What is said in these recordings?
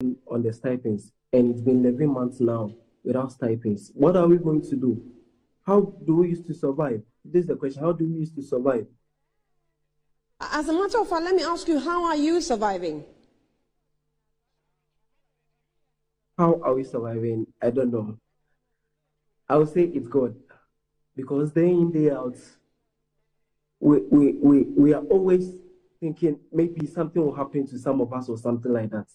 on the stipends, and it's been 11 months now without stipends. What are we going to do? How do we used to survive? This is the question. How do we used to survive? As a matter of fact, let me ask you, how are you surviving? How are we surviving? I don't know. I would say it's God. Because day in, day out, we are always thinking maybe something will happen to some of us or something like that.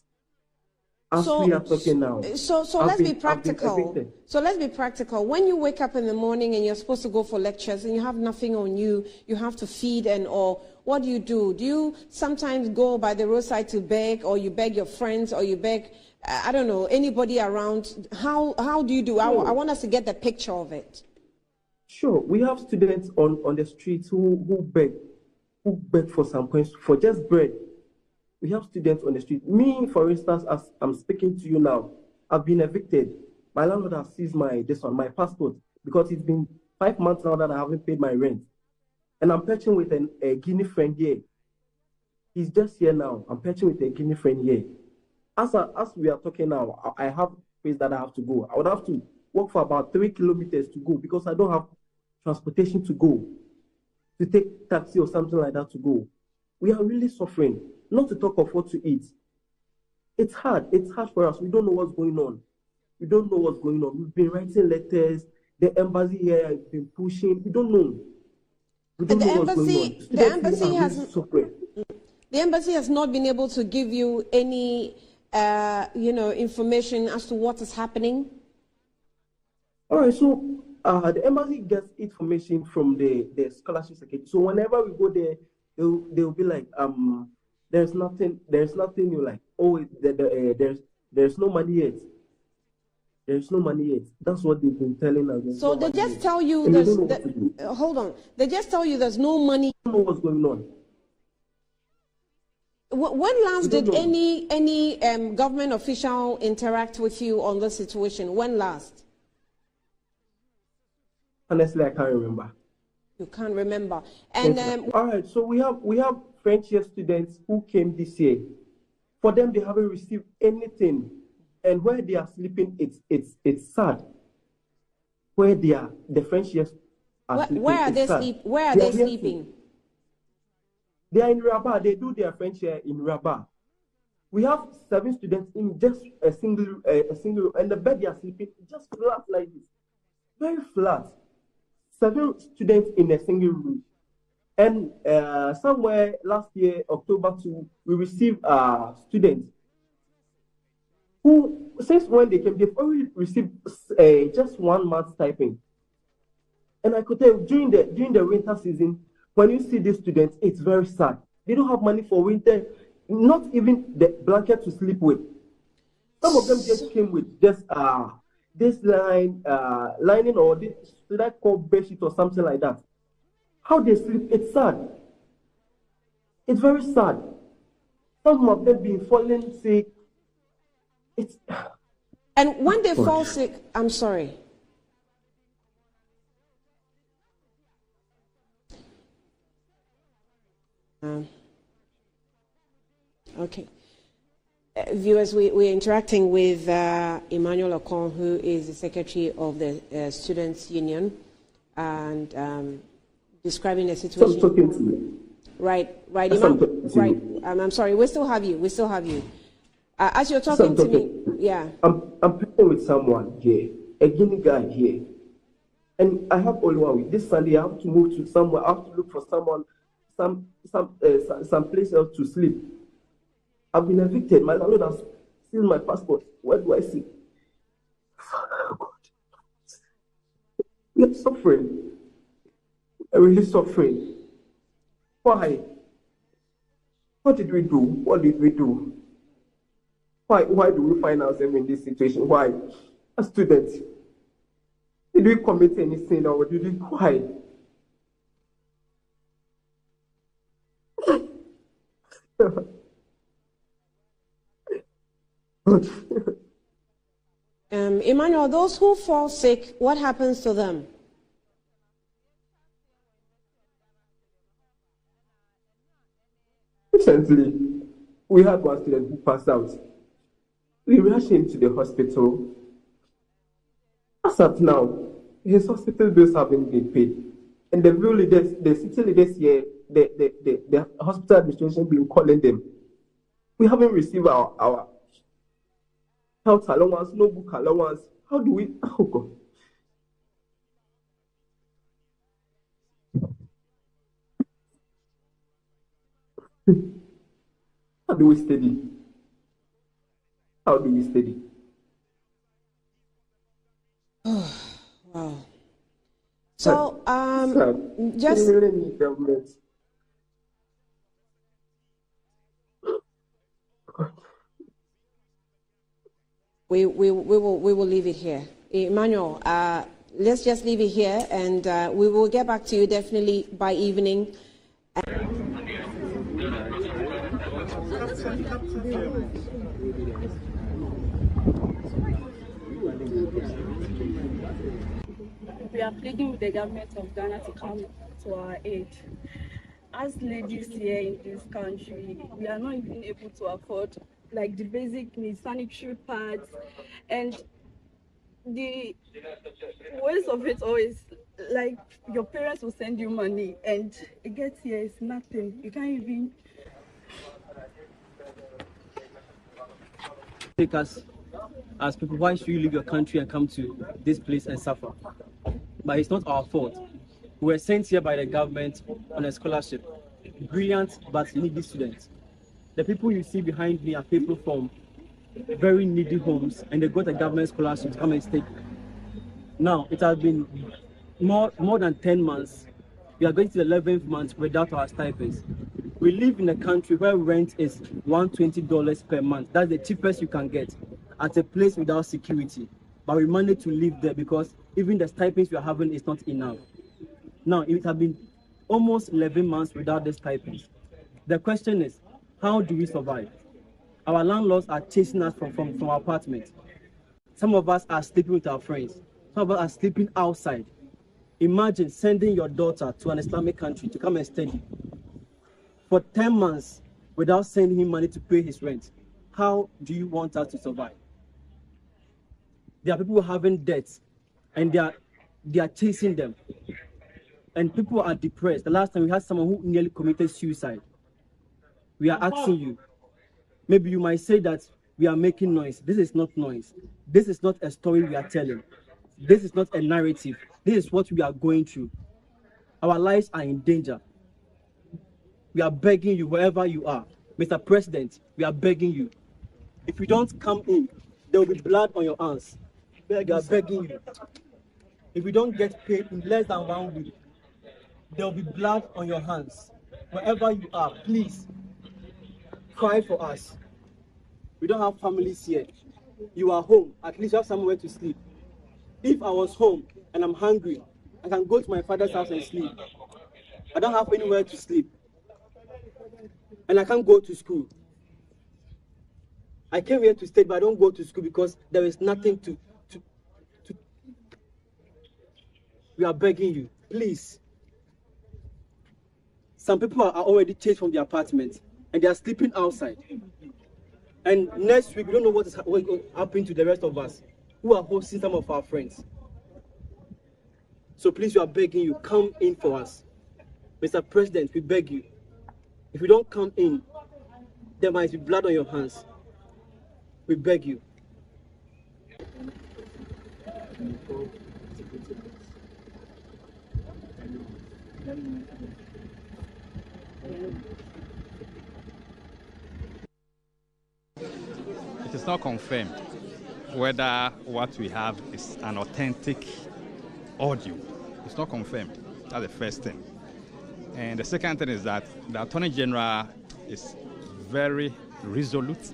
As we are talking now. So let's be practical. So let's be practical. When you wake up in the morning and you're supposed to go for lectures and you have nothing on you, you have to feed and all, what do? Do you sometimes go by the roadside to beg, or you beg your friends, or you beg, I don't know, anybody around? How do you do? Sure. I want us to get the picture of it. Sure. We have students on the streets who beg for some coins, for just bread. We have students on the street. Me, for instance, as I'm speaking to you now, I've been evicted. My landlord has seized my passport, because it's been 5 months now that I haven't paid my rent. And I'm patching with a Guinea friend here. He's just here now. I'm patching with a Guinea friend here. As we are talking now, I have place that I have to go. I would have to walk for about 3 kilometers to go, because I don't have transportation to go, to take taxi or something like that to go. We are really suffering. Not to talk of what to eat. It's hard. It's hard for us. We don't know what's going on. We don't know what's going on. We've been writing letters. The embassy here has been pushing. We don't know. We don't know what's going on. The embassy has not been able to give you any, information as to what is happening. All right. So the embassy gets information from the scholarship secretary. So whenever we go there, they'll be like, there's nothing new, like, oh, there's no money yet. There's no money yet. That's what they've been telling us. So they just tell you hold on. They just tell you there's no money. I don't know what's going on. When last did any government official interact with you on this situation? When last? Honestly, I can't remember. You can't remember. And all right, so we have French year students who came this year. For them, they haven't received anything, and where they are sleeping, it's sad. Where the French years are sleeping, where are they sleeping? They are in Rabat. They do their French year in Rabat. We have 7 students in just a single, and the bed they are sleeping just flat like this, very flat. 7 students in a single room. And somewhere last year, October 2, we received students who, since when they came, they've already received just 1 month stipend. And I could tell you, during the winter season, when you see these students, it's very sad. They don't have money for winter, not even the blanket to sleep with. Some of them just came with just this lining, or this, should I call bedsheet or something like that. How they sleep, it's sad. It's very sad. Some of them been falling sick. It's and when they fall sick, I'm sorry. Okay. Viewers, we're interacting with Emmanuel Okon, who is the secretary of the Students' Union, and describing the situation. Stop talking to me. Right. I'm sorry. We still have you. As you're talking to me, yeah. I'm playing with someone here, a Guinea guy here, and I have only 1 week. This Sunday, I have to move to somewhere. I have to look for someone, some place else to sleep. I've been evicted. My landlord has sealed my passport. Where do I sleep? Oh, God. We are suffering. We are really suffering. Why? What did we do? What did we do? Why do we find ourselves in this situation? Why? As students, did we commit any sin, or did we? Why? Emmanuel, those who fall sick, what happens to them? Recently, we had one student who passed out. We rush him to the hospital. As at now, his hospital bills haven't been paid. And the bill leaders, the city leaders here, the hospital administration been calling them. We haven't received our health allowance, no book allowance. How do we, oh God. How do we study? How do we study? Oh, wow. So, just we really need government. We will leave it here. Emmanuel, let's just leave it here, and we will get back to you definitely by evening. We are pleading with the government of Ghana to come to our aid. As ladies here in this country, we are not even able to afford like the basic needs, sanitary pads, and the worst of it all is like your parents will send you money and it gets here, it's nothing. You can't even take us as people. Why should you leave your country and come to this place and suffer? But it's not our fault. We were sent here by the government on a scholarship. Brilliant but needy students. The people you see behind me are people from very needy homes, and they got a government scholarship to come and stay. Now, it has been more than 10 months. We are going to the 11th month without our stipends. We live in a country where rent is $120 per month. That's the cheapest you can get at a place without security. But we managed to live there because even the stipends we are having is not enough. Now, it has been almost 11 months without the stipends. The question is, how do we survive? Our landlords are chasing us from our apartment. Some of us are sleeping with our friends. Some of us are sleeping outside. Imagine sending your daughter to an Islamic country to come and study for 10 months without sending him money to pay his rent. How do you want us to survive? There are people having debts, and they are chasing them. And people are depressed. The last time we had someone who nearly committed suicide. We are asking you, maybe you might say that we are making noise. This is not noise. This is not a story we are telling. This is not a narrative. This is what we are going through. Our lives are in danger. We are begging you, wherever you are. Mr. President, we are begging you. If you don't come in, there will be blood on your hands. We are begging you. If you don't get paid in less than 1 week, there will be blood on your hands. Wherever you are, please cry for us. We don't have families here. You are home. At least you have somewhere to sleep. If I was home and I'm hungry, I can go to my father's house and sleep. I don't have anywhere to sleep. And I can't go to school. I came here to stay, but I don't go to school because there is nothing to. We are begging you, please. Some people are already chased from their apartment and they are sleeping outside. And next week, we don't know what is happening to the rest of us who are hosting some of our friends. So please, we are begging you, come in for us. Mr. President, we beg you. If you don't come in, there might be blood on your hands. We beg you. It is not confirmed whether what we have is an authentic audio. It's not confirmed. That's the first thing. And the second thing is that the Attorney General is very resolute,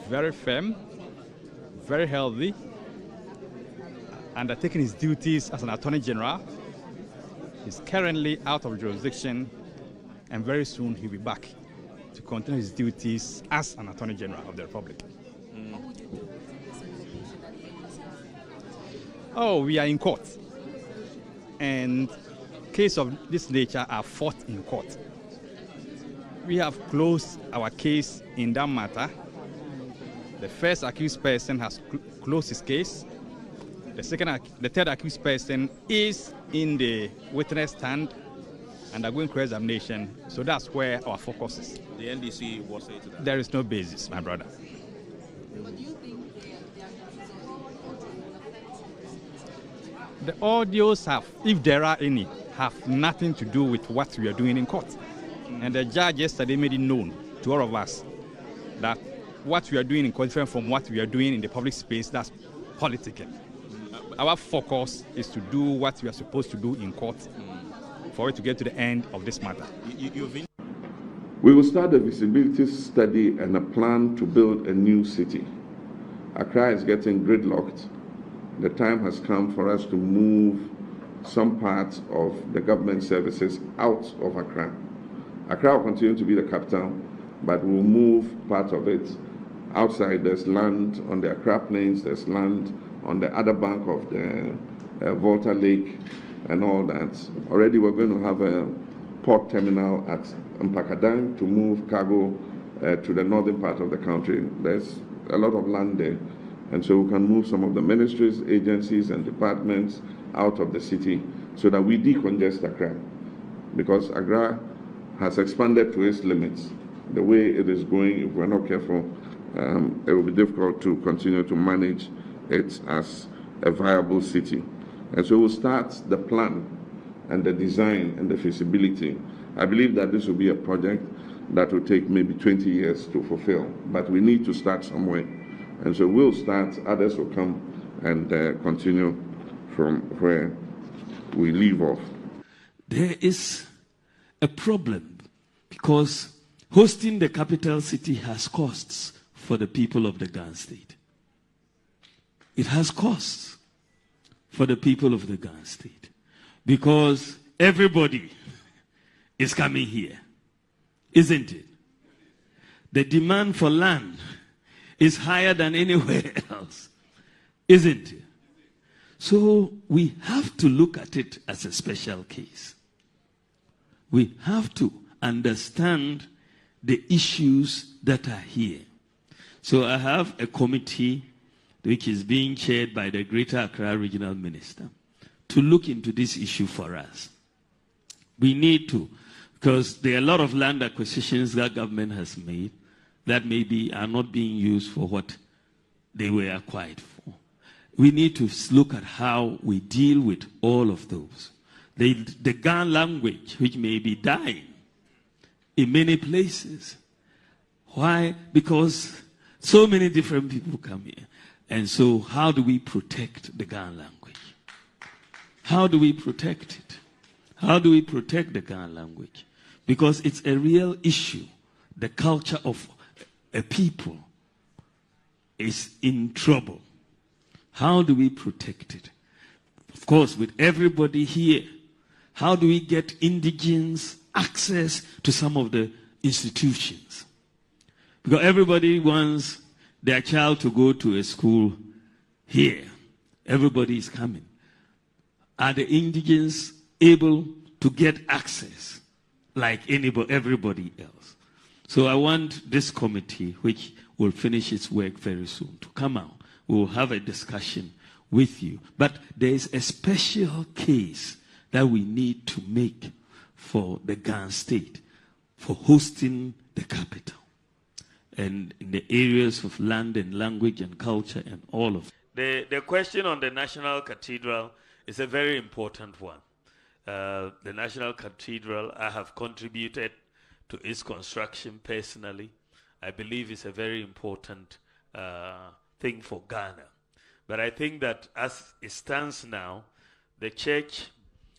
very firm, very healthy, undertaking his duties as an Attorney General. He's currently out of jurisdiction, and very soon he'll be back to continue his duties as an Attorney General of the Republic. Oh, we are in court, and cases of this nature are fought in court. We have closed our case in that matter, The first accused person has closed his case. The third accused person is in the witness stand undergoing cross-examination. So that's where our focus is. The NDC will say to that. There is no basis, my brother. But do you think the audios have, if there are any, have nothing to do with what we are doing in court. And the judge yesterday made it known to all of us that what we are doing in court is different from what we are doing in the public space. That's political. Our focus is to do what we are supposed to do in court for it to get to the end of this matter. We will start a visibility study and a plan to build a new city. Accra is getting gridlocked. The time has come for us to move some parts of the government services out of Accra. Accra will continue to be the capital, but we'll move part of it outside. There's land on the Accra Plains, there's land on the other bank of the Volta Lake and all that. Already we're going to have a port terminal at Mpakadan to move cargo to the northern part of the country. There's a lot of land there. And so we can move some of the ministries, agencies, and departments out of the city so that we decongest Accra. Because Accra has expanded to its limits. The way it is going, if we're not careful, it will be difficult to continue to manage it as a viable city. And so we'll start the plan and the design and the feasibility. I believe that this will be a project that will take maybe 20 years to fulfill, but we need to start somewhere. And so we'll start, others will come and continue from where we leave off. There is a problem because hosting the capital city has costs for the people of the Ghana state. It has costs for the people of the Ghana state because everybody is coming here, isn't it? The demand for land is higher than anywhere else, isn't it? So we have to look at it as a special case. We have to understand the issues that are here. So I have a committee which is being chaired by the Greater Accra Regional Minister to look into this issue for us. We need to, because there are a lot of land acquisitions that government has made that maybe are not being used for what they were acquired for. We need to look at how we deal with all of those. The Ghana language, which may be dying in many places. Why? Because so many different people come here. And so how do we protect the Ghana language? How do we protect it? How do we protect the Ghana language? Because it's a real issue. The culture of a people is in trouble. How do we protect it? Of course, with everybody here, how do we get indigenous access to some of the institutions? Because everybody wants their child to go to a school here. Everybody is coming. Are the indigenous able to get access like everybody else? So I want this committee, which will finish its work very soon, to come out. We will have a discussion with you. But there is a special case that we need to make for the Ghana state for hosting the capital and in the areas of land and language and culture and all of it. The question on the National Cathedral is a very important one. The National Cathedral, I have contributed to its construction personally. I believe it's a very important thing for Ghana. But I think that as it stands now, the church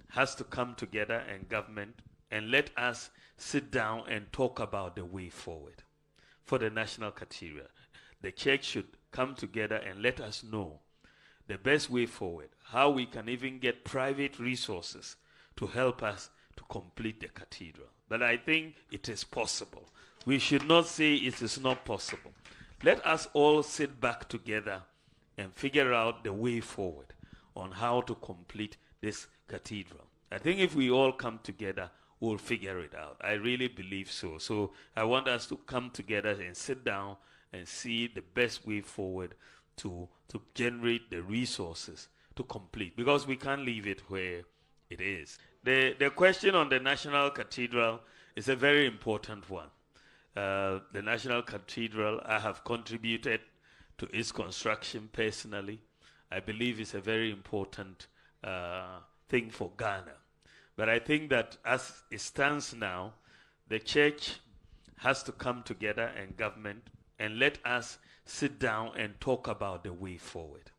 has to come together and government and let us sit down and talk about the way forward for the National Cathedral. The church should come together and let us know the best way forward, how we can even get private resources to help us to complete the cathedral. But I think it is possible. We should not say it is not possible. Let us all sit back together and figure out the way forward on how to complete this cathedral. I think if we all come together, we'll figure it out. I really believe so. So I want us to come together and sit down and see the best way forward to generate the resources to complete, because we can't leave it where it is. The question on the National Cathedral is a very important one. The National Cathedral, I have contributed to its construction personally. I believe it's a very important thing for Ghana. But I think that as it stands now, the church has to come together, and government, and let us sit down and talk about the way forward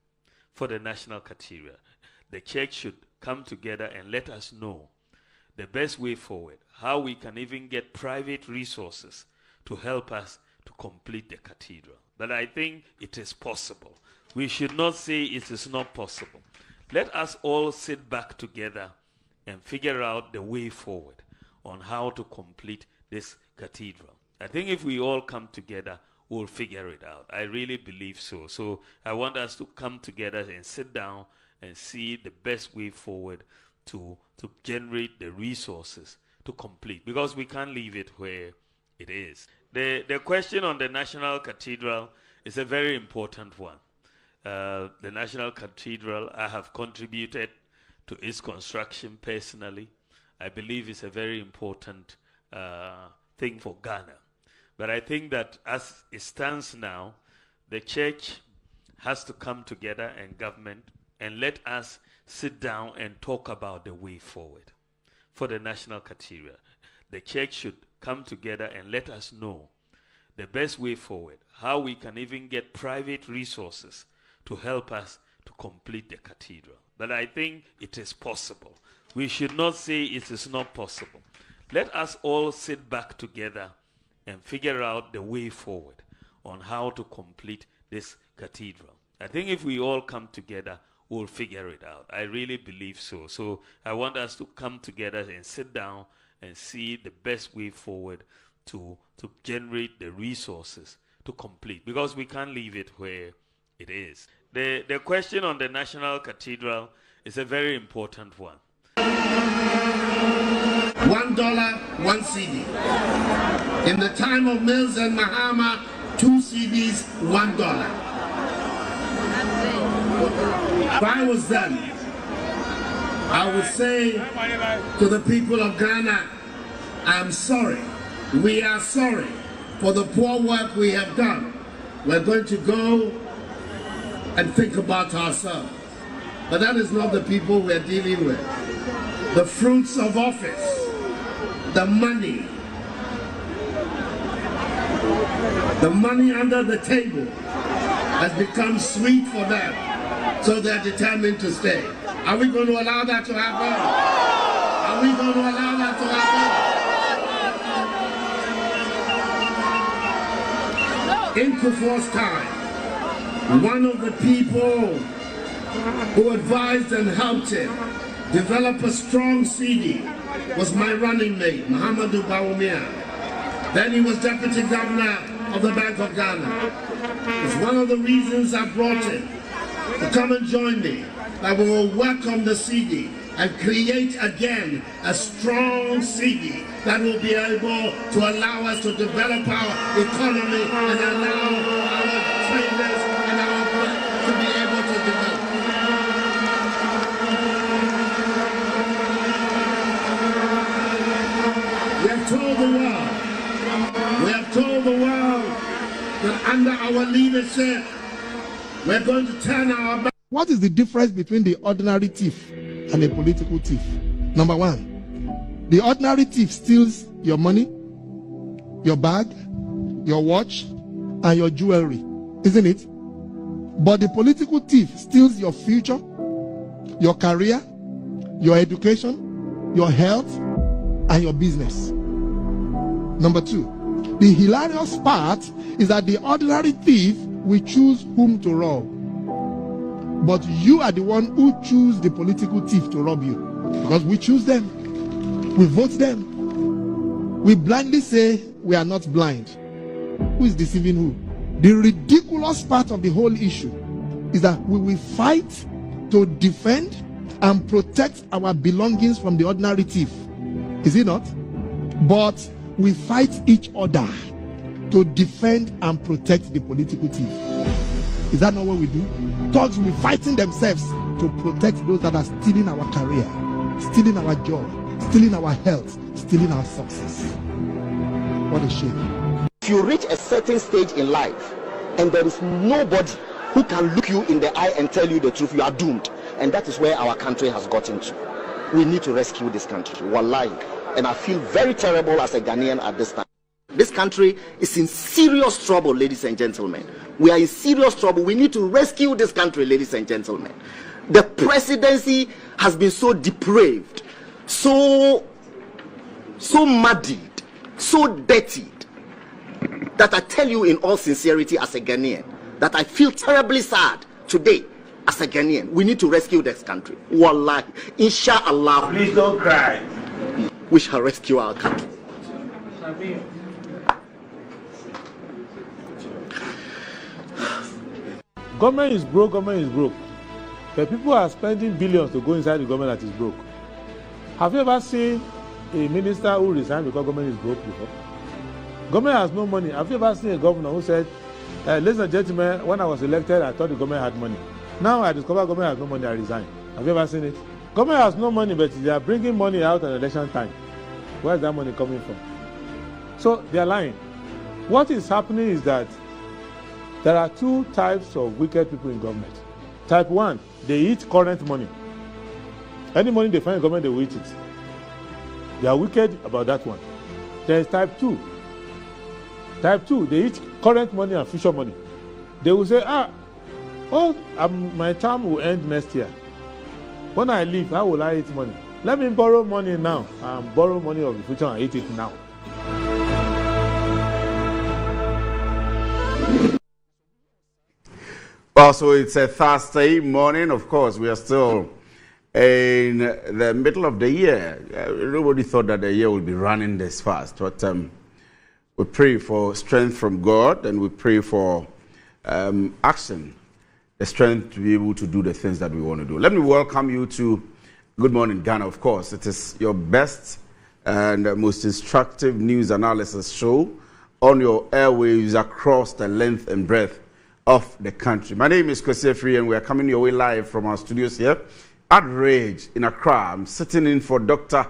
for the National Cathedral. The church should come together and let us know the best way forward, how we can even get private resources to help us to complete the cathedral. But I think it is possible. We should not say it is not possible. Let us all sit back together and figure out the way forward on how to complete this cathedral. I think if we all come together, we'll figure it out. I really believe so. So I want us to come together and sit down and see the best way forward to generate the resources to complete, because we can't leave it where it is. The question on the National Cathedral is a very important one. The National Cathedral, I have contributed to its construction personally. I believe it's a very important thing for Ghana. But I think that as it stands now, the church has to come together, and government, and let us sit down and talk about the way forward for the National Cathedral. The church should come together and let us know the best way forward, how we can even get private resources to help us to complete the cathedral. But I think it is possible. We should not say it is not possible. Let us all sit back together and figure out the way forward on how to complete this cathedral. I think if we all come together, we'll figure it out. I really believe so. So I want us to come together and sit down and see the best way forward to generate the resources to complete, because we can't leave it where it is. The question on the National Cathedral is a very important one. $1, 1 CD. In the time of Mills and Mahama, 2 CDs, $1. If I was them, I would say to the people of Ghana, I'm sorry. We are sorry for the poor work we have done. We're going to go and think about ourselves. But that is not the people we're dealing with. The fruits of office, the money under the table has become sweet for them, so they're determined to stay. Are we going to allow that to happen? Are we going to allow that to happen? In Kufuor's time, one of the people who advised and helped him develop a strong CD was my running mate, Muhammadu Bawumia. Then he was deputy governor of the Bank of Ghana. It's one of the reasons I brought him to come and join me, that we will work on the CD and create again a strong CD that will be able to allow us to develop our economy and allow our traders and our to be able to develop. We have told the world that under our leadership, we're going to turn our back. What is the difference between the ordinary thief and a political thief? Number one, the ordinary thief steals your money, your bag, your watch, and your jewelry, isn't it? But the political thief steals your future, your career, your education, your health, and your business. Number two, the hilarious part is that the ordinary thief will choose whom to rob. But you are the one who choose the political thief to rob you. Because we choose them. We vote them. We blindly say we are not blind. Who is deceiving who? The ridiculous part of the whole issue is that we will fight to defend and protect our belongings from the ordinary thief. Is it not? But we fight each other to defend and protect the political thief. Is that not what we do? Thugs will be fighting themselves to protect those that are stealing our career, stealing our job, stealing our health, stealing our success. What a shame. If you reach a certain stage in life and there is nobody who can look you in the eye and tell you the truth, you are doomed. And that is where our country has gotten to. We need to rescue this country. Wallahi. And I feel very terrible as a Ghanaian at this time. This country is in serious trouble, ladies and gentlemen. We are in serious trouble. We need to rescue this country, ladies and gentlemen. The presidency has been so depraved, so muddied, so dirtied, that I tell you in all sincerity as a Ghanaian, that I feel terribly sad today as a Ghanaian. We need to rescue this country. Wallahi. Inshallah. Please don't cry. We shall rescue our country. Government is broke, government is broke. But people are spending billions to go inside the government that is broke. Have you ever seen a minister who resigned because government is broke before? Government has no money. Have you ever seen a governor who said, ladies and gentlemen, when I was elected, I thought the government had money. Now I discover government has no money, I resign. Have you ever seen it? Government has no money, but they are bringing money out at election time. Where is that money coming from? So they are lying. What is happening is that there are two types of wicked people in government. Type 1, they eat current money. Any money they find in government, they will eat it. They are wicked about that one. There is type 2. Type 2, they eat current money and future money. They will say, my term will end next year. When I leave, how will I eat money? Let me borrow money now and borrow money of the future and eat it now. Well, so it's a Thursday morning. Of course, we are still in the middle of the year. Nobody thought that the year would be running this fast. But we pray for strength from God, and we pray for action, the strength to be able to do the things that we want to do. Let me welcome you to Good Morning Ghana. Of course, it is your best and most instructive news analysis show on your airwaves across the length and breadth of the country. My name is Kwesi, and we are coming your way live from our studios here at Rage in Accra. I'm sitting in for Dr.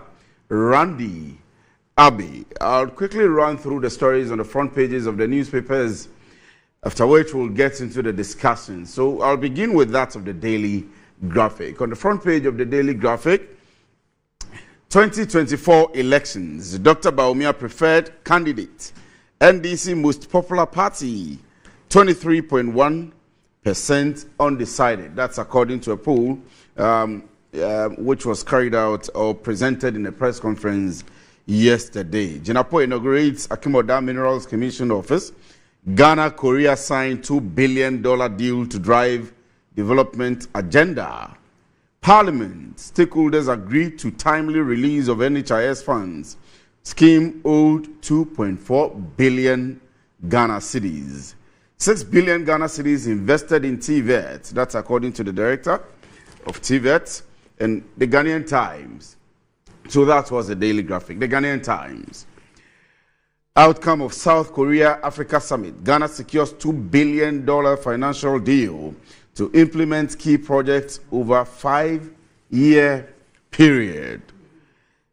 Randy Abbey. I'll quickly run through the stories on the front pages of the newspapers, after which we'll get into the discussion. So I'll begin with that of the Daily Graphic. On the front page of the Daily Graphic, 2024 elections, Dr. Bawumia preferred candidate, NDC most popular party, 23.1% undecided. That's according to a poll which was carried out or presented in a press conference yesterday. Jinapo inaugurates Akimoda Minerals Commission office. Ghana, Korea signed $2 billion deal to drive development agenda. Parliament, stakeholders agreed to timely release of NHIS funds. Scheme owed 2.4 billion Ghana cedis. 6 billion Ghana cedis invested in TVET. That's according to the director of TVET and the Ghanaian Times. So that was the Daily Graphic. The Ghanaian Times. Outcome of South Korea Africa Summit. Ghana secures $2 billion financial deal to implement key projects over a 5-year period.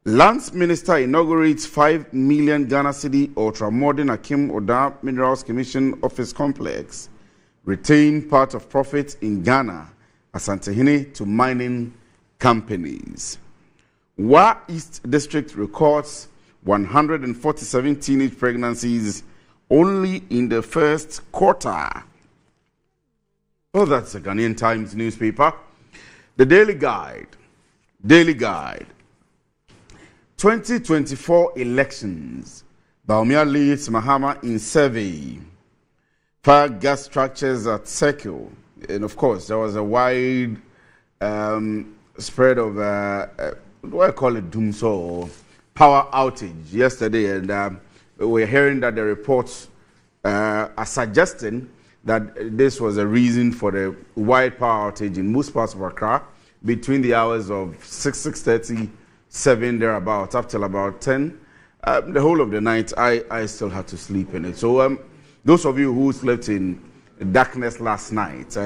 Lands Minister inaugurates 5 million Ghana cedi ultra-modern Akim Oda Minerals Commission office complex. Retain part of profits in Ghana, Asantehene to mining companies. Wa East District records 147 teenage pregnancies only in the first quarter. Oh, that's the Ghanaian Times newspaper. The Daily Guide. Daily Guide. 2024 elections. Bawumia leads Mahama in survey. Fire gas structures at Circle. And of course, there was a wide spread of, what do I call it, doomsday, power outage yesterday. And we're hearing that the reports are suggesting that this was a reason for the wide power outage in most parts of Accra between the hours of 6:30, 7 thereabouts, up till about 10 The whole of the night, I still had to sleep in it. So those of you who slept in darkness last night,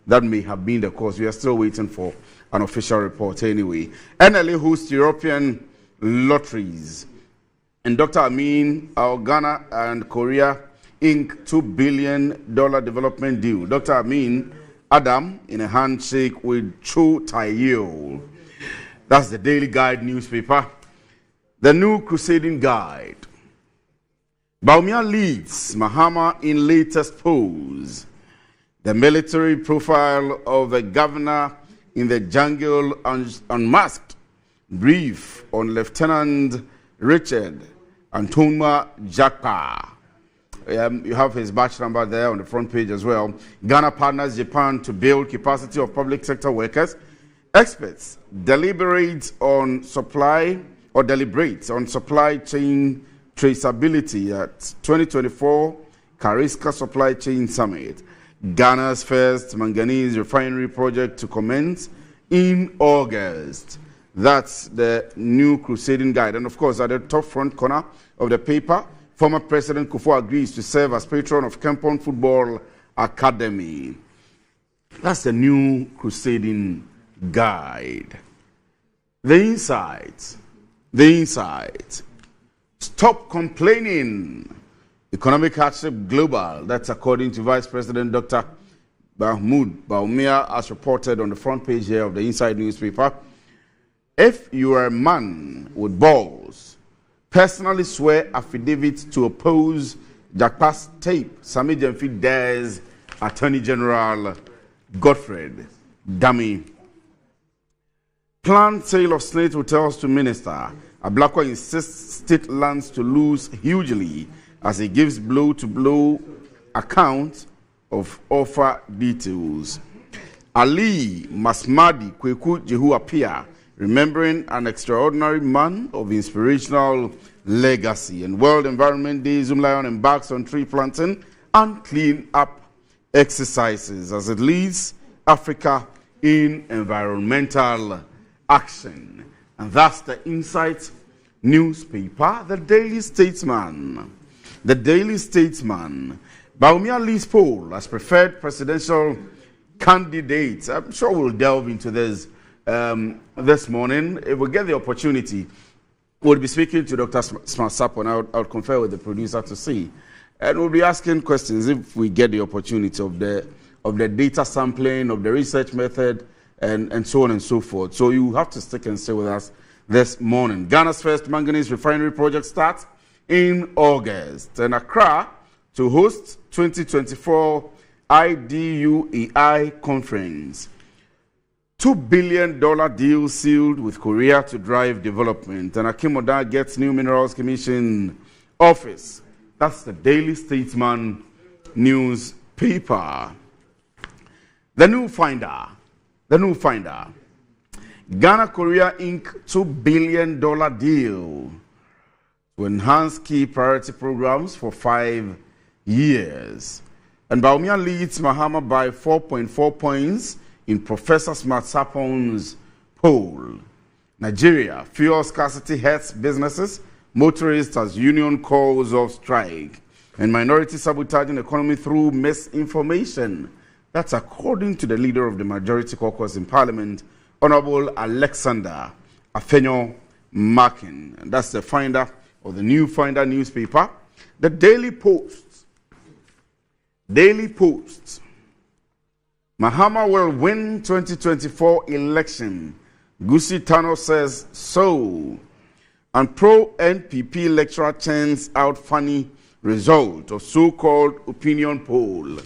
that may have been the cause. We are still waiting for an official report anyway. NLA hosts European lotteries. And Dr. Amin, our Ghana and Korea Inc. $2 billion development deal. Dr. Amin Adam in a handshake with Cho Tayo. That's the Daily Guide newspaper. The New Crusading Guide. Baumia leads Mahama in latest polls. The military profile of the governor in the jungle unmasked. Brief on Lieutenant Richard Antoma Jakpa. You have his batch number there on the front page as well. Ghana partners Japan to build capacity of public sector workers. Experts deliberate on supply chain traceability at 2024 Kariska Supply Chain Summit. Ghana's first manganese refinery project to commence in August. That's the New Crusading Guide. And of course, at the top front corner of the paper, former President Kufuor agrees to serve as patron of Kempon Football Academy. That's the New Crusading Guide. The insights. Stop complaining. Economic hardship global. That's according to Vice President Dr. Mahmoud Baumia, as reported on the front page here of the Inside newspaper. If you are a man with balls, personally swear affidavit to oppose Jakpa's tape. Sami Jemfi dares Attorney General Godfred Dami. Planned sale of Slate hotels to Minister. Ablakwa insists state lands to lose hugely as he gives blow-to-blow account of offer details. Ali Masmadi Kweku Jehu appear, remembering an extraordinary man of inspirational legacy. And World Environment Day, Zoom Lion embarks on tree planting and clean up exercises as it leads Africa in environmental action. And that's the Insight newspaper, the Daily Statesman. The Daily Statesman. Baumia leads poll as preferred presidential candidate. I'm sure we'll delve into this this morning. If we get the opportunity, we'll be speaking to Dr. Smart Sapo, and I'll confer with the producer to see. And we'll be asking questions if we get the opportunity of the data sampling, of the research method, and so on and so forth. So you have to stick and stay with us this morning. Ghana's first manganese refinery project starts in August. And Accra to host 2024 IDUEI conference. $2 billion deal sealed with Korea to drive development. And Akimoda gets new Minerals Commission office. That's the Daily Statesman newspaper. The New Finder. Ghana Korea Inc. $2 billion deal to enhance key priority programs for 5 years. And Baumia leads Mahama by 4.4 points in Professor Smart Sapon's poll. Nigeria, fuel scarcity hurts businesses, motorists as union calls off strike, and minority sabotaging economy through misinformation. That's according to the leader of the majority caucus in Parliament, Honorable Alexander Afenyo Markin. And that's the finder of the New Finder newspaper. The Daily Post. Mahama will win 2024 election. Gusi Tano says so. And pro-NPP lecturer churns out funny result of so-called opinion poll.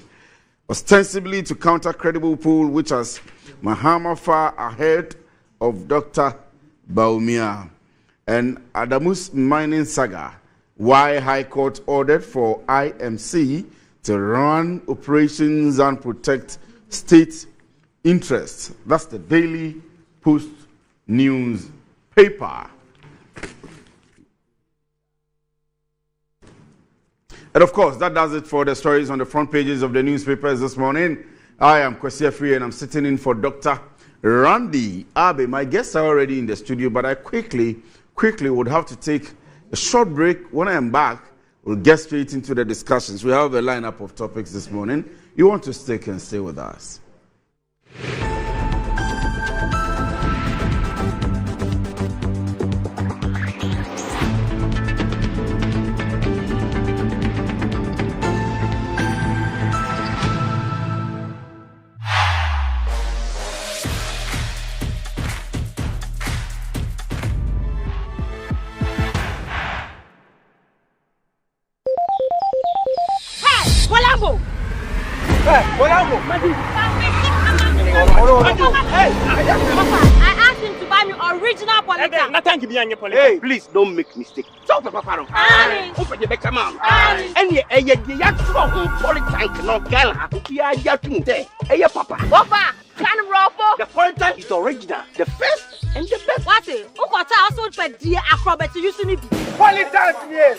Ostensibly to counter credible poll which has Mahama far ahead of Dr. Baumia. And Adamus mining saga. Why High Court ordered for IMC to run operations and protect state interests. That's the Daily Post newspaper. And of course, that does it for the stories on the front pages of the newspapers this morning. I am Kwesi Free and I'm sitting in for Dr. Randy Abe. My guests are already in the studio, but I quickly would have to take a short break. When I am back, we'll get straight into the discussions. We have a lineup of topics this morning. You want to stick and stay with us. I asked him to buy me original politics. Hey, please don't make mistake. Talk to Papa. Open your back, come on. And you politics no girl. You are Papa. Papa, can Robo? The politics is original, the first and the best. What is? Who got also for dear Accra to use it? Politics, yes.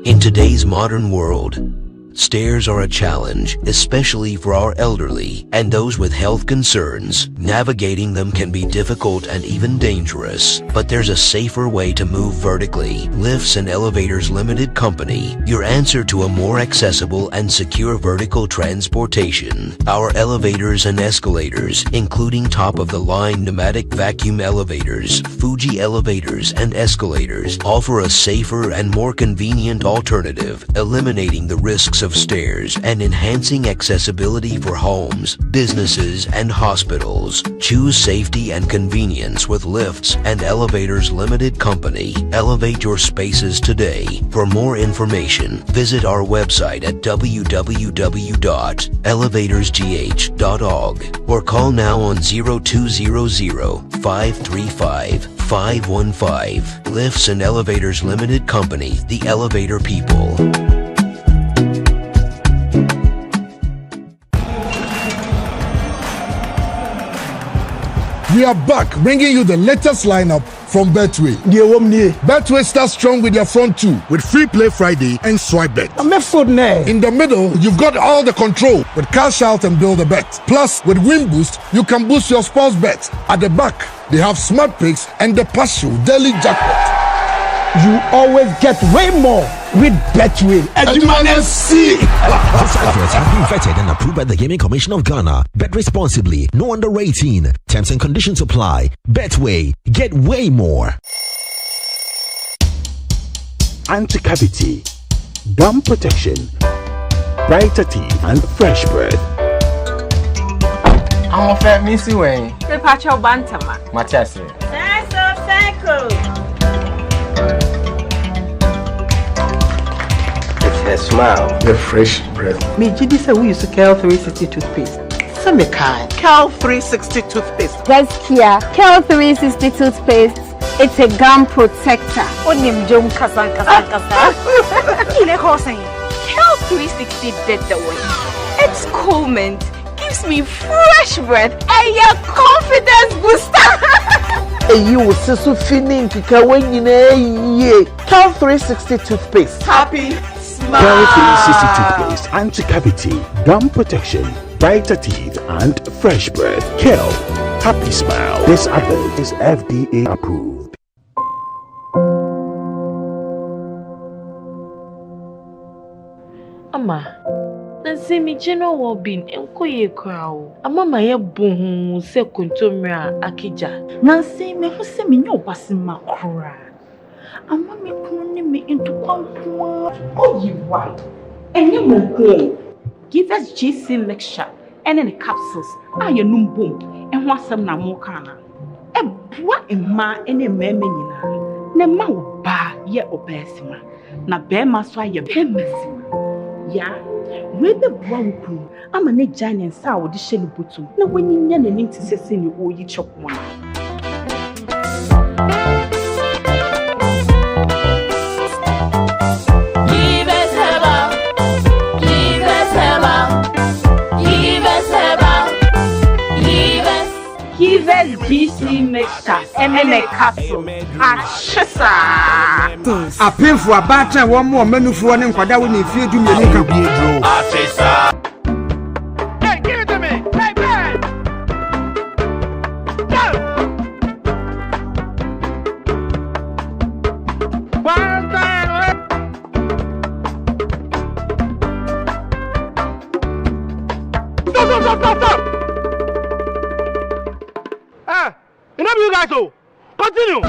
In today's modern world, stairs are a challenge, especially for our elderly and those with health concerns. Navigating them can be difficult and even dangerous, but there's a safer way to move vertically. Lifts and Elevators Limited Company, your answer to a more accessible and secure vertical transportation. Our elevators and escalators, including top-of-the-line pneumatic vacuum elevators, Fuji elevators and escalators, offer a safer and more convenient alternative, eliminating the risks of stairs and enhancing accessibility for homes, businesses, and hospitals. Choose safety and convenience with Lifts and Elevators Limited Company. Elevate your spaces today. For more information, visit our website at www.elevatorsgh.org or call now on 0200-535-515. Lifts and Elevators Limited Company, the elevator people. We are back, bringing you the latest lineup from Betway. Betway starts strong with their front two, with Free Play Friday and Swipe Bet. In the middle, you've got all the control with Cash Out and Build a Bet. Plus, with Win Boost, you can boost your sports bet. At the back, they have Smart Picks and the partial daily jackpot. You always get way more with Betway. This advert has been vetted and approved by the Gaming Commission of Ghana. Bet responsibly. No under 18. Terms and conditions apply. Betway. Get way more. Anti-cavity, gum protection, brighter teeth, and fresh breath. I'm a fat missy way. The Pacho Bantama. Machasi. A smile, the fresh breath. Me Jidi say we use Cal 360 toothpaste. Some me kind. Cal 360 toothpaste. Yes, Kia. Cal 360 toothpaste. It's a gum protector. Onim jom kasa. Ile ko saying. Cal 360 did the way. It's cool mint. Gives me fresh breath and your confidence booster. You will see so feeling kika when you know Cal 360 toothpaste. Happy. Cal 360 toothpaste, anti-cavity, gum protection, brighter teeth, and fresh breath. Cal, happy smile. This advert is FDA approved. Ama, nansi mi jeno wo bin enko ye kwao. Ama ma ye bohu se kontomra akija. Nansi me hu se mi nyo basima kura. Ama me kunu me into kwankwa. Oh, you right. And you mo give us GC lecture and any capsules. Ah, you num boom. And what some na mo kana. E bua e ma ene meme nyina. Ne ma wo ba ye obesima. Na be ma so aye be mesima. Ya, we be bua wo kunu. Ama ne giant sa wo de hye ne botum. Na wanyinya ne nim ti sese ne oyi chokmo na. GC mixture and a capsule. A pin for a batter, one more menu for one and Quada when you feel you make a beer draw. Hey, give it to me. Hey, man. Stop! Hey, enough you guys, oh. Continue.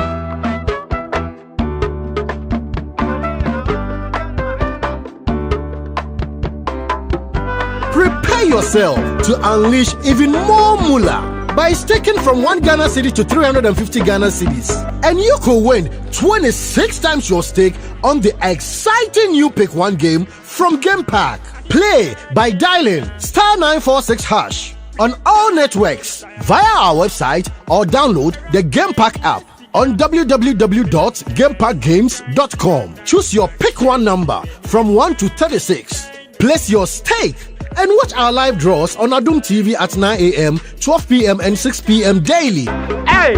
Prepare yourself to unleash even more moolah by staking from 1 Ghana cedi to 350 Ghana cedis. And you could win 26 times your stake on the exciting new Pick 1 game from Game Pack. Play by dialing *946# on all networks via our website or download the Game Pack app on www.gamepackgames.com. Choose your Pick 1 number from 1 to 36. Place your stake and watch our live draws on Adum TV at 9 a.m., 12 p.m. and 6 p.m. daily. Hey,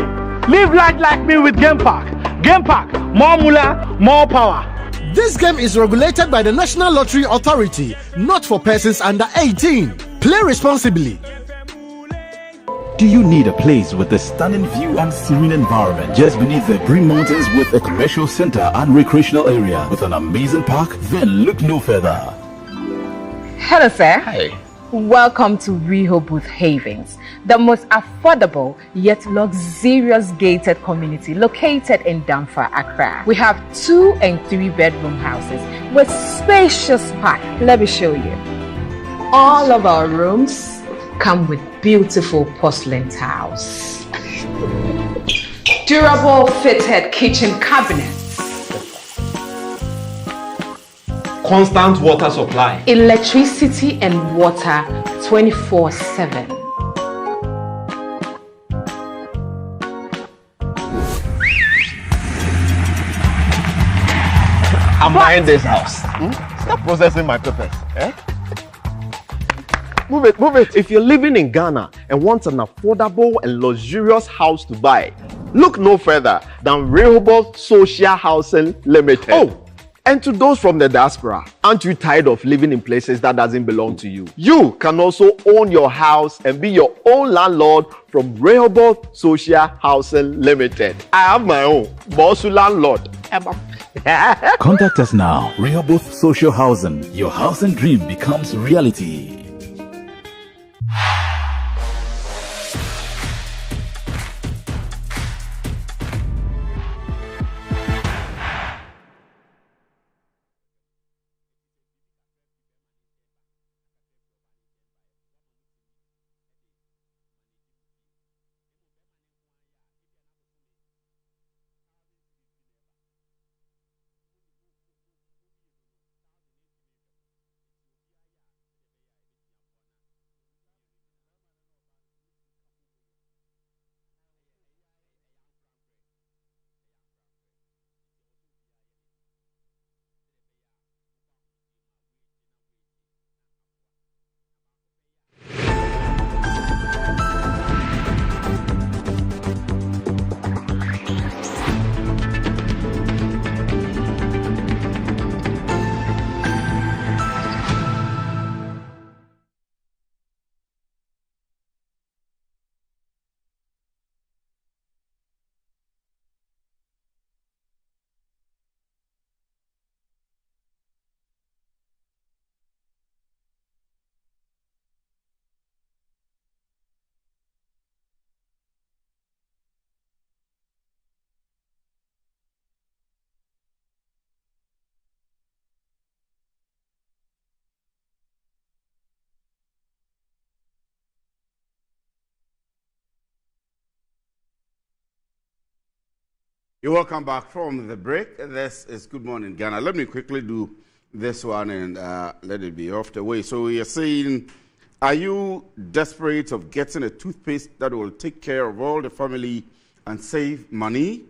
live life like me with Game Pack. Game Pack, more moolah, more power. This game is regulated by the National Lottery Authority, not for persons under 18. Play responsibly. Do you need a place with a stunning view and serene environment just beneath the Green Mountains with a commercial center and recreational area with an amazing park? Then look no further. Hello, sir. Hi. Welcome to Rehoboth Havens, the most affordable yet luxurious gated community located in Damfa, Accra. We have 2 and 3 bedroom houses with spacious park. Let me show you. All of our rooms come with beautiful porcelain tiles, durable fitted kitchen cabinets, constant water supply, electricity and water 24/7. I'm buying this house. Stop processing my papers. Move it. If you're living in Ghana and want an affordable and luxurious house to buy, look no further than Rehoboth Social Housing Limited. Oh, and to those from the diaspora, aren't you tired of living in places that doesn't belong to you? You can also own your house and be your own landlord from Rehoboth Social Housing Limited. I have my own, Bosu Landlord. Contact us now. Rehoboth Social Housing. Your housing dream becomes reality. You're welcome back from the break. This is Good Morning Ghana. Let me quickly do this one and let it be off the way. So you're saying, are you desperate of getting a toothpaste that will take care of all the family and save money?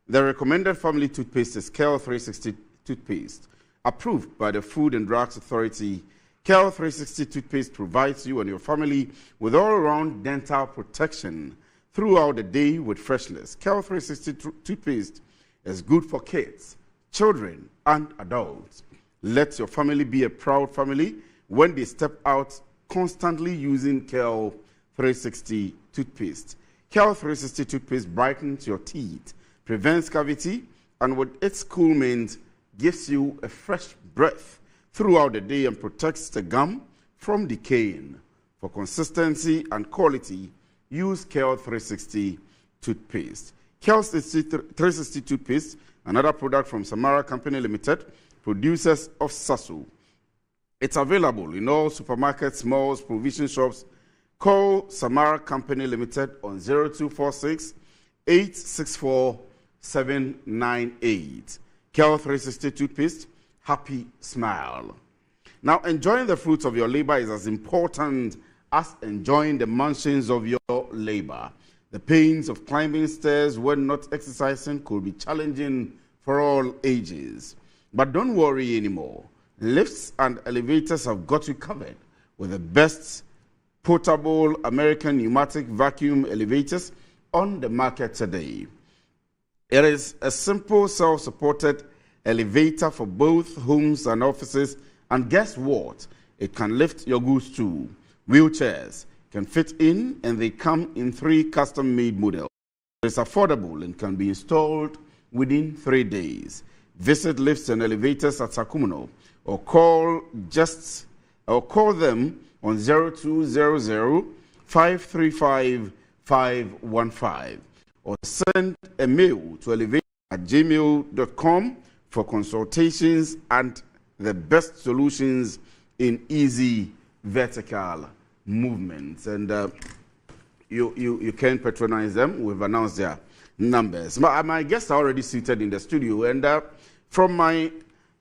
The recommended family toothpaste is Kel 360 toothpaste. Approved by the Food and Drugs Authority, Kel 360 toothpaste provides you and your family with all-around dental protection throughout the day with freshness. Kel 360 toothpaste is good for kids, children, and adults. Let your family be a proud family when they step out constantly using Kel 360 toothpaste. Kel 360 toothpaste brightens your teeth, prevents cavity, and with its cool mint, gives you a fresh breath throughout the day and protects the gum from decaying. For consistency and quality, use KL 360 toothpaste. KL 360 toothpaste, another product from Samara Company Limited, producers of Sasu. It's available in all supermarkets, malls, provision shops. Call Samara Company Limited on 0246 864 798. KL 360 toothpaste, happy smile. Now, enjoying the fruits of your labor is as important as enjoying the mansions of your labor. The pains of climbing stairs when not exercising could be challenging for all ages. But don't worry anymore. Lifts and elevators have got you covered with the best portable American pneumatic vacuum elevators on the market today. It is a simple self-supported elevator for both homes and offices, and guess what? It can lift your goods too. Wheelchairs can fit in, and they come in 3 custom-made models. It is affordable and can be installed within 3 days. Visit Lifts and Elevators at Sakumuno or call them on 0200 535 515 or send a mail to elevator@gmail.com for consultations and the best solutions in easy vertical movements. And you can patronize them. We've announced their numbers. My guests are already seated in the studio, and from my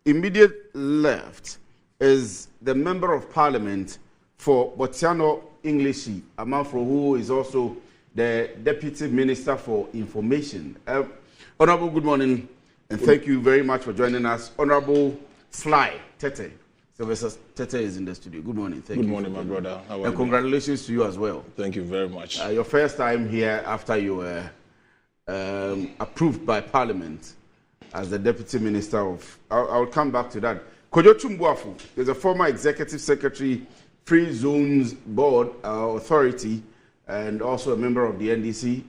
immediate left is the Member of Parliament for Botiano Englishi, Amanfro, who is also the Deputy Minister for Information. Honorable, good morning, and thank you very much for joining us. Honorable Sly Tete. Sylvester Tete is in the studio. Good morning. Thank you. Good morning, my brother. How are you? And congratulations to you as well. Thank you very much. Your first time here after you were approved by Parliament as the Deputy Minister of... I'll come back to that. Kojo Chumbuafu is a former Executive Secretary, Free Zones Board Authority, and also a member of the NDC.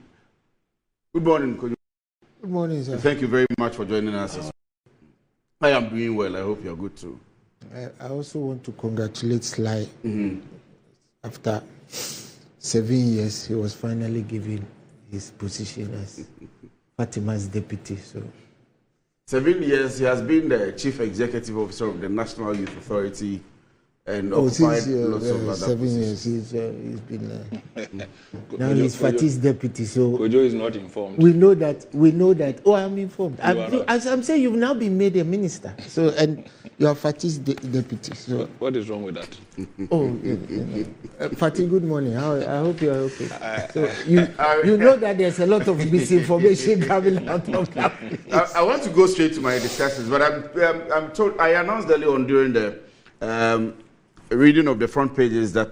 Good morning, Kojo. Good morning, sir. And thank you very much for joining us. I am doing well. I hope you're good too. I also want to congratulate Sly. After 7 years, he was finally given his position as Fatima's deputy. So, 7 years, he has been the Chief Executive Officer of the National Youth Authority and occupied lots of other 7 years, he's been now he's Fati's deputy. So Kojo is not informed. We know that. Oh, I'm informed. As I'm saying, you've now been made a minister. So and you are Fati's deputy. So what is wrong with that? Fati, good morning. I hope you are okay. So you know that there's a lot of misinformation coming out of that. I want to go straight to my discussions, but I'm told I announced earlier on during the reading of the front pages that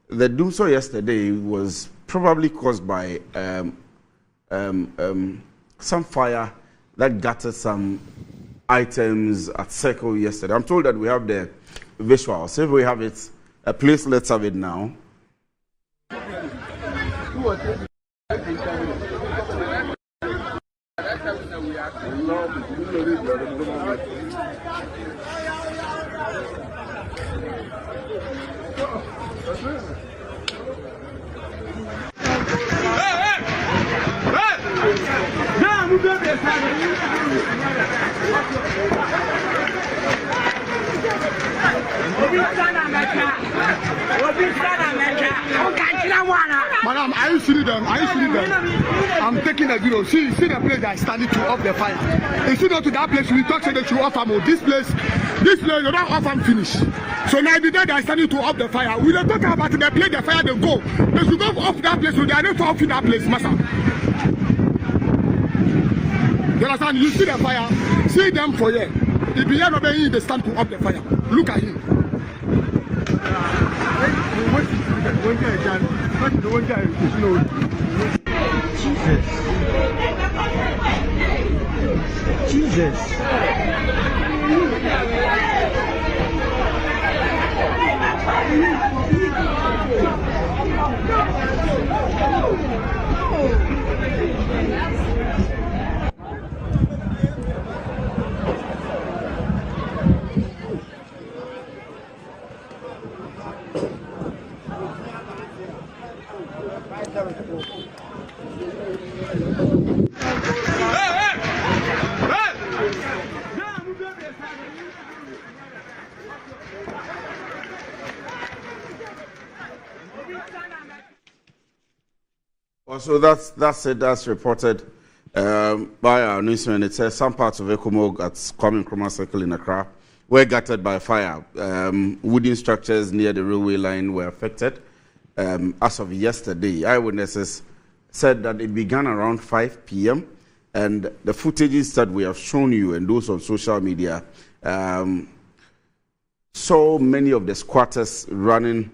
the doomsday yesterday was probably caused by some fire that gutted some items at Circle yesterday. I'm told that we have the visuals. So if we have it, please let's have it now. Madam, are you seeing them? I'm taking a video. See the place that I standing to off the fire. If you go to that place, we talk to that you off them. This place, you don't off them finish. So now the day that I standing to off the fire, we don't talk about the place the fire they go. If you go off that place, they are not off that place, master. You understand? You see the fire, see them for here. If you are not being, they stand to off the fire. Look at him. Jesus. Also, that's it. That's reported by our newsman. It says some parts of Ekomog at Kwame Nkrumah Circle in Accra were gutted by fire. Wooden structures near the railway line were affected. As of yesterday, eyewitnesses said that it began around 5 p.m. and the footages that we have shown you and those on social media, so many of the squatters running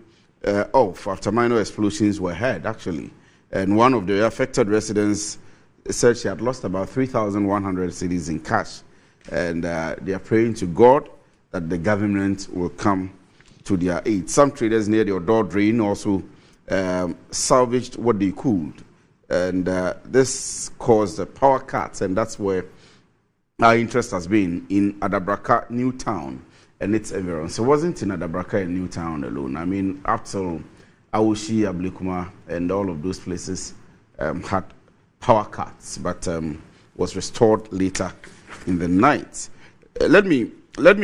off after minor explosions were heard, actually. And one of the affected residents said she had lost about 3,100 cedis in cash. And they are praying to God that the government will come to their aid. Some traders near the Odor drain also salvaged what they could. And this caused a power cut, and that's where our interest has been in Adabraka, New Town, and its environs. So it wasn't in Adabraka and New Town alone. I mean, up till Awoshi, Ablikuma, and all of those places had power cuts, but was restored later in the night. Let me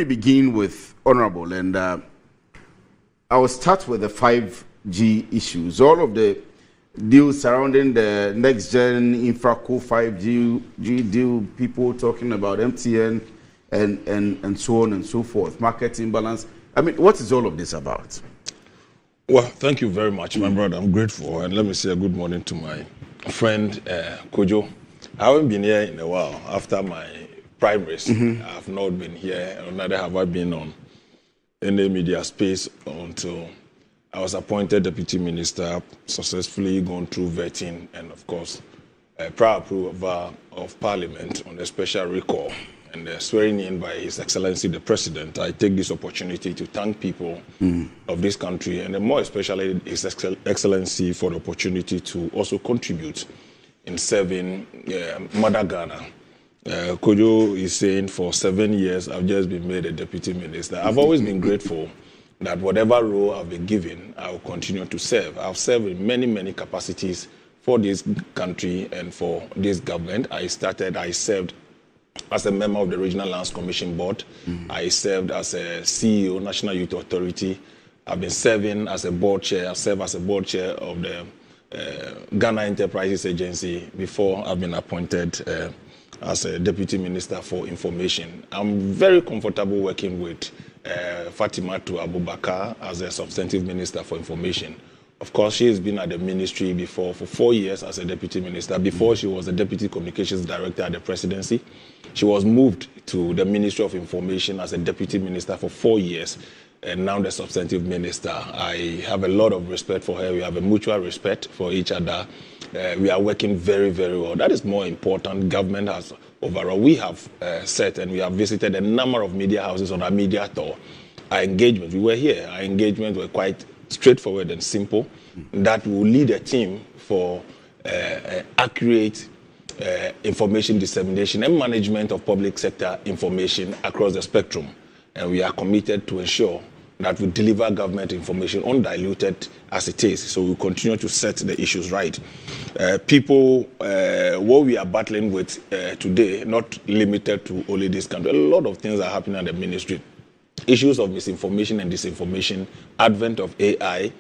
begin with Honorable, and I will start with the 5G issues. All of the deals surrounding the next gen Infraco 5G deal, people talking about MTN and so on and so forth, market imbalance. I mean, what is all of this about? Well, thank you very much, my brother. I'm grateful. And let me say a good morning to my friend, Kojo. I haven't been here in a while after my primaries. I have not been here, or neither have I been on any media space until I was appointed Deputy Minister, successfully gone through vetting and, of course, prior approval of Parliament on a special recall and swearing in by His Excellency the President. I take this opportunity to thank people of this country, and more especially His Excellency, for the opportunity to also contribute in serving Mother Ghana. Kojo is saying for 7 years I've just been made a Deputy Minister. I've always been grateful that whatever role I've been given, I will continue to serve. I've served in many, many capacities for this country and for this government. I served as a member of the Regional Lands Commission Board. I served as a CEO, National Youth Authority. I've been serving as a board chair. I served as a board chair of the Ghana Enterprises Agency before I've been appointed as a Deputy Minister for Information. I'm very comfortable working with Fatimatu Abubakar as a Substantive Minister for Information. Of course, she has been at the ministry before for 4 years as a Deputy Minister. Before, she was the Deputy Communications Director at the Presidency. She was moved to the Ministry of Information as a Deputy Minister for 4 years, and now the Substantive Minister. I have a lot of respect for her. We have a mutual respect for each other. We are working very, very well. That is more important. Government has overall. We have set and we have visited a number of media houses on our media tour. Our engagement, we were here. Our engagement were quite straightforward and simple. That will lead a team for accurate information dissemination and management of public sector information across the spectrum. And we are committed to ensure that we deliver government information undiluted as it is. So we continue to set the issues right. What we are battling with today, not limited to only this country, a lot of things are happening at the ministry. Issues of misinformation and disinformation, advent of AI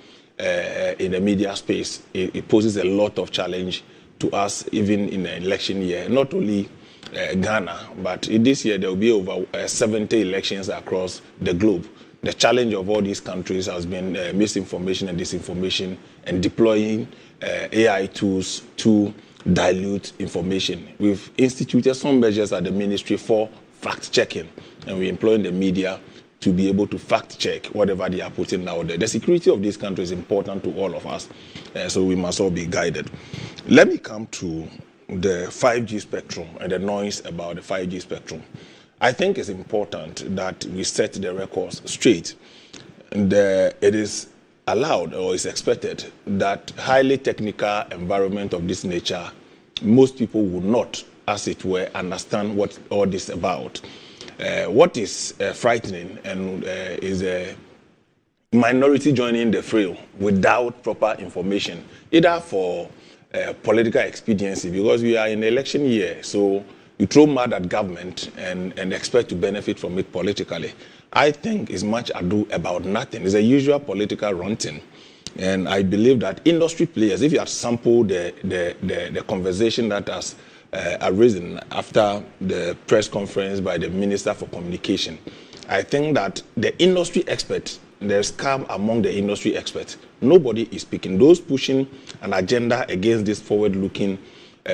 in the media space, it poses a lot of challenge to us, even in the election year. Not only Ghana, but this year there will be over 70 elections across the globe. The challenge of all these countries has been misinformation and disinformation and deploying AI tools to dilute information. We've instituted some measures at the ministry for fact-checking, and we're employing the media to be able to fact-check whatever they are putting out there. The security of this country is important to all of us, so we must all be guided. Let me come to the 5G spectrum and the noise about the 5G spectrum. I think it's important that we set the records straight. And it is allowed or is expected that highly technical environment of this nature, most people will not, as it were, understand what all this is about. What is frightening and is minority joining the fray without proper information, either for political expediency, because we are in election year, so you throw mud at government and expect to benefit from it politically. I think it's much ado about nothing. It's a usual political runting. And I believe that industry players, if you have sampled the conversation that has arisen after the press conference by the Minister for Communication, I think that the industry experts, there's calm among the industry experts. Nobody is speaking. Those pushing an agenda against this forward-looking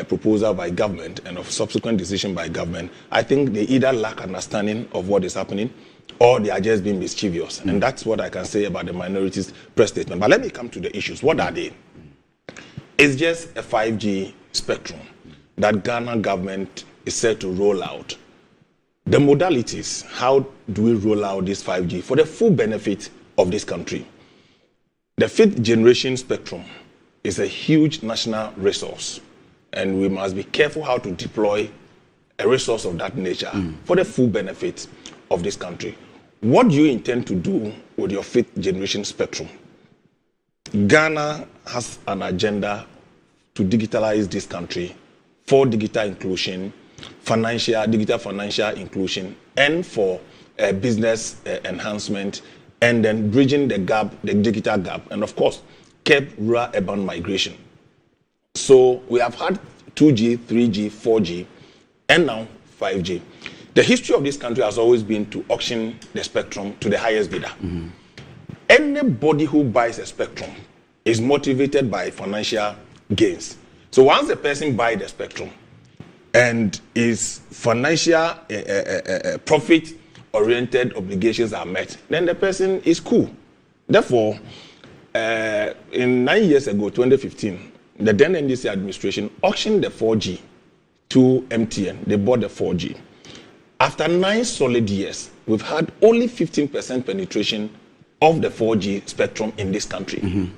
proposal by government and of subsequent decision by government, I think they either lack understanding of what is happening or they are just being mischievous. And that's what I can say about the minorities' press statement. But let me come to the issues. What are they? It's just a 5G spectrum that Ghana government is set to roll out. The modalities, how do we roll out this 5G for the full benefit of this country? The 5th generation spectrum is a huge national resource, and we must be careful how to deploy a resource of that nature for the full benefit of this country. What do you intend to do with your 5th generation spectrum? Ghana has an agenda to digitalize this country for digital inclusion, digital financial inclusion, and for business enhancement, and then bridging the gap, the digital gap, and of course, kept rural-urban migration. So we have had 2G, 3G, 4G, and now 5G. The history of this country has always been to auction the spectrum to the highest bidder. Anybody who buys a spectrum is motivated by financial gains. So once a person buys the spectrum and his financial profit-oriented obligations are met, then the person is cool. Therefore, in 9 years ago, 2015, the then NDC administration auctioned the 4G to MTN. They bought the 4G. After 9 solid years, we've had only 15% penetration of the 4G spectrum in this country.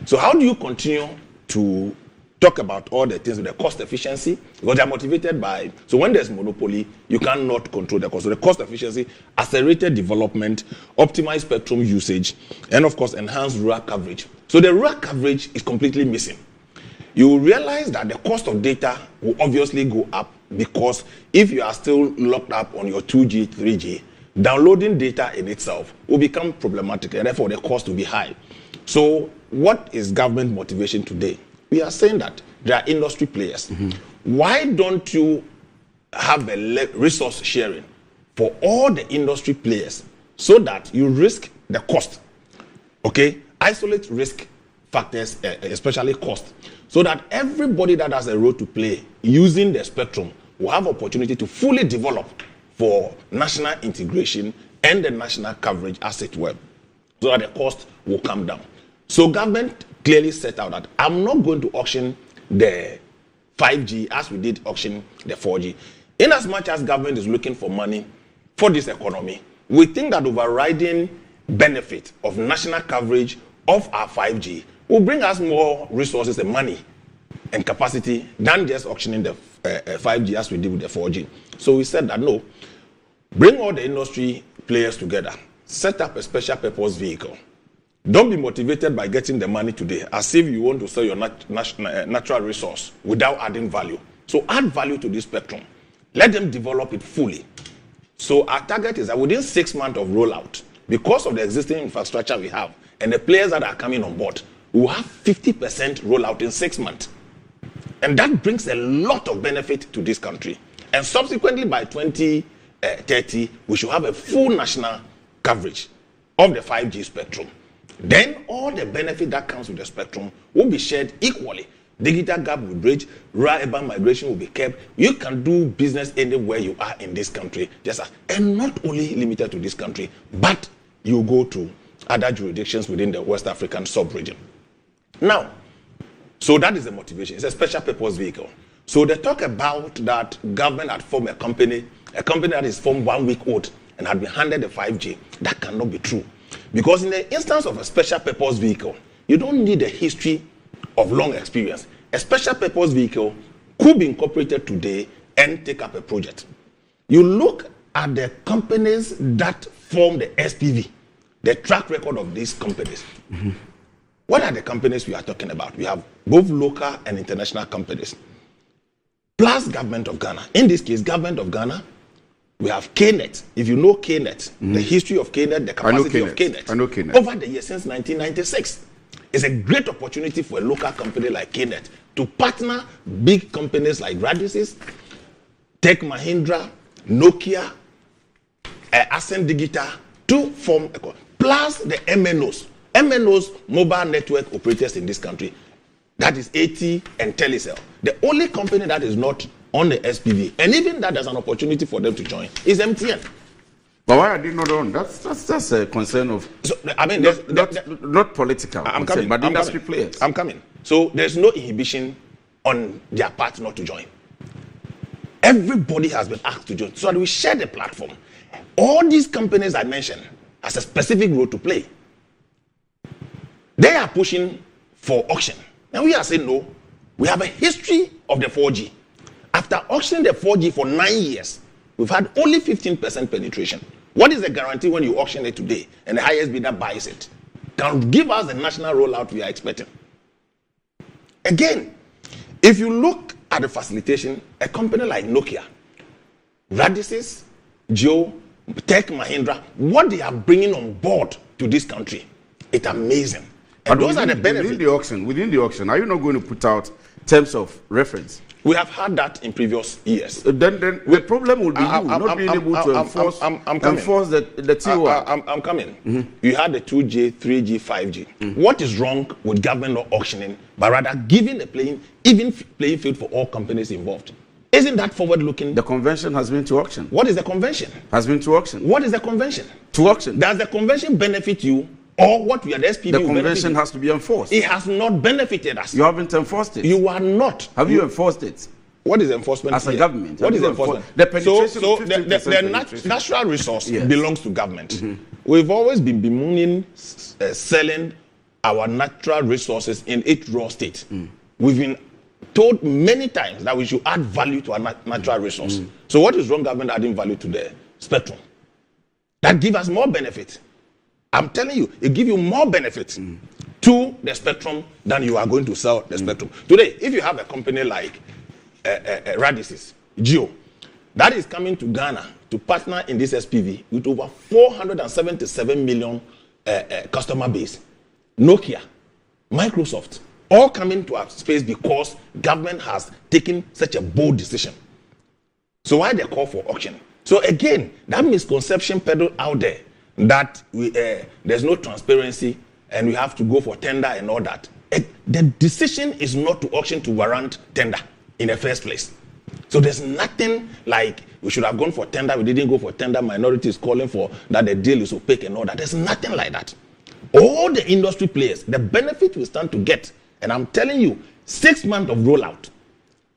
So how do you continue to talk about all the things with the cost efficiency? Because they are motivated by, so when there's monopoly, you cannot control the cost. So the cost efficiency, accelerated development, optimized spectrum usage, and of course, enhanced rural coverage. So the rural coverage is completely missing. You will realize that the cost of data will obviously go up, because if you are still locked up on your 2G, 3G, downloading data in itself will become problematic, and therefore the cost will be high. So what is government motivation today? We are saying that there are industry players. Why don't you have a resource sharing for all the industry players so that you risk the cost? Okay? Isolate risk factors, especially cost, so that everybody that has a role to play using the spectrum will have opportunity to fully develop for national integration and the national coverage as it were, so that the cost will come down. So government clearly set out that I'm not going to auction the 5G as we did auction the 4G. In as much as government is looking for money for this economy, we think that overriding benefit of national coverage of our 5G will bring us more resources and money and capacity than just auctioning the 5G as we did with the 4G. So we said that no, bring all the industry players together, set up a special purpose vehicle. Don't be motivated by getting the money today as if you want to sell your natural resource without adding value. So add value to this spectrum. Let them develop it fully. So our target is that within 6 months of rollout, because of the existing infrastructure we have and the players that are coming on board, we will have 50% rollout in 6 months. And that brings a lot of benefit to this country. And subsequently by 2030, we should have a full national coverage of the 5G spectrum. Then all the benefit that comes with the spectrum will be shared equally. Digital gap will bridge, rural-urban migration will be kept. You can do business anywhere you are in this country, and not only limited to this country, but you go to other jurisdictions within the West African sub-region. Now, so that is the motivation. It's a special purpose vehicle. So they talk about that government had formed a company that is formed 1 week old and had been handed the 5G. That cannot be true. Because in the instance of a special purpose vehicle, you don't need a history of long experience. A special purpose vehicle could be incorporated today and take up a project. You look at the companies that form the SPV the track record of these companies. What are the companies we are talking about? We have both local and international companies, plus government of Ghana. In this case, government of Ghana, we have KNET. If you know KNET, the history of KNET, the capacity of KNET. I know KNET. Over the years since 1996. It's a great opportunity for a local company like KNET to partner big companies like Radisys, Tech Mahindra, Nokia, Ascent Digital to form a plus the MNOs, mobile network operators in this country. That is AT and Telecel. The only company that is not on the SPV, and even that there's an opportunity for them to join, is MTN. But why are they not on? That's a concern of. So I mean, not political. I'm coming, but industry players. I'm coming. So there's no inhibition on their part not to join. Everybody has been asked to join, so that we share the platform. All these companies I mentioned has a specific role to play. They are pushing for auction. And we are saying no. We have a history of the 4G. After auctioning the 4G for 9 years, we've had only 15% penetration. What is the guarantee when you auction it today and the highest bidder buys it? Can give us the national rollout we are expecting. Again, if you look at the facilitation, a company like Nokia, Radisys, Jio, Tech Mahindra, what they are bringing on board to this country, it's amazing. And those are the benefits. Within the auction, are you not going to put out terms of reference? We have had that in previous years. Then the problem will be not being able to enforce the TOR. I'm coming. You had the 2G, 3G, 5G. What is wrong with government not auctioning, but rather giving the playing field for all companies involved? Isn't that forward-looking? The convention has been to auction. What is the convention? Has been to auction. What is the convention? To auction. Does the convention benefit you? Or what we are the SPV. The convention has to be enforced. It has not benefited us. You haven't enforced it. You are not. Have you enforced it? What is enforcement? As a government. What is enforcement? The penetration so the natural resource belongs to government. We've always been bemoaning selling our natural resources in its raw state. We've been told many times that we should add value to our natural resource. So what is wrong government adding value to the spectrum? That gives us more benefit. I'm telling you, it gives you more benefits to the spectrum than you are going to sell the spectrum. Today, if you have a company like Radisys, Jio, that is coming to Ghana to partner in this SPV with over 477 million customer base, Nokia, Microsoft, all coming to our space because government has taken such a bold decision. So why they call for auction? So again, that misconception peddled out there that there's no transparency and we have to go for tender and all that. The decision is not to auction to warrant tender in the first place. So there's nothing like we should have gone for tender, we didn't go for tender, minority is calling for that the deal is opaque and all that. There's nothing like that. All the industry players, the benefit we stand to get, and I'm telling you, 6 months of rollout,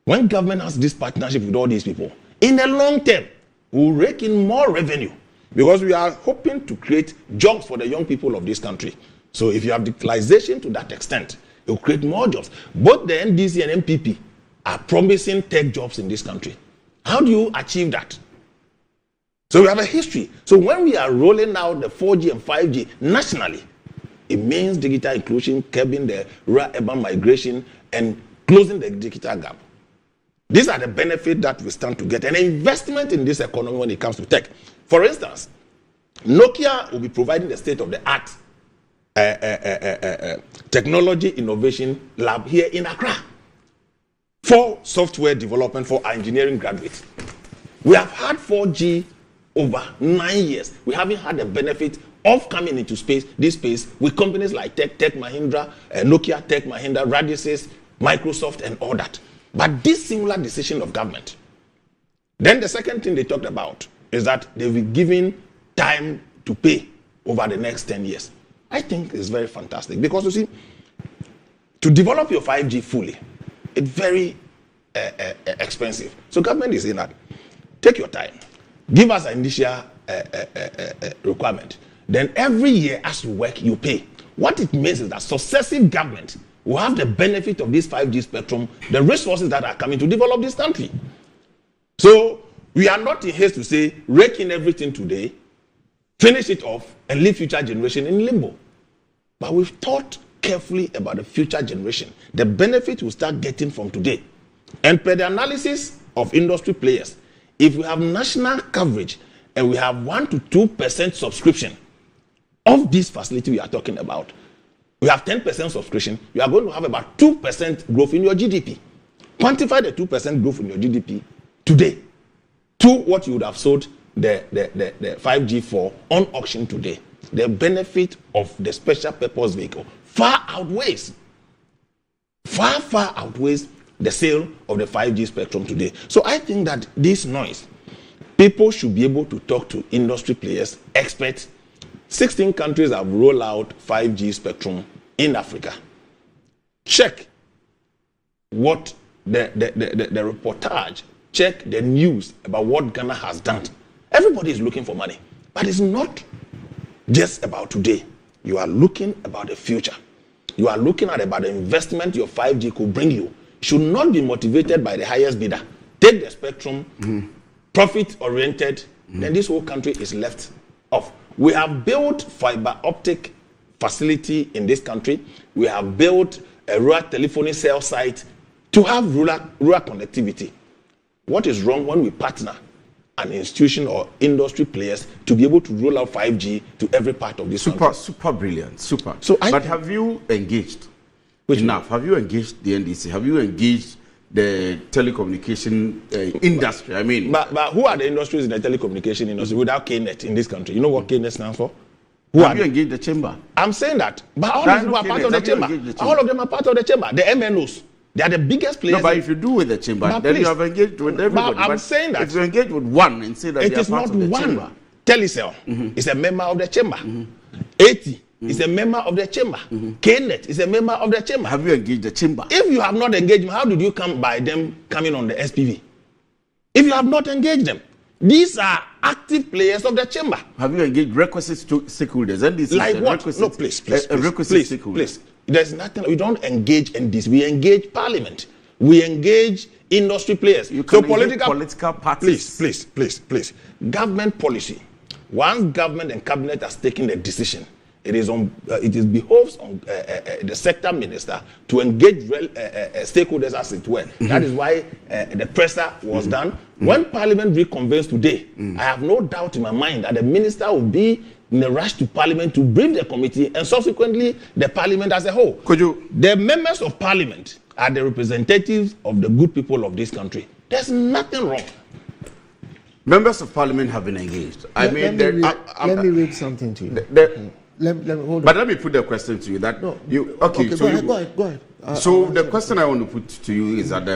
when government has this partnership with all these people, in the long term, we'll rake in more revenue. Because we are hoping to create jobs for the young people of this country. So if you have digitalization to that extent, it will create more jobs. Both the NDC and MPP are promising tech jobs in this country. How do you achieve that? So we have a history. So when we are rolling out the 4G and 5G nationally, it means digital inclusion, curbing the rural urban migration, and closing the digital gap. These are the benefits that we stand to get. An investment in this economy when it comes to tech. For instance, Nokia will be providing the state-of-the-art technology innovation lab here in Accra for software development for engineering graduates. We have had 4G over 9 years. We haven't had the benefit of coming into this space with companies like Tech Mahindra, Nokia, Tech Mahindra, Radisys, Microsoft, and all that. But this similar decision of government. Then the second thing they talked about is that they'll be given time to pay over the next 10 years. I think it's very fantastic because you see, to develop your 5G fully, it's very expensive. So government is in that. Take your time. Give us an initial requirement. Then every year as you work, you pay. What it means is that successive government will have the benefit of this 5G spectrum, the resources that are coming to develop this country. So we are not in haste to say, rake in everything today, finish it off, and leave future generation in limbo. But we've thought carefully about the future generation, the benefit we'll start getting from today. And per the analysis of industry players, if we have national coverage and we have 1 to 2% subscription of this facility we are talking about, we have 10% subscription, you are going to have about 2% growth in your GDP. Quantify the 2% growth in your GDP today to what you would have sold the 5G for on auction today. The benefit of the special purpose vehicle far outweighs the sale of the 5G spectrum today. So I think that this noise, people should be able to talk to industry players, experts. 16 countries have rolled out 5G spectrum in Africa. Check what the reportage, check the news about what Ghana has done. Everybody is looking for money, but it's not just about today. You are looking about the future. You are looking at about the investment your 5G could bring you. Should not be motivated by the highest bidder. Take the spectrum, profit-oriented, then this whole country is left off. We have built fiber optic facility in this country. We have built a rural telephony cell site to have rural connectivity. What is wrong when we partner an institution or industry players to be able to roll out 5G to every part of this country? Super brilliant, super. But have you engaged enough? Have you engaged the NDC? Have you engaged the telecommunication industry? I mean, but who are the industries in the telecommunication industry without KNET in this country? You know what KNET stands for? Have you engaged the chamber? I'm saying that, but all of them are part of the chamber. All of them are part of the chamber. The MNOs, they are the biggest players. No, but if you do with the chamber, then you have engaged with everybody. But I'm saying that if you engage with one and say that it they are is part not of the one. chamber. Telecel is a member of the chamber. 80 is a member of the chamber. KNET is a member of the chamber. Have you engaged the chamber? If you have not engaged them, how did you come by them coming on the SPV? If you have not engaged them, these are active players of the chamber. Have you engaged requisite stakeholders? NDC like what? No, please. There's nothing. We don't engage NDC. We engage Parliament. We engage industry players. You can political parties. Please. Government policy. Once government and cabinet has taken the decision, it behoves on the sector minister to engage stakeholders as it were. That is why the presser was done. When Parliament reconvenes today, I have no doubt in my mind that the minister will be in a rush to Parliament to brief the committee and subsequently the Parliament as a whole. The members of Parliament are the representatives of the good people of this country. There's nothing wrong. Members of Parliament have been engaged. Let me read something to you. Hold but let me put the question to you. Go ahead. So the question I want to put to you is that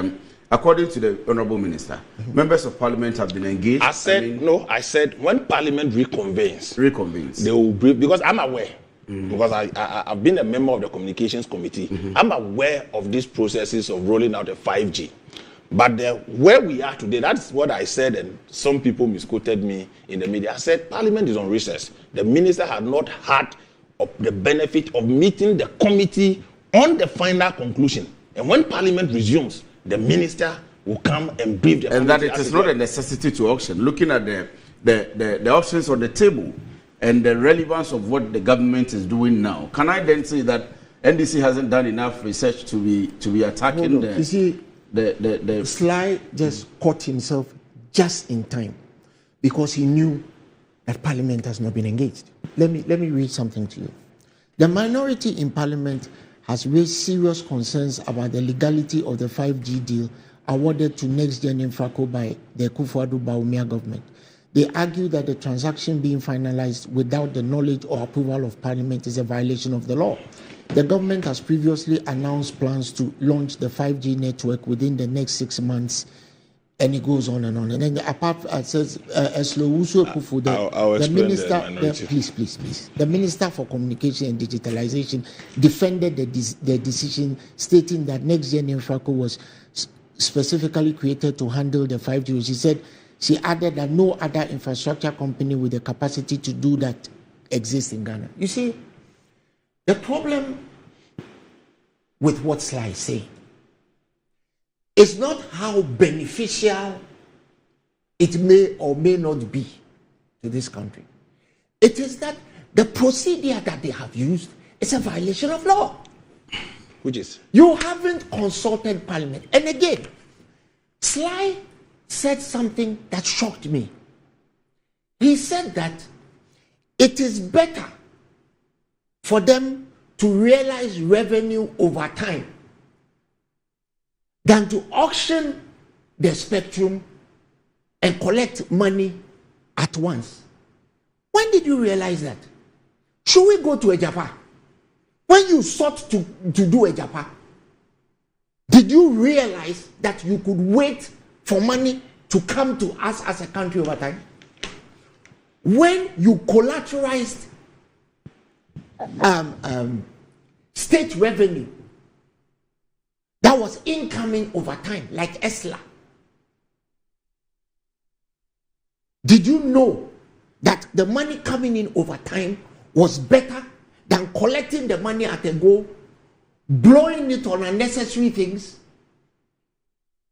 according to the Honourable Minister, members of Parliament have been engaged. I said when Parliament reconvenes, they will brief, because I'm aware, because I've been a member of the Communications Committee. I'm aware of these processes of rolling out a 5G. But where we are today, that's what I said, and some people misquoted me in the media. I said Parliament is on recess. The minister had not had the benefit of meeting the committee on the final conclusion. And when Parliament resumes, the minister will come and brief the committee. And that it is not a necessity to auction. Looking at the options on the table and the relevance of what the government is doing now, can I then say that NDC hasn't done enough research to be attacking You see, the Sly just caught himself just in time because he knew that Parliament has not been engaged. Let me read something to you. The minority in Parliament has raised serious concerns about the legality of the 5G deal awarded to Next Gen Infraco by the Akufo-Addo Bawumia government. They argue that the transaction being finalized without the knowledge or approval of Parliament is a violation of the law. The government has previously announced plans to launch the 5G network within the next 6 months, and it goes on and on. And then apart says Eslowusu Ekufu, the minister, please, the Minister for Communication and Digitalization defended the decision, stating that Next Gen Infraco was specifically created to handle the 5G. She added that no other infrastructure company with the capacity to do that exists in Ghana. You see, the problem with what Sly is saying is not how beneficial it may or may not be to this country. It is that the procedure that they have used is a violation of law. Which is? You haven't consulted Parliament. And again, Sly said something that shocked me. He said that it is better for them to realize revenue over time than to auction the spectrum and collect money at once. When did you realize that? Should we go to a Japan? When you sought to do a Japan, did you realize that you could wait for money to come to us as a country over time? When you collateralized state revenue that was incoming over time, like ESLA, did you know that the money coming in over time was better than collecting the money at a go, blowing it on unnecessary things,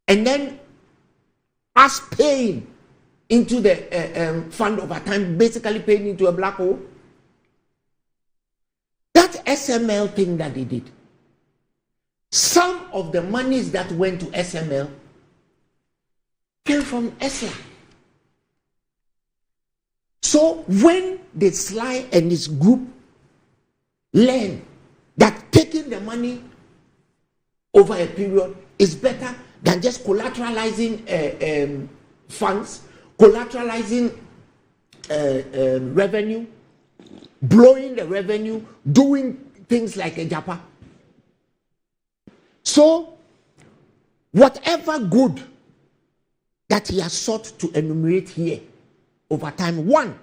and then us paying into the fund over time, basically paying into a black hole? That SML thing that they did, some of the monies that went to SML came from ESLA. So when the Sly and his group learn that taking the money over a period is better than just collateralizing funds, collateralizing revenue, blowing the revenue, doing things like a Japa. So, whatever good that he has sought to enumerate here over time, one,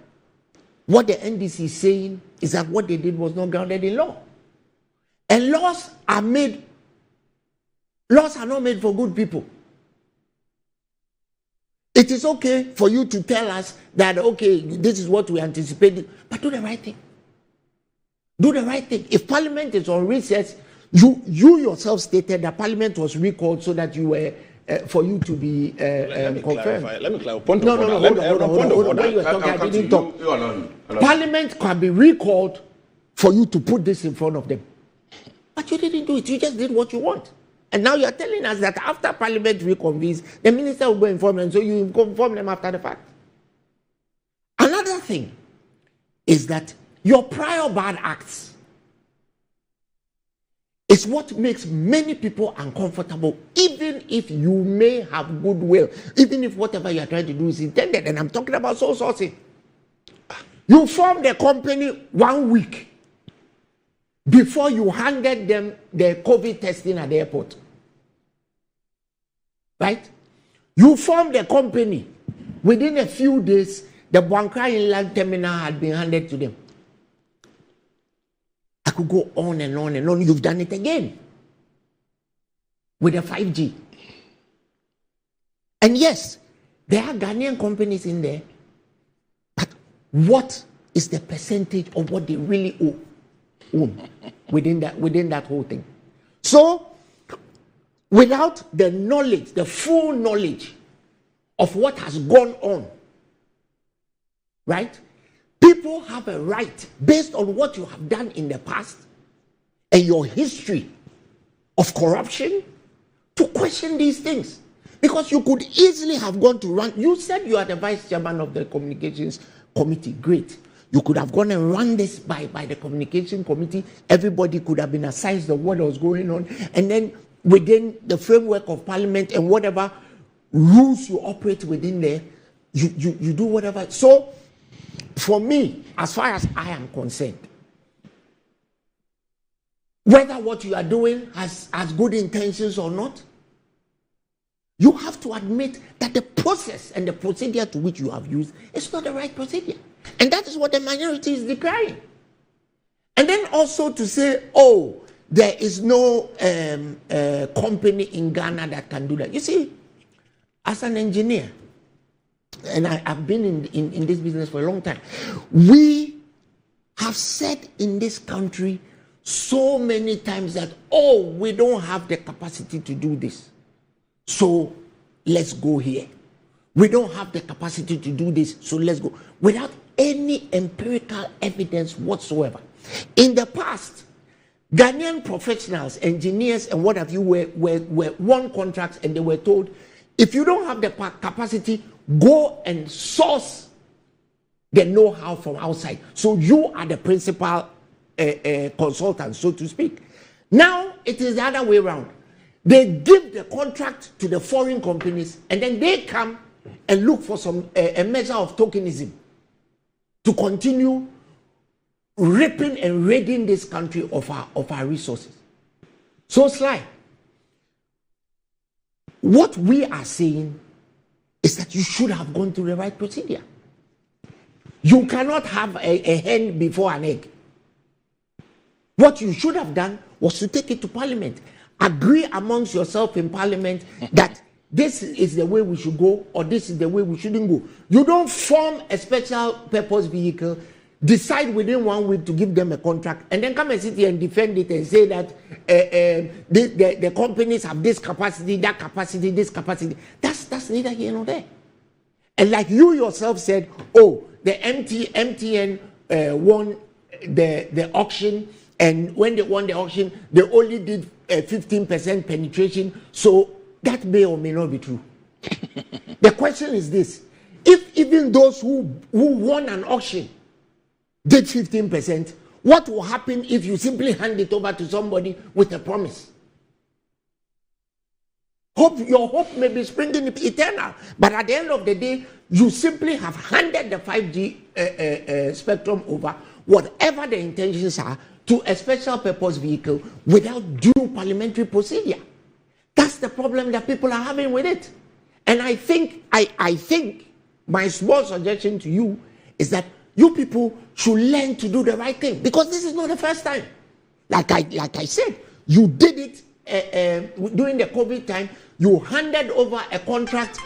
what the NDC is saying is that what they did was not grounded in law. And laws are not made for good people. It is okay for you to tell us that, okay, this is what we anticipated, but do the right thing. Do the right thing. If Parliament is on recess, you yourself stated that Parliament was recalled so that you were for you to be confirmed. Let me clarify. No. Hold on. When you were talking, I didn't talk. Parliament can be recalled for you to put this in front of them. But you didn't do it. You just did what you want. And now you are telling us that after Parliament reconvenes, the minister will go inform them, so you inform them after the fact. Another thing is that your prior bad acts is what makes many people uncomfortable, even if you may have goodwill, even if whatever you are trying to do is intended. And I'm talking about sole sourcing. You formed a company 1 week before you handed them the COVID testing at the airport. Right? You formed a company. Within a few days, the Buankra Inland Terminal had been handed to them. I could go on and on and on. You've done it again with the 5G. And yes, there are Ghanaian companies in there, but what is the percentage of what they really own within that whole thing? So, without the knowledge, the full knowledge of what has gone on, right? People have a right, based on what you have done in the past and your history of corruption, to question these things. Because you could easily have gone to run. You said you are the vice chairman of the communications committee. Great. You could have gone and run this by the communication committee. Everybody could have been assessed of what was going on. And then within the framework of Parliament and whatever rules you operate within there, you do whatever. So, for me, as far as I am concerned, whether what you are doing has good intentions or not, you have to admit that the process and the procedure to which you have used is not the right procedure. And that is what the minority is decrying. And then also to say, oh, there is no company in Ghana that can do that. You see, as an engineer, and I've been in this business for a long time, we have said in this country so many times that, oh, we don't have the capacity to do this, so let's go here. We don't have the capacity to do this, so let's go. Without any empirical evidence whatsoever. In the past, Ghanaian professionals, engineers, and what have you were won contracts, and they were told, if you don't have the capacity, go and source the know-how from outside. So you are the principal consultant, so to speak. Now it is the other way around. They give the contract to the foreign companies, and then they come and look for a measure of tokenism to continue ripping and raiding this country of our resources. So Sly, what we are saying is that you should have gone through the right procedure. You cannot have a hen before an egg. What you should have done was to take it to Parliament. Agree amongst yourself in Parliament that this is the way we should go, or this is the way we shouldn't go. You don't form a special purpose vehicle, decide within 1 week to give them a contract, and then come and sit here and defend it and say that the companies have this capacity, that capacity, this capacity. That's neither here nor there. And like you yourself said, oh, the MTN won the auction, and when they won the auction, they only did 15% penetration. So that may or may not be true. The question is this: if even those who won an auction did 15%, what will happen if you simply hand it over to somebody with a promise? Your hope may be springing eternal, but at the end of the day, you simply have handed the 5G spectrum over, whatever the intentions are, to a special purpose vehicle without due parliamentary procedure. That's the problem that people are having with it. And I think my small suggestion to you is that you people should learn to do the right thing, because this is not the first time. Like I said, you did it during the COVID time. You handed over a contract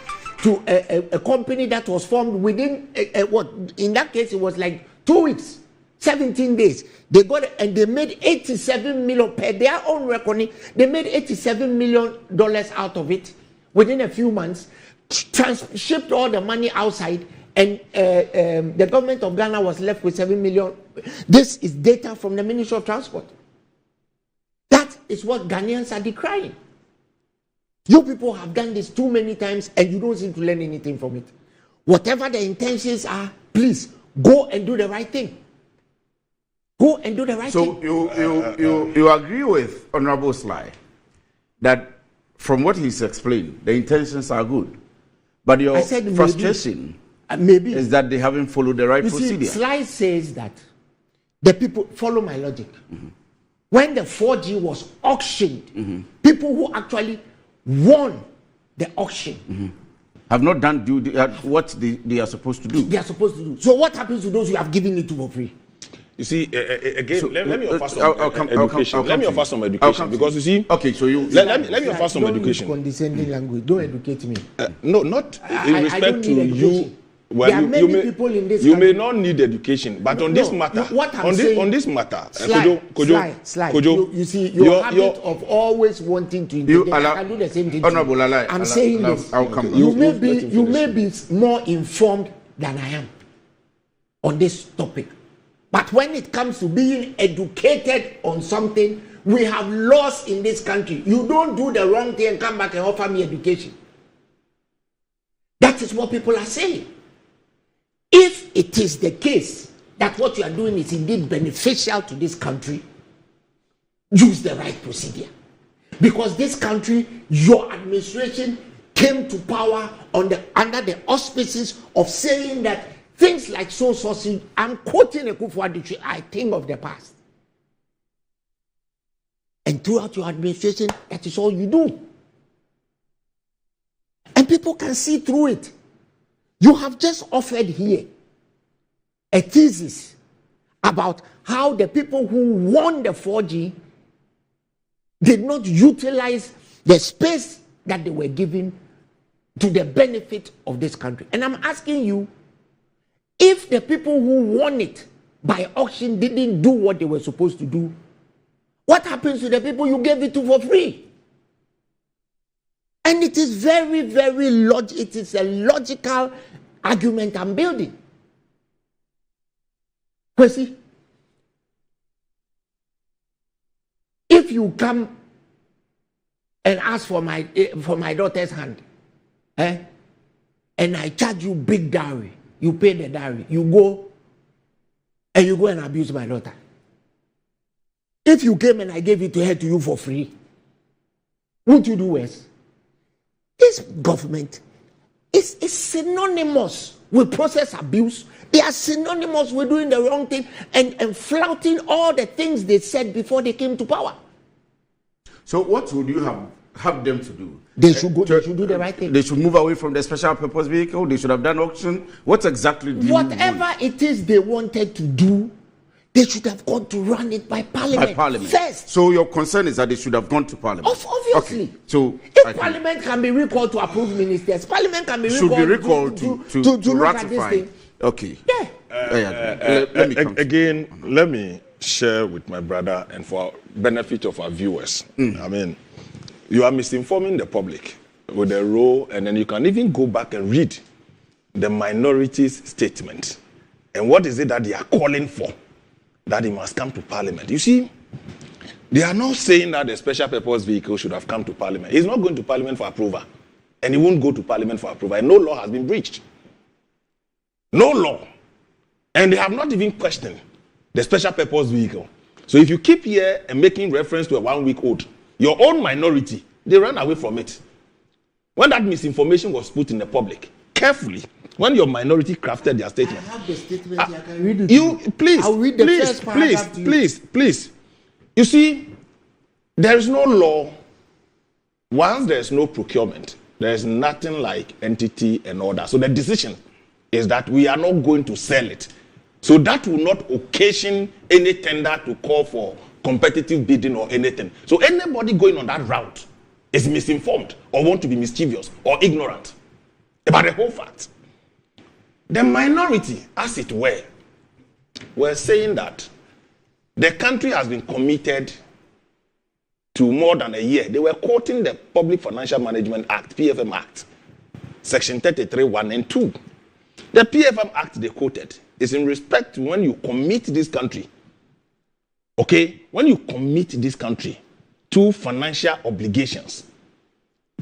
to a company that was formed within what? In that case, it was like 2 weeks, 17 days. They got it, and they made $87 million per their own reckoning. They made $87 million out of it within a few months. Shipped all the money outside, and the government of Ghana was left with $7 million. This is data from the Ministry of Transport. That is what Ghanaians are decrying. You people have done this too many times, and you don't seem to learn anything from it. Whatever the intentions are, please go and do the right thing. Go and do the right thing. So you agree with Honorable Sly that from what he's explained, the intentions are good, but your frustration maybe is that they haven't followed the right procedure. See, Sly says that the people follow my logic. Mm-hmm. When the 4G was auctioned, people who actually won the auction have not done what they are supposed to do. They are supposed to do. So what happens to those who have given it to for free? You see, again, so, let me offer some education. Let me offer some education, because you see. Okay, so you. Let me offer some education. Don't use condescending language. Don't educate me. No, not in respect to you. Well, there are many people in this country. You may not need education, but on this matter, on this matter, Kojo, you see, your habit of always wanting to engage, I can do the same thing. Honorable Lalai, I'm saying this. You may be more informed than I am on this topic, but when it comes to being educated on something, we have laws in this country. You don't do the wrong thing and come back and offer me education. That is what people are saying. If it is the case that what you are doing is indeed beneficial to this country, use the right procedure. Because this country, your administration came to power under the auspices of saying that things like soul sourcing, I'm quoting a Kufuor, I think of the past. And throughout your administration, that is all you do. And people can see through it. You have just offered here a thesis about how the people who won the 4G did not utilize the space that they were given to the benefit of this country. And I'm asking you, if the people who won it by auction didn't do what they were supposed to do, what happens to the people you gave it to for free? And it is very, very it is a logical argument I'm building. Kwesi, if you come and ask for my daughter's hand, and I charge you big dowry, you pay the dowry, you go and abuse my daughter. If you came and I gave it to her to you for free, won't you do worse? This government is synonymous with process abuse. They are synonymous with doing the wrong thing and flouting all the things they said before they came to power. So what would you have them to do? They should go. They should do the right thing. They should move away from the special purpose vehicle. They should have done auction. What exactly do Whatever it is they wanted to do, they should have gone to run it by Parliament first. So your concern is that they should have gone to Parliament? Obviously. Okay. So if Parliament can be recalled to approve ministers, Parliament can be recalled to look ratify. at this thing. Okay. Yeah. Let me share with my brother and for benefit of our viewers. I mean, you are misinforming the public with the role, and then you can even go back and read the minority's statement. And what is it that they are calling for? That it must come to Parliament. You see, they are not saying that the special purpose vehicle should have come to Parliament. He's not going to Parliament for approval. And he won't go to Parliament for approval. And no law has been breached. No law. And they have not even questioned the special purpose vehicle. So if you keep here and making reference to a 1 week old, your own minority, they ran away from it. When that misinformation was put in the public, carefully, when your minority crafted their statement. I have the statement here. I can read it. I'll read the first paragraph to you. Please. You see, there is no law. Once there is no procurement, there is nothing like entity and order. So the decision is that we are not going to sell it. So that will not occasion any tender to call for competitive bidding or anything. So anybody going on that route is misinformed or want to be mischievous or ignorant about the whole fact. The minority, as it were saying that the country has been committed to more than a year. They were quoting the Public Financial Management Act, PFM Act, Section 33, 1 and 2. The PFM Act they quoted is in respect to when you commit this country, okay? When you commit this country to financial obligations,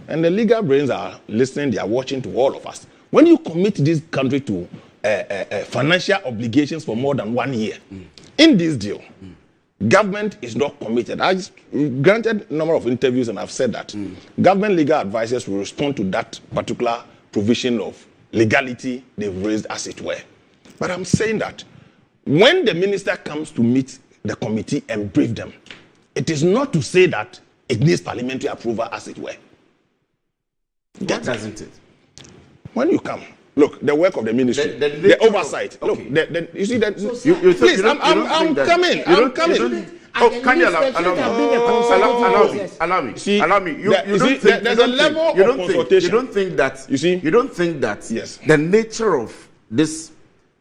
and the legal brains are listening, they are watching to all of us. When you commit this country to financial obligations for more than 1 year, in this deal, government is not committed. I granted a number of interviews and I've said that government legal advisors will respond to that particular provision of legality they've raised, as it were. But I'm saying that when the minister comes to meet the committee and brief them, it is not to say that it needs parliamentary approval, as it were. What doesn't it? When you come, look, the work of the ministry, the oversight. Okay. Look, you see that. Please, I'm coming. Can you allow me? See, allow me. There's a level of consultation. You don't think that? You see, you don't think that? Yes. The nature of this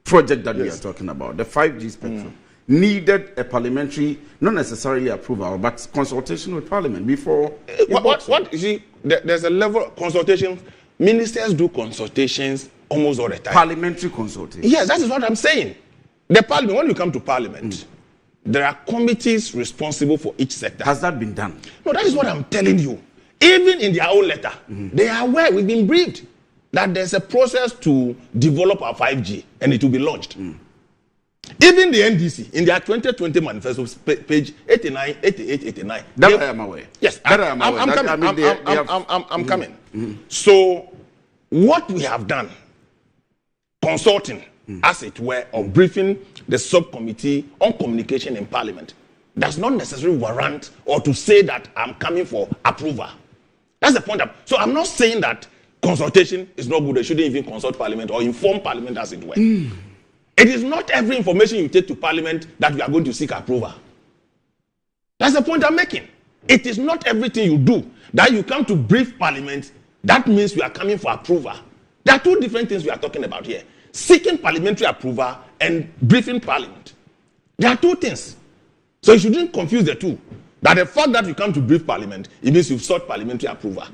project that we are talking about, the 5G spectrum, needed a parliamentary, not necessarily approval, but consultation with Parliament before. What you see, there's a level of consultation. Ministers do consultations almost all the time. Parliamentary consultation. Yes, that is what I'm saying. The Parliament, when you come to Parliament, there are committees responsible for each sector. Has that been done? No, that is what I'm telling you. Even in their own letter, they are aware, we've been briefed, that there's a process to develop our 5G and it will be launched. Even the NDC, in their 2020 manifesto, page 89, 88, 89. That I am aware. Yes, that I am aware. I'm coming. So, what we have done, consulting, as it were, or briefing the subcommittee on communication in Parliament, does not necessarily warrant or to say that I'm coming for approval. That's the point. So I'm not saying that consultation is not good. They shouldn't even consult Parliament or inform Parliament, as it were. It is not every information you take to Parliament that you are going to seek approval. That's the point I'm making. It is not everything you do that you come to brief Parliament. That means you are coming for approval. There are two different things we are talking about here. Seeking parliamentary approval and briefing Parliament. There are two things. So you shouldn't confuse the two. That the fact that you come to brief Parliament, it means you've sought parliamentary approval.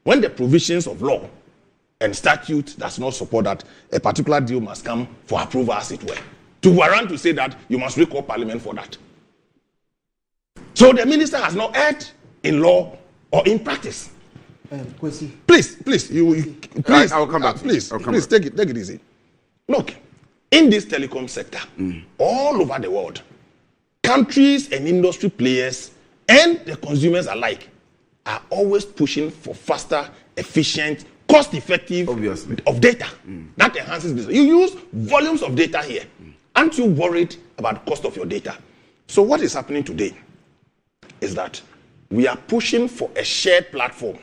When the provisions of law and statute does not support that, a particular deal must come for approval, as it were. to warrant to say that you must recall Parliament for that. So the minister has not erred in law or in practice. Please, please, please. I'll come back. Please, take it easy. Look, in this telecom sector, all over the world, countries and industry players and the consumers alike are always pushing for faster, efficient, cost-effective of data that enhances business. You use volumes of data here. Aren't you worried about the cost of your data? So what is happening today is that we are pushing for a shared platform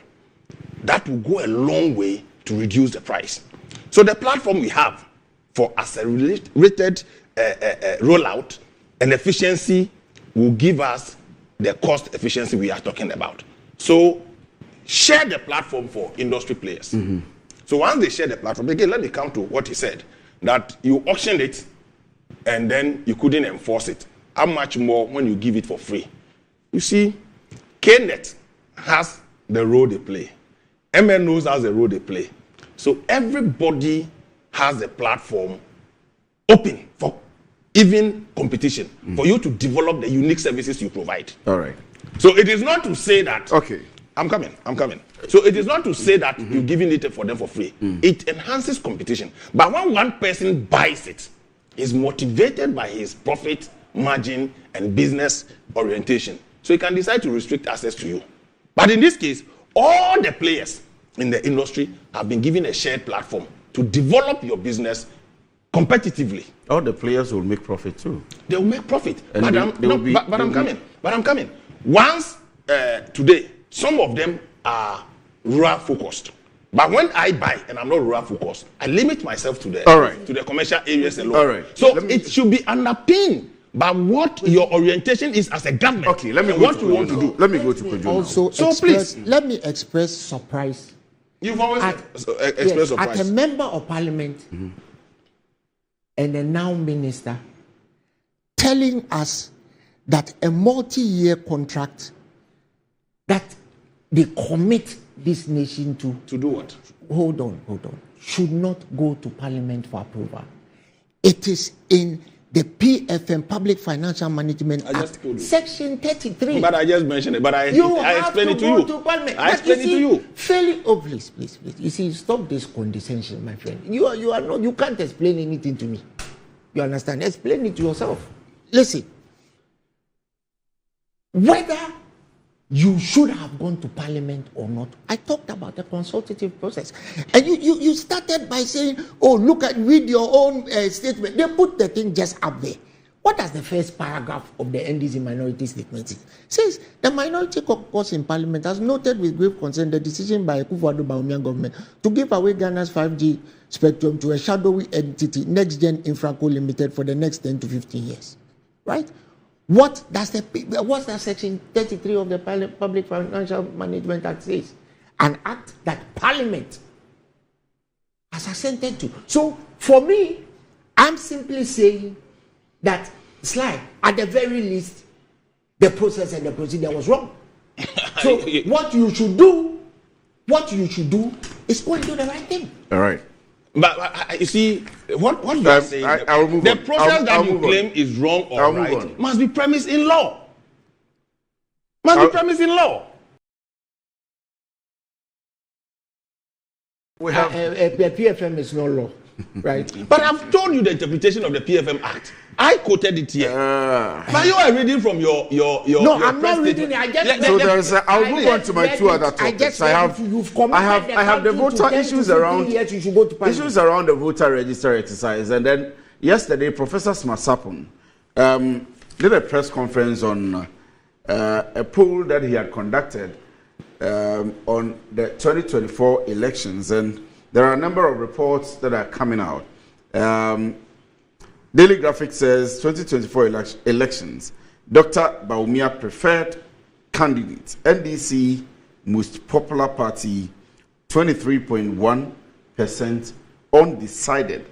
that will go a long way to reduce the price. So the platform we have for accelerated rollout and efficiency will give us the cost efficiency we are talking about. So share the platform for industry players. So once they share the platform, again, let me come to what he said, that you auctioned it and then you couldn't enforce it. How much more when you give it for free? You see, KNet has the role they play. MNOs has the role they play. So everybody has a platform open for even competition, for you to develop the unique services you provide. All right. So it is not to say that... Okay. I'm coming. So it is not to say that you're giving it for them for free. It enhances competition. But when one person buys it, he's motivated by his profit margin and business orientation. So he can decide to restrict access to you. But in this case, all the players in the industry have been given a shared platform to develop your business competitively. All the players will make profit too. They will make profit. And I'm coming. Once today, some of them are rural focused. But when I buy and I'm not rural focused, I limit myself to the commercial areas alone. All right. So it should be underpinned by what your orientation is as a government. Okay, let me go to want to do. Let me go to Kojo. Also, so please, let me express surprise. You've always expressed surprise. At a member of parliament and a now minister telling us that a multi-year contract that they commit this nation to do what? Hold on. Should not go to parliament for approval. It is in the PFM, Public Financial Management Act, Section 33. But I just mentioned it. But I explained it to you. I explained it to you. Please. You see, stop this condescension, my friend. You can't explain anything to me. You understand? Explain it to yourself. Listen. Whether you should have gone to parliament or not, I talked about the consultative process. And you started by saying, read your own statement. They put the thing just up there. What does the first paragraph of the NDC minority statement say? It says, the minority caucus in parliament has noted with grave concern the decision by Akufo-Addo Bawumia government to give away Ghana's 5G spectrum to a shadowy entity, Next Gen Infraco Limited, for the next 10 to 15 years. Right? What's that section 33 of the Public Financial Management Act says? An act that Parliament has assented to. So, for me, I'm simply saying that, at the very least, the process and the procedure was wrong. So, what you should do is go and do the right thing. All right. But you see, what you are saying, the process that you claim is wrong or right must be premised in law. We have PFM is not law, right? But I've told you the interpretation of the PFM Act. I quoted it here. But you are reading from your No, I'm not reading it. I'll move on to my two other topics. I have the voter issues around the voter register exercise, and then yesterday Professor Smasapon did a press conference on a poll that he had conducted on the 2024 elections, and there are a number of reports that are coming out. Daily Graphic says 2024 elections, Dr. Bawumia preferred candidate, NDC most popular party, 23.1% undecided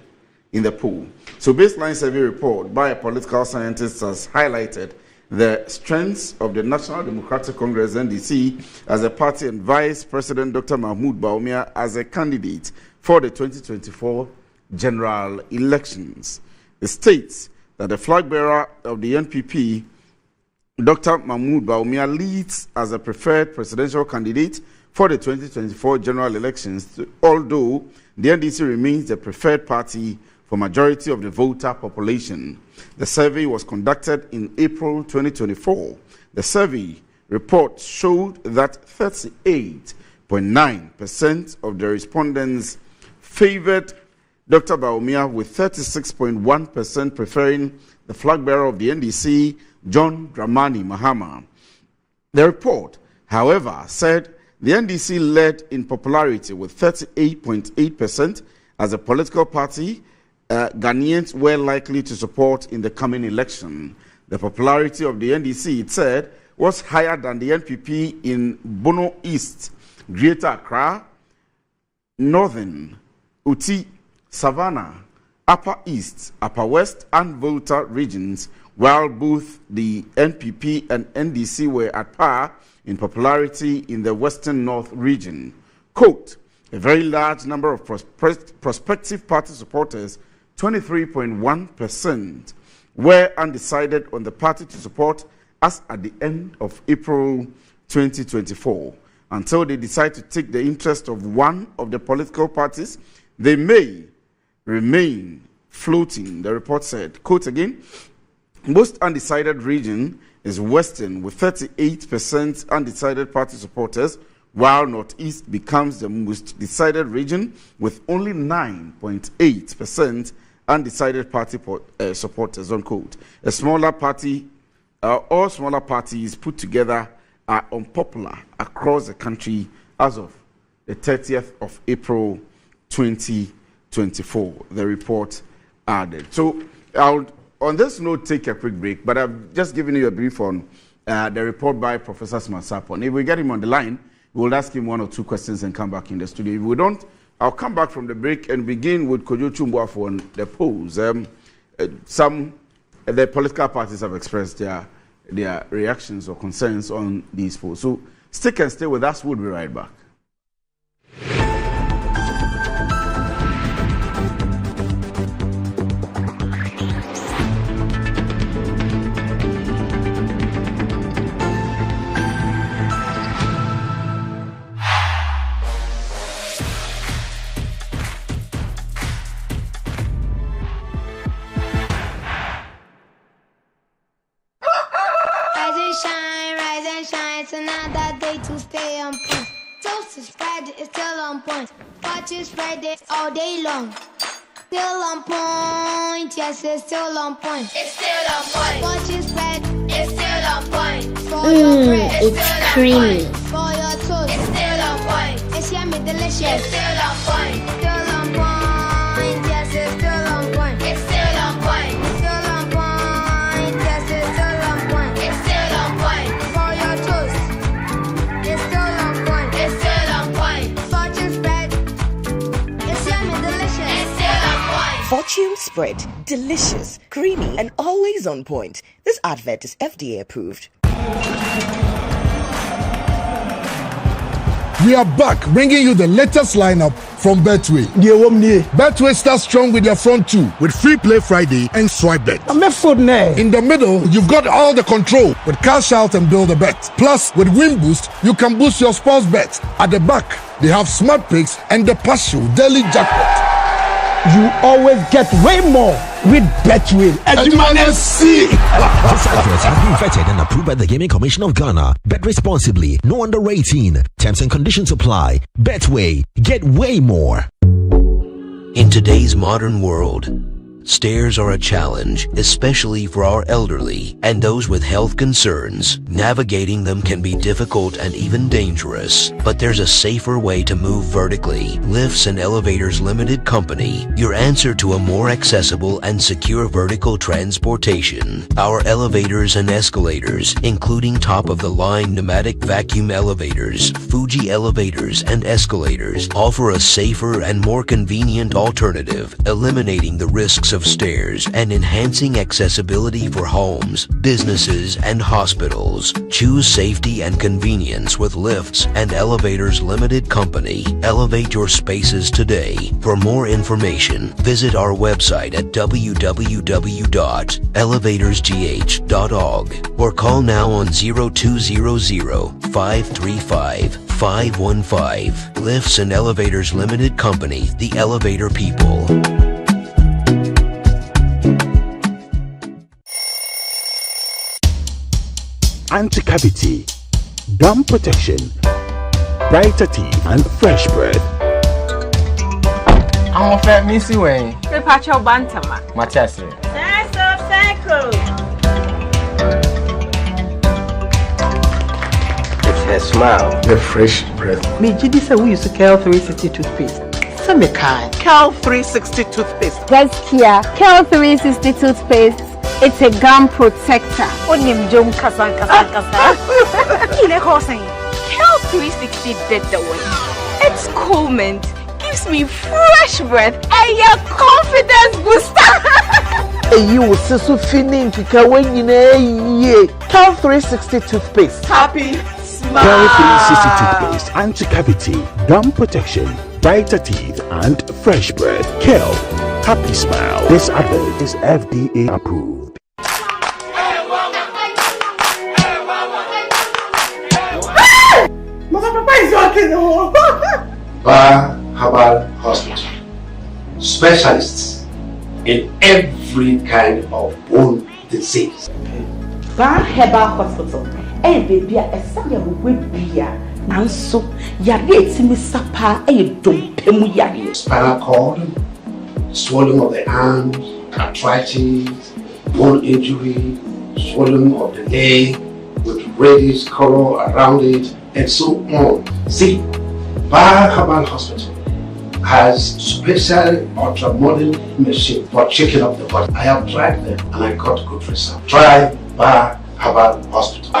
in the poll. So baseline survey report by a political scientist has highlighted the strengths of the National Democratic Congress, NDC, as a party, and Vice President Dr. Mahmoud Bawumia as a candidate for the 2024 general elections. It states that the flag bearer of the NPP, Dr. Mahmoud Bawumia, leads as a preferred presidential candidate for the 2024 general elections, although the NDC remains the preferred party for majority of the voter population. The survey was conducted in April 2024. The survey report showed that 38.9% of the respondents favored Dr. Bawumia, with 36.1% preferring the flag bearer of the NDC, John Dramani Mahama. The report, however, said the NDC led in popularity with 38.8% as a political party Ghanaians were likely to support in the coming election. The popularity of the NDC, it said, was higher than the NPP in Bono East, Greater Accra, Northern, Uti, Savannah, Upper East, Upper West, and Volta regions, while both the NPP and NDC were at par in popularity in the Western North region. Quote, a very large number of prospective party supporters, 23.1%, were undecided on the party to support as at the end of April 2024. Until they decide to take the interest of one of the political parties, they may remain floating, the report said. Quote again, most undecided region is Western with 38% undecided party supporters, while Northeast becomes the most decided region with only 9.8% undecided party supporters, unquote. A smaller party, all smaller parties put together are unpopular across the country as of the 30th of April 2024, the report added. So I'll, on this note, take a quick break, but I've just given you a brief on the report by Professor Smansapon. If we get him on the line, we'll ask him one or two questions and come back in the studio. If we don't, I'll come back from the break and begin with Kojo Chumbuafo on the polls. The political parties have expressed their reactions or concerns on these polls. So stick and stay with us. We'll be right back. Spread it all day long. Still on point, yes, it's still on point. It's still on point. Watch it spread, it's still on point. For your bread, it's creamy. For your toast, it's still on point. It's yummy, delicious. It's still on point. Still on point, yes, it's still on point. It's still on point. Still on point, yes, it's still on point. It's still on point. For your toast, it's still on point. It's still on point. Watch it spread. Fortune Spread, delicious, creamy, and always on point. This advert is FDA approved. We are back, bringing you the latest lineup from Betway. Betway starts strong with their front two, with Free Play Friday and Swipe Bet. In the middle, you've got all the control with Cash Out and Build a Bet. Plus, with Win Boost, you can boost your sports bet. At the back, they have Smart Picks and the partial daily jackpot. You always get way more with Betway. This advert has been vetted and approved by the Gaming Commission of Ghana. Bet responsibly. No under 18. Terms and conditions apply. Betway. Get way more. In today's modern world, stairs are a challenge, especially for our elderly and those with health concerns. Navigating them can be difficult and even dangerous, but there's a safer way to move vertically. Lifts and Elevators Limited Company, your answer to a more accessible and secure vertical transportation. Our elevators and escalators, including top-of-the-line pneumatic vacuum elevators, Fuji elevators and escalators, offer a safer and more convenient alternative, eliminating the risks of of stairs and enhancing accessibility for homes, businesses, and hospitals. Choose safety and convenience with Lifts and Elevators Limited Company. Elevate your spaces today. For more information, visit our website at www.elevatorsgh.org or call now on 0200-535-515. Lifts and Elevators Limited Company, the elevator people. Anti-cavity, gum protection, brighter teeth, and fresh breath. I'm a fat missy way. The Pacho Bantama. Matasi. It's her smile. The fresh breath. Me, Jidi said we use Cal 360 toothpaste. Some kind. Cal 360 toothpaste. Gaskia, Cal 360 toothpaste. It's a gum protector. Onim Jom Kasan. Ile Hossein. Cal 360 did the way. It's cool mint. Gives me fresh breath and your confidence booster. You will see so feeling kika when you know Cal 360 toothpaste. Happy smile. Cal 360 toothpaste, anti-cavity, gum protection, brighter teeth, and fresh breath. Cal, happy smile. This advert is FDA approved. Mama, Papa is walking home. Herbal Hospital. Specialists in every kind of bone disease. Bar Herbal Hospital. Hey, baby, a son of a good beer. Nanso, yade timi sapa dom pemu yade. Spinal cord, swelling of the arms, arthritis, bone injury, swelling of the leg with reddish color around it, and so on. See, Bar Herbal Hospital has special ultra-modern machine for checking up the body. I have tried them and I got good results. Try Bar Herbal Hospital.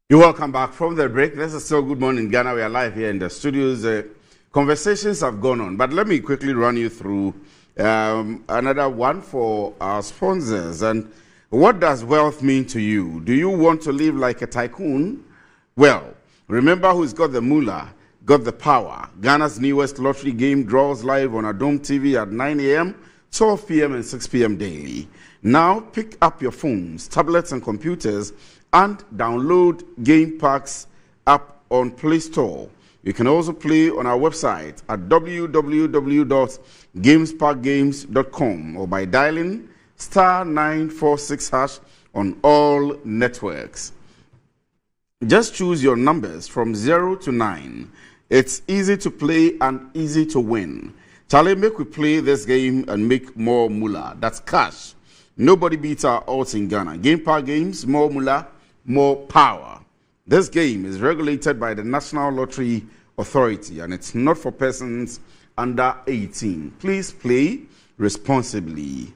You're welcome back from the break. This is still Good Morning Ghana. We are live here in the studios. Conversations have gone on, but let me quickly run you through another one for our sponsors. And what does wealth mean to you? Do you want to live like a tycoon? Well, remember who's got the moolah, got the power. Ghana's newest lottery game draws live on Adom TV at 9 a.m., 12 p.m. and 6 p.m. daily. Now pick up your phones, tablets and computers and download Game Parks app on Play Store. You can also play on our website at www.gamesparkgames.com or by dialing *946# on all networks. Just choose your numbers from 0 to 9. It's easy to play and easy to win. Charlie, make we play this game and make more moolah. That's cash. Nobody beats our odds in Ghana. Game Park Games, more moolah, more power. This game is regulated by the National Lottery Authority and it's not for persons under 18. Please play responsibly.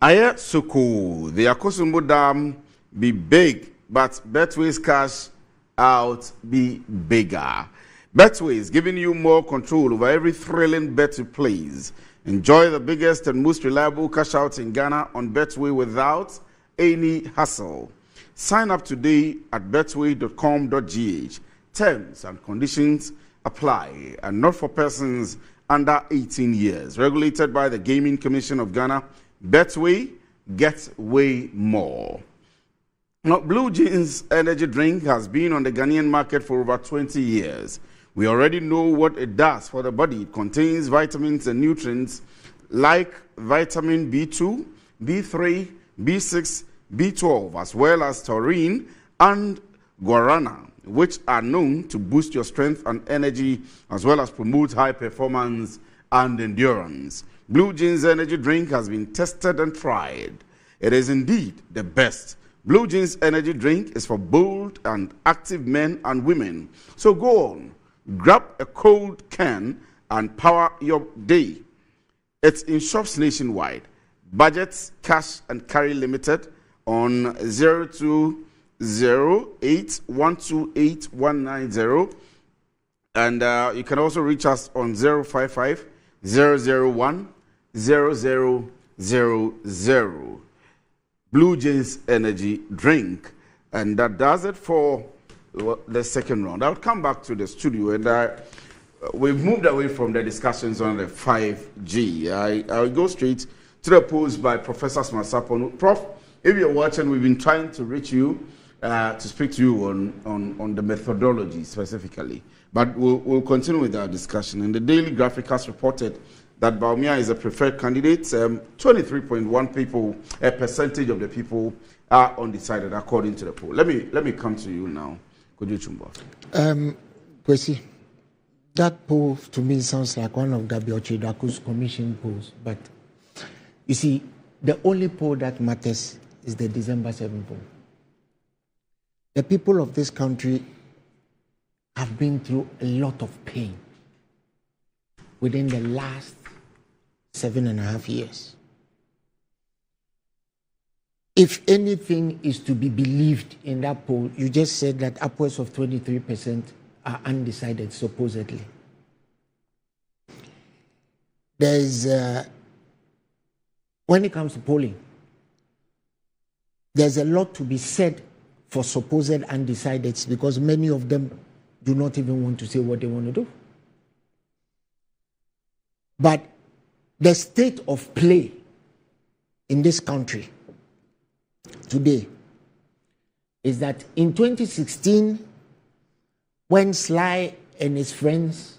Aye Soko, the Akosumbo Dam be big, but Betway's cash out be bigger. Betway is giving you more control over every thrilling bet you place. Enjoy the biggest and most reliable cash out in Ghana on Betway without any hassle. Sign up today at betway.com.gh. Terms and conditions apply and not for persons under 18 years. Regulated by the Gaming Commission of Ghana. Betway, get way more. Now, Blue Jeans energy drink has been on the Ghanaian market for over 20 years. We already know what it does for the body. It contains vitamins and nutrients like vitamin B2, B3, B6, B12, as well as taurine and guarana, which are known to boost your strength and energy, as well as promote high performance and endurance. Blue Jeans Energy Drink has been tested and tried. It is indeed the best. Blue Jeans Energy Drink is for bold and active men and women. So go on, grab a cold can and power your day. It's in shops nationwide. Budgets, cash and carry limited on 0208128190. And you can also reach us on 055 001 0000. Blue Jeans Energy Drink. And that does it for the second round. I'll come back to the studio, and we've moved away from the discussions on the 5G. I'll go straight to the post by Professor Smasapon. Prof, if you're watching, we've been trying to reach you to speak to you on the methodology specifically. But we'll continue with our discussion. And the Daily Graphic has reported that Baumia is a preferred candidate. 23.1% percentage of the people are undecided according to the poll. Let me come to you now. Could you Chumba? Kwesi, that poll to me sounds like one of Gabi Ochedaku's commission polls. But you see, the only poll that matters is the December 7th poll. The people of this country have been through a lot of pain within the last 7.5 years. If anything is to be believed in that poll, you just said that upwards of 23% are undecided, supposedly. There's, when it comes to polling, there's a lot to be said for supposed undecideds, because many of them do not even want to say what they want to do. But the state of play in this country today is that in 2016, when Sly and his friends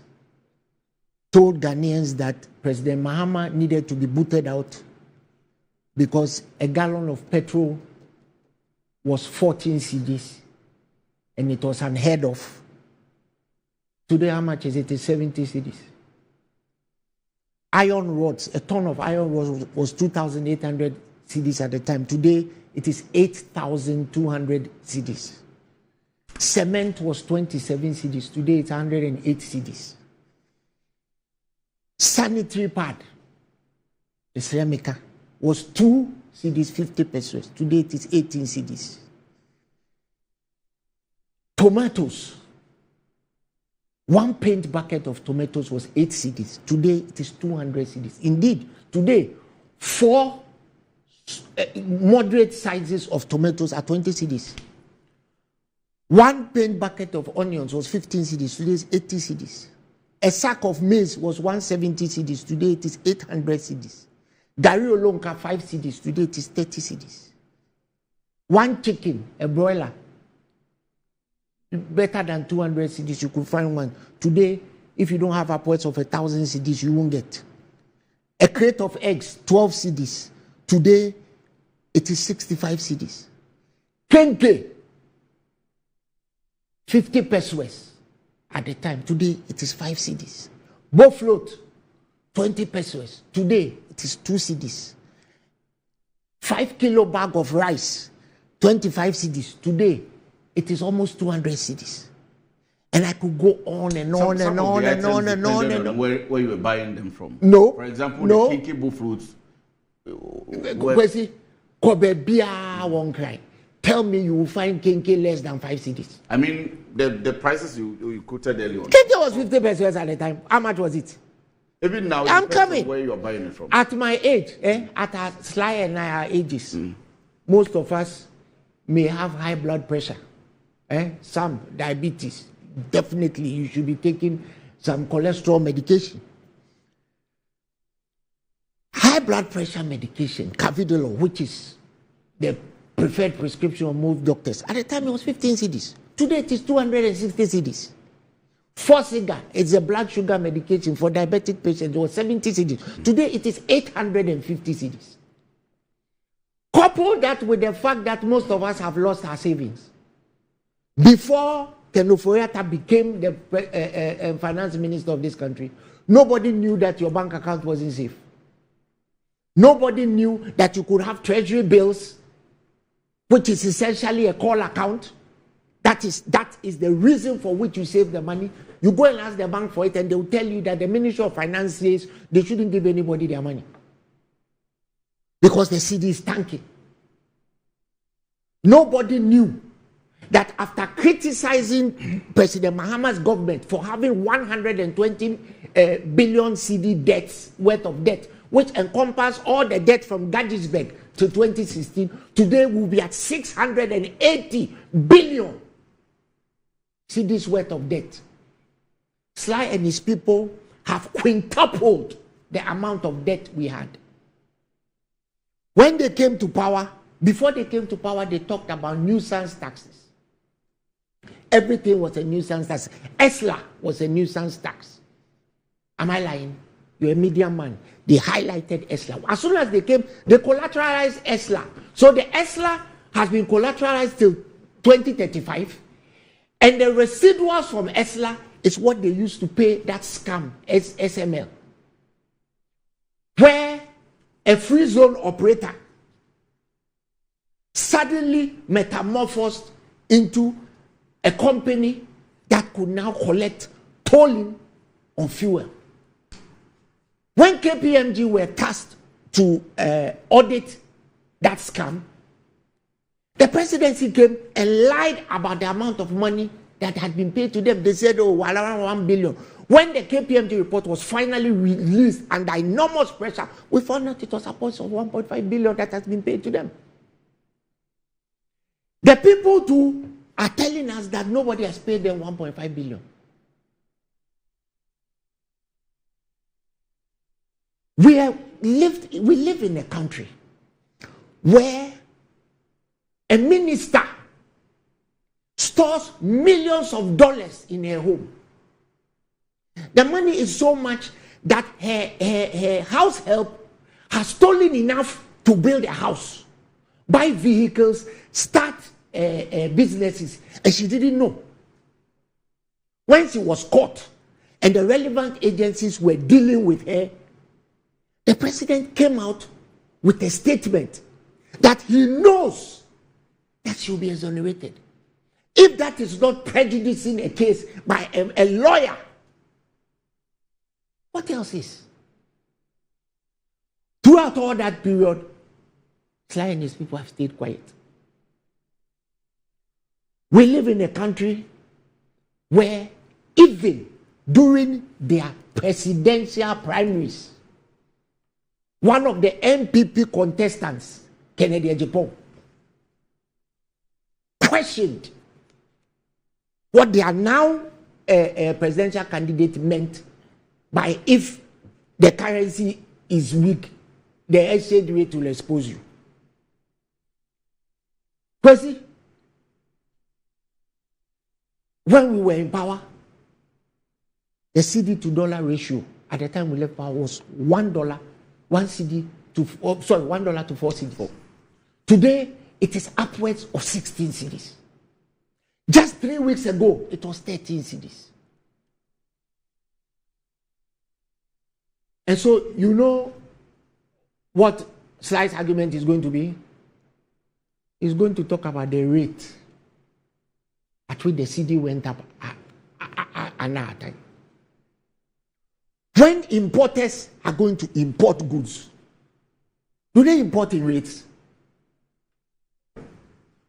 told Ghanaians that President Mahama needed to be booted out because a gallon of petrol was 14 cedis and it was unheard of. Today, how much is it? It's 70 cedis. Iron rods, a ton of iron rods was 2,800 cedis at the time. Today, it is 8,200 cedis. Cement was 27 cedis. Today, it's 108 cedis. Sanitary pad, the ceramica, was 2 cedis, 50 pesos. Today, it is 18 cedis. Tomatoes. One paint bucket of tomatoes was 8 cedis. Today, it is 200 cedis. Indeed, today, 4 moderate sizes of tomatoes are 20 cedis. One paint bucket of onions was 15 cedis. Today, it's 80 cedis. A sack of maize was 170 cedis. Today, it is 800 cedis. Gari Olonka, 5 cedis. Today, it is 30 cedis. One chicken, a broiler, better than 200 cedis, you could find one. Today, if you don't have upwards of 1,000 cedis, you won't get. A crate of eggs, 12 cedis. Today, it is 65 cedis. Kente, 50 pesos at the time. Today, it is 5 cedis. Bofloat, 20 pesos. Today, it is 2 cedis. 5 kilo bag of rice, 25 cedis. Today, it is almost 200 cedis. And I could go on and on and on and on and on and on. Where you were buying them from? No. For example, no. the kinky fruits. Won't cry. Tell me you will find kinky less than 5 cedis. I mean, the prices you quoted earlier on. Kinky was 50 pesos at the time. How much was it? Even now, I'm coming. Where you are buying it from? At my age, at our Sly and our ages, most of us may have high blood pressure. Some diabetes. Definitely, you should be taking some cholesterol medication. High blood pressure medication, Cathedral, which is the preferred prescription of most doctors. At the time, it was 15 cedis. Today, it is 260 cedis. Forciga, it's a blood sugar medication for diabetic patients. It was 70 cedis. Today it is 850 cedis. Couple that with the fact that most of us have lost our savings. Before Kenoforiata became the finance minister of this country, nobody knew that your bank account wasn't safe. Nobody knew that you could have treasury bills, which is essentially a call account. That is the reason for which you save the money. You go and ask the bank for it, and they will tell you that the Ministry of Finance says they shouldn't give anybody their money because the cedi is tanking. Nobody knew that after criticizing President Mahama's government for having 120 billion cedi debts worth of debt, which encompass all the debt from Gadisberg to 2016, today we'll be at 680 billion cedis worth of debt. Sly and his people have quintupled the amount of debt we had. When they came to power, before they came to power, they talked about nuisance taxes. Everything was a nuisance tax. ESLA was a nuisance tax. Am I lying? You're a media man. They highlighted ESLA. As soon as they came, they collateralized ESLA. So the ESLA has been collateralized till 2035. And the residuals from ESLA is what they used to pay that scam, SML. Where a free zone operator suddenly metamorphosed into a company that could now collect tolling on fuel. When KPMG were tasked to audit that scam, the presidency came and lied about the amount of money that had been paid to them. They said, oh, around 1 billion. When the KPMG report was finally released under enormous pressure, we found out it was upwards of 1.5 billion that has been paid to them. The people too are telling us that nobody has paid them 1.5 billion. We live in a country where a minister stores millions of dollars in her home. The money is so much that her house help has stolen enough to build a house, buy vehicles, start businesses, and she didn't know. When she was caught and the relevant agencies were dealing with her, the president came out with a statement that he knows that she'll be exonerated. If that is not prejudicing a case by a lawyer, what else is? Throughout all that period, Sly and his people have stayed quiet. We live in a country where even during their presidential primaries, one of the MPP contestants, Kennedy Ejipong, questioned what they are now a presidential candidate meant by if the currency is weak, the exchange rate will expose you. Percy, when we were in power, the cedi to dollar ratio at the time we left power was $1 to 4 cedi. Today, it is upwards of 16 cedis. Just 3 weeks ago, it was 13 cedis. And so, you know what Sly's argument is going to be? He's going to talk about the rate at which the cedi went up another time. When importers are going to import goods, do they import in rates?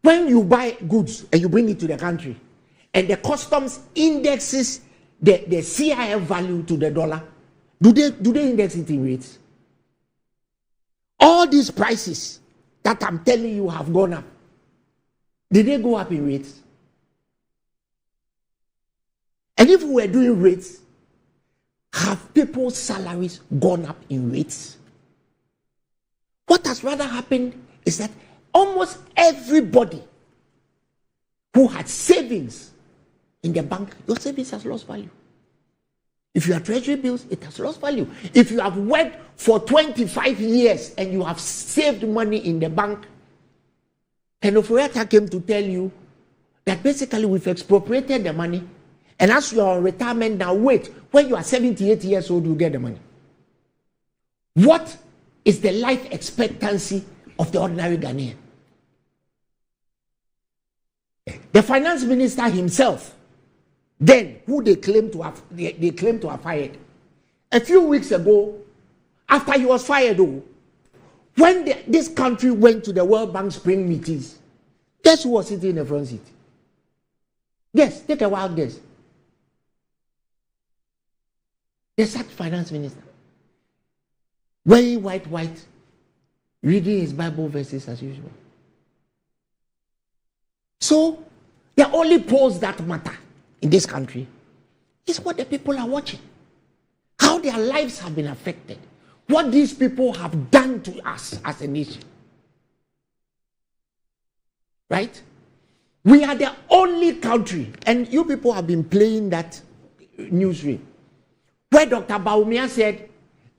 When you buy goods and you bring it to the country, and the customs indexes the CIF value to the dollar, do they index it in rates? All these prices that I'm telling you have gone up, did they go up in rates? And if we were doing rates, have people's salaries gone up in rates? What has rather happened is that almost everybody who had savings in the bank, your savings has lost value. If you have treasury bills, it has lost value. If you have worked for 25 years and you have saved money in the bank, and Oforiatta came to tell you that basically we've expropriated the money, and as you are on retirement now, wait, when you are 78 years old, you get the money. What is the life expectancy of the ordinary Ghanaian? The finance minister himself, then who they claim to have fired, a few weeks ago, after he was fired, when this country went to the World Bank spring meetings, guess who was sitting in the front seat? Guess, take a wild guess. The sacked finance minister, wearing white, reading his Bible verses as usual. So, the only polls that matter in this country is what the people are watching, how their lives have been affected, what these people have done to us as a nation. Right? We are the only country, and you people have been playing that newsreel, where Dr. Bawumia said,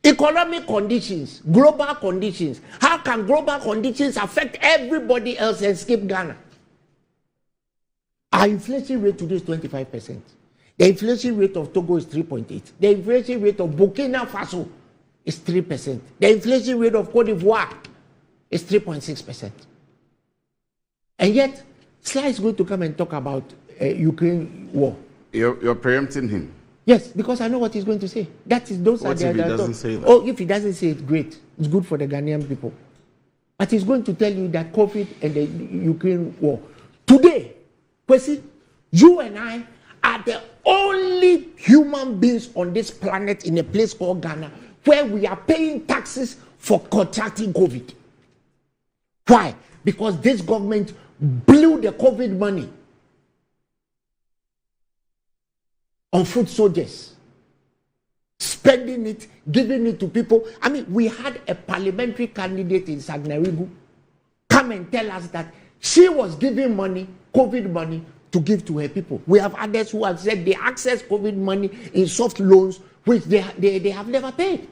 economic conditions, global conditions, how can global conditions affect everybody else and skip Ghana? Our inflation rate today is 25%. The inflation rate of Togo is 3.8%. The inflation rate of Burkina Faso is 3%. The inflation rate of Cote d'Ivoire is 3.6%. And yet, Sly is going to come and talk about Ukraine war. You're preempting him. Yes, because I know what he's going to say. Those what are if he doesn't say that? Oh, if he doesn't say it, great. It's good for the Ghanaian people. But he's going to tell you that COVID and the Ukraine war. Today, Percy, you and I are the only human beings on this planet in a place called Ghana where we are paying taxes for contracting COVID. Why? Because this government blew the COVID money on foot soldiers, spending it, giving it to people. I mean, we had a parliamentary candidate in Sagnarigu come and tell us that she was giving money, COVID money, to give to her people. We have others who have said they access COVID money in soft loans, which they have never paid.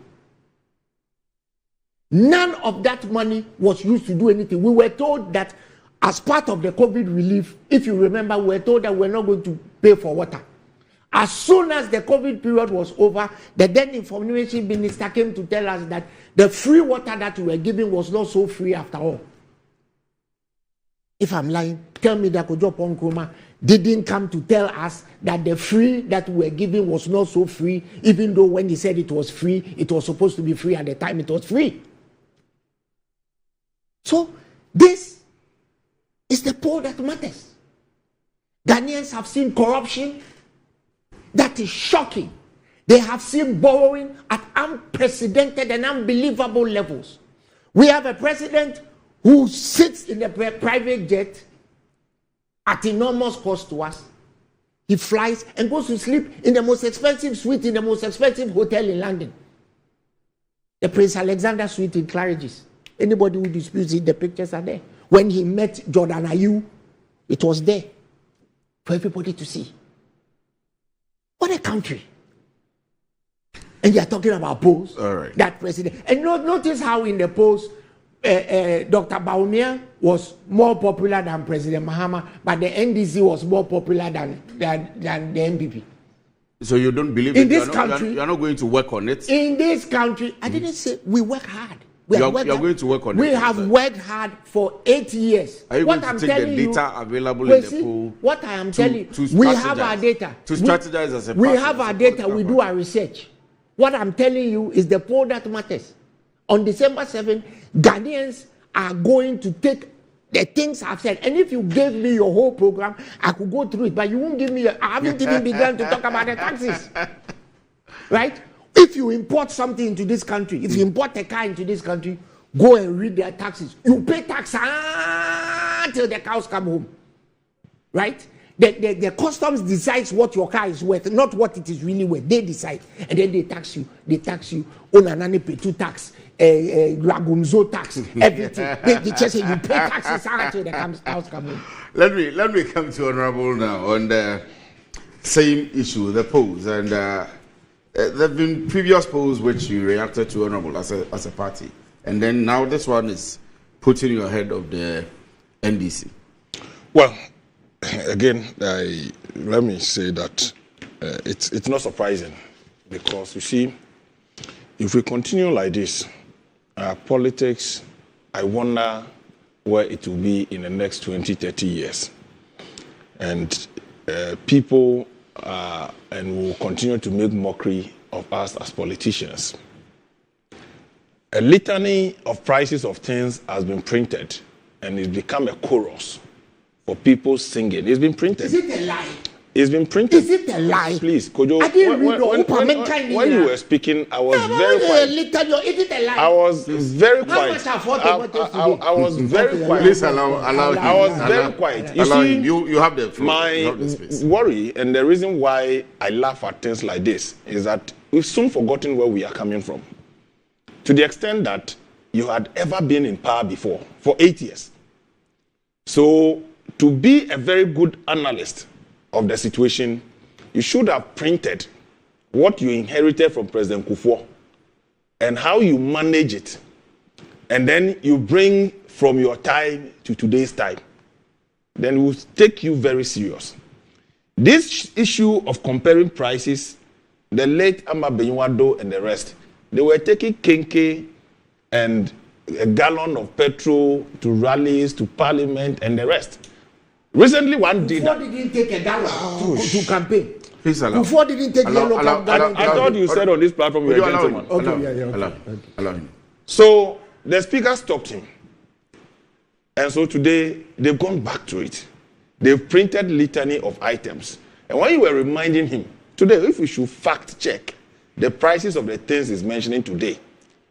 None of that money was used to do anything. We were told that as part of the COVID relief, if you remember, we were told that we're not going to pay for water. As soon as the COVID period was over, the then information minister came to tell us that the free water that we were giving was not so free after all. If I'm lying, tell me that Kojo Ponkroma didn't come to tell us that the free that we were giving was not so free, even though when he said it was free, it was supposed to be free at the time it was free. So, this is the poll that matters. Ghanaians have seen corruption that is shocking. They have seen borrowing at unprecedented and unbelievable levels. We have a president who sits in a private jet at enormous cost to us. He flies and goes to sleep in the most expensive suite in the most expensive hotel in London. The Prince Alexander suite in Claridge's. Anybody who disputes it, the pictures are there. When he met Jordan Ayew, it was there for everybody to see. What a country. And you are talking about polls. All right. That president. And notice how in the polls, Dr. Bawumia was more popular than President Mahama, but the NDC was more popular than the MPP. So you don't believe in this country? You're not going to work on it? In this country, I didn't say we work hard. You're going to work on it? We have worked hard for 8 years. Are you going to take the data available in the pool? What I am telling you, we have our data. To strategize as a we have our data, we do our research. What I'm telling you is the poll that matters. On December 7th, Ghanaians are going to take the things I've said. And if you gave me your whole program, I could go through it. But you won't give me, I haven't even begun to talk about the taxes. Right? If you import something into this country, if you import a car into this country, go and read their taxes. You pay tax until the cows come home. Right? The customs decides what your car is worth, not what it is really worth. They decide. And then they tax you. They tax you. Onanani pay 2 tax. Ragumzo tax. Everything. They just say you pay taxes until the cows come home. Let me come to Honorable now. And same issue, the polls, and there have been previous polls which you reacted to, Honorable, as a party, and then now this one is putting you ahead of the NDC. Well, again, let me say that it's not surprising, because you see, if we continue like this, politics, I wonder where it will be in the next 20, 30 years. And people and will continue to make mockery of us as politicians. A litany of prices of things has been printed, and it's become a chorus for people singing. It's been printed. Is it a lie? It's been printed. Is it a lie? Please, Kojo, when you were speaking, I was very quiet. Is it a lie? I was very quiet. I was very quiet. Please allow I was very quiet. You see, you have the floor. My worry, and the reason why I laugh at things like this, is that we've soon forgotten where we are coming from. To the extent that you had ever been in power before, for 8 years. So, to be a very good analyst of the situation, you should have printed what you inherited from President Kufuor and how you manage it. And then you bring from your time to today's time. Then we'll take you very serious. This issue of comparing prices, the late Amma Benyuado and the rest, they were taking kenke and a gallon of petrol to rallies, to parliament, and the rest. Recently, one did that. Before didn't take a gallon to campaign. Please allow. Before didn't take yellow gallon. I thought you said on this platform you were a gentleman. Allow him. So the speaker stopped him. And so today, they've gone back to it. They've printed litany of items. And when you were reminding him, today, if we should fact check the prices of the things he's mentioning today,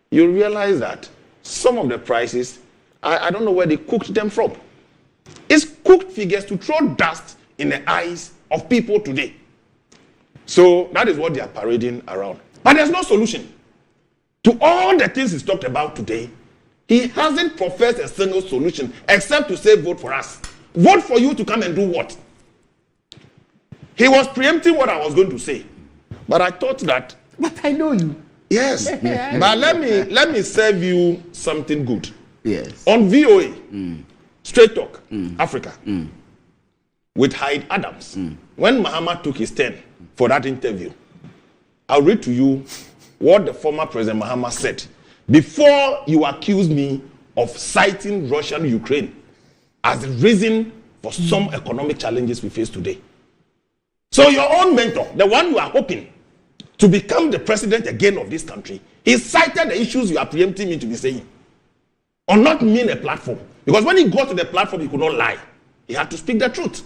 you'll realize that some of the prices, I don't know where they cooked them from. It's cooked figures to throw dust in the eyes of people today. So that is what they are parading around. But there's no solution. To all the things he's talked about today, he hasn't professed a single solution except to say vote for us. Vote for you to come and do what? He was preempting what I was going to say. But I thought that... But I know you. Yes. But let me serve you something good. Yes. On VOA, Straight Talk, Africa, with Hyde Adams, when Mahama took his turn for that interview, I'll read to you what the former President Mahama said before you accuse me of citing Russia and Ukraine as the reason for some economic challenges we face today. So your own mentor, the one you are hoping to become the president again of this country, he cited the issues you are preempting me to be saying. On not mean a platform. Because when he got to the platform, he could not lie. He had to speak the truth.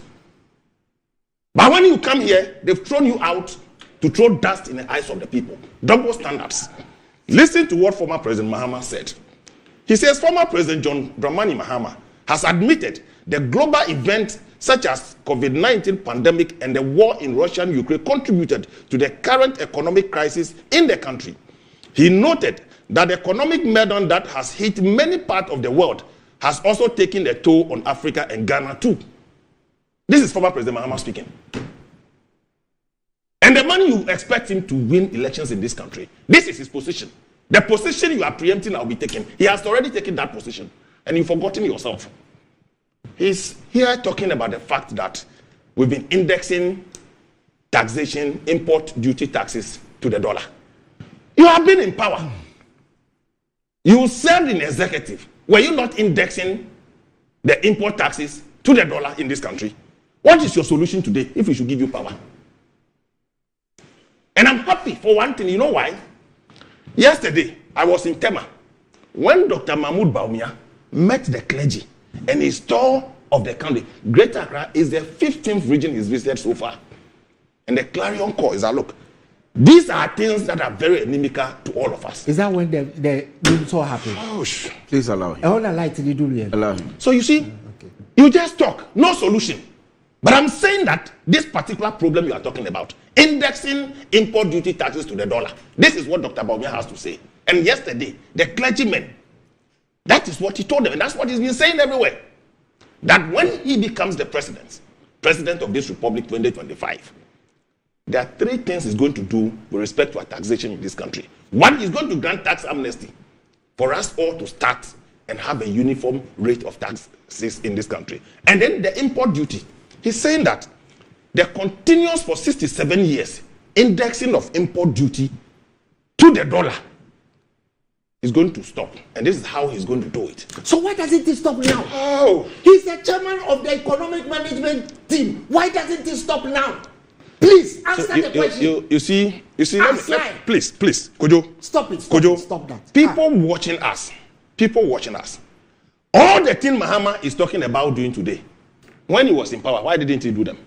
But when you come here, they've thrown you out to throw dust in the eyes of the people. Double standards. Listen to what former President Mahama said. He says former President John Dramani Mahama has admitted the global events such as COVID-19 pandemic and the war in Russia and Ukraine contributed to the current economic crisis in the country. He noted that the economic meltdown that has hit many parts of the world has also taken a toll on Africa and Ghana too. This is former President Mahama speaking. And the man you expect him to win elections in this country, this is his position. The position you are preempting, I'll be taking. He has already taken that position. And you've forgotten yourself. He's here talking about the fact that we've been indexing taxation, import duty taxes to the dollar. You have been in power. You served in executive. Were you not indexing the import taxes to the dollar in this country? What is your solution today if we should give you power? And I'm happy for one thing. You know why? Yesterday, I was in Tema when Dr. Mahmoud Bawumia met the clergy and his tour of the country. Greater Accra is the 15th region he's visited so far. And the clarion call is that, look, these are things that are very inimical to all of us. Is that when the so happened? Oh, please allow him. Allow him. So you see, you just talk, no solution. But I'm saying that this particular problem you are talking about, indexing import duty taxes to the dollar, this is what Dr. Bawumia has to say. And yesterday, the clergymen, that is what he told them, and that's what he's been saying everywhere. That when he becomes the president of this republic 2025, there are three things he's going to do with respect to our taxation in this country. One, he's going to grant tax amnesty for us all to start and have a uniform rate of taxes in this country. And then the import duty. He's saying that the continuous for 67 years indexing of import duty to the dollar is going to stop. And this is how he's going to do it. So why doesn't it stop now? Oh. He's the chairman of the economic management team. Why doesn't it stop now? Please answer the question. You see, please, Kojo. Stop it. Stop that. People watching us. All the thing Mahama is talking about doing today, when he was in power, why didn't he do them?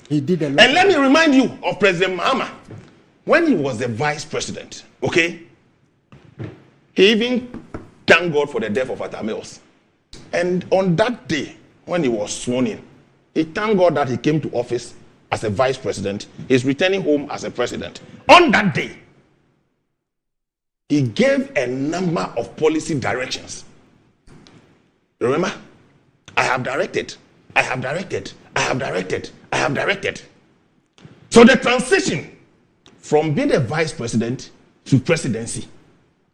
He did a lot. And let me remind you of President Mahama. When he was the vice president, okay, he even thanked God for the death of Atta Mills. And on that day, when he was sworn in, he thanked God that he came to office as a vice president. He's returning home as a president. On that day, he gave a number of policy directions. Remember? I have directed. So the transition from being a vice president to presidency,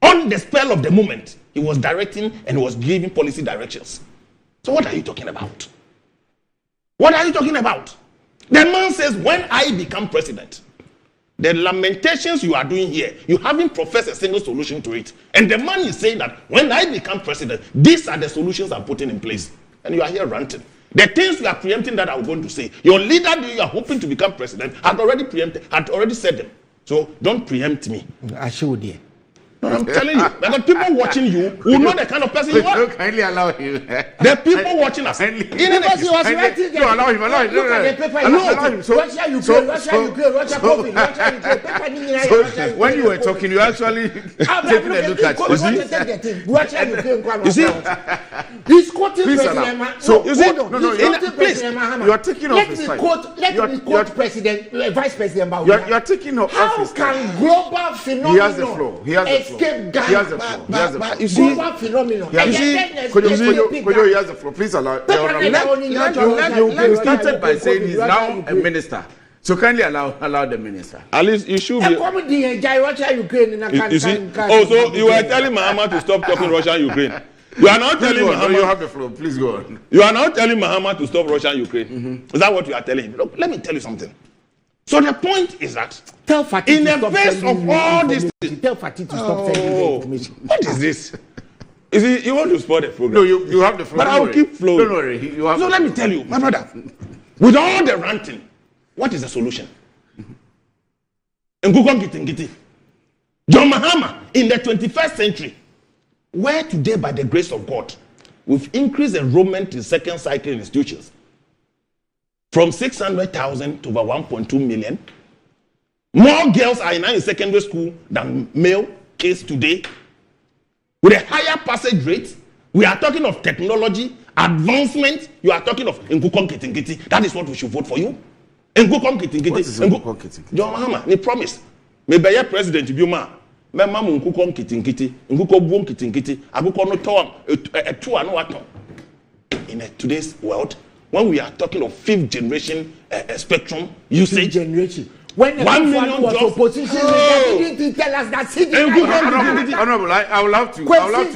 on the spell of the moment, he was directing and he was giving policy directions. So what are you talking about? The man says, when I become president, the lamentations you are doing here, you haven't professed a single solution to it. And the man is saying that when I become president, these are the solutions I'm putting in place. And you are here ranting. The things you are preempting that I'm going to say, your leader you are hoping to become president had already said them. So don't preempt me. I showed you. No, I'm telling you, because people watching you will know the kind of person you are. Don't kindly allow him. The people watching us. Because he was writing No, allow him. Look at the paper. Allow him. Russia, Ukraine, Russia, COVID, Russia, when you were talking, you actually taking a look at you see? He's quoting President Mahama. So you see? No, please. You are taking off his side. Let me quote Vice President Bawumia. You are taking off his side. How can global phenomenon He has the floor. escape Ghana? You see, global phenomenon. he has the floor. Please allow. You started by saying he's now a minister. So kindly allow the minister. At least you should be. Russia, Ukraine, you see? Also, you were telling Mahama to stop talking Russia and Ukraine. You are not telling Mahama. You have the floor. Please go on. You are not telling Mahama to stop Russia and Ukraine. Mm-hmm. Is that what you are telling him? Look, let me tell you something. So the point is that tell Fatih in the face of all this, tell Fatih to stop sending the information. What is this? You see, you want to spoil the program. No, you have the floor. But I'll keep flowing. Don't worry. So let me tell you, my brother, with all the ranting, what is the solution? Ngukon John Mahama in the 21st century, where today, by the grace of God, we've increased enrollment in second cycle institutions from 600,000 to over 1.2 million. More girls are now in secondary school than male kids today. With a higher passage rate, we are talking of technology, advancement. You are talking of Ngukon Kitingiti. That is what we should vote for you. Ngukon Kitingiti. What is Ngukon Kitingiti? John Mahama, he promised. Maybe your president will be ma. Mema Ngukon Kitingiti. Ngukon Buon Kitingiti. Aguko no toam. Two and what? In today's world, when we are talking of fifth generation spectrum usage, generation. When the 1 million was jobs, opposition, they didn't tell us that city. Honorable, I will have to. Restrain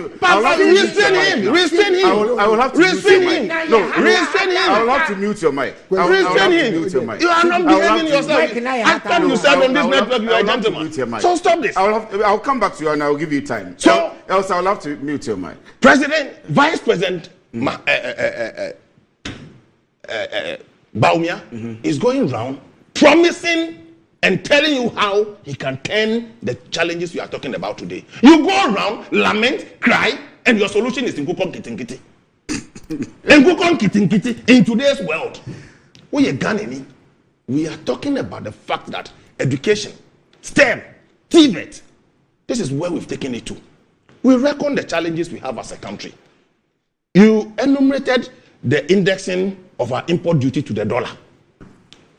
him. I will have to restrain him. No, restrain him. I will have to mute your mic. Restrain him. You are not behaving yourself. I thought you said on this network you are a gentleman. So stop this. I'll come back to you and I will give you time. So else I will have to mute your mic. Vice President Bawumia is going around promising and telling you how he can turn the challenges we are talking about today. You go around, lament, cry, and your solution is Ngukon Kitingiti. Ngukon Kitingiti in today's world. We are talking about the fact that education, STEM, TVET, this is where we've taken it to. We reckon the challenges we have as a country. You enumerated the indexing of our import duty to the dollar.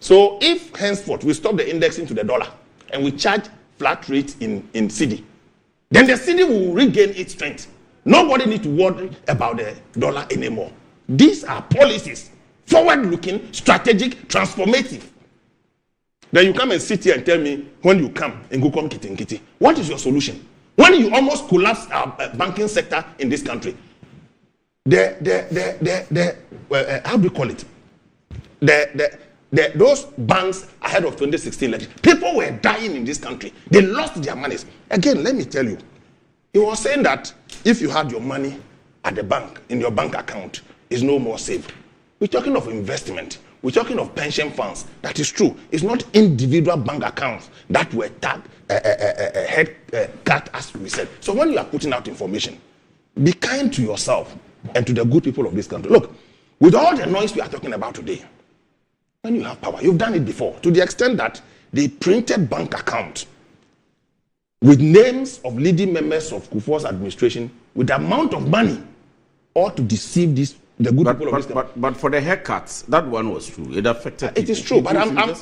So if henceforth we stop the indexing to the dollar and we charge flat rates in cedi, then the cedi will regain its strength. Nobody needs to worry about the dollar anymore. These are policies, forward-looking, strategic, transformative. Then you come and sit here and tell me when you come and go come kitty. What is your solution? When you almost collapse our banking sector in this country, how do you call it? Those banks ahead of 2016 election, people were dying in this country. They lost their monies. Again, let me tell you, he was saying that if you had your money at the bank, in your bank account, it's no more safe. We're talking of investment. We're talking of pension funds. That is true. It's not individual bank accounts that were cut, as we said. So when you are putting out information, be kind to yourself and to the good people of this country. Look, with all the noise we are talking about today, when you have power, you've done it before, to the extent that they printed bank accounts with names of leading members of Kufuor's administration with the amount of money, or to deceive the good people of this country. But for the haircuts, that one was true. It affected it is true, but I'm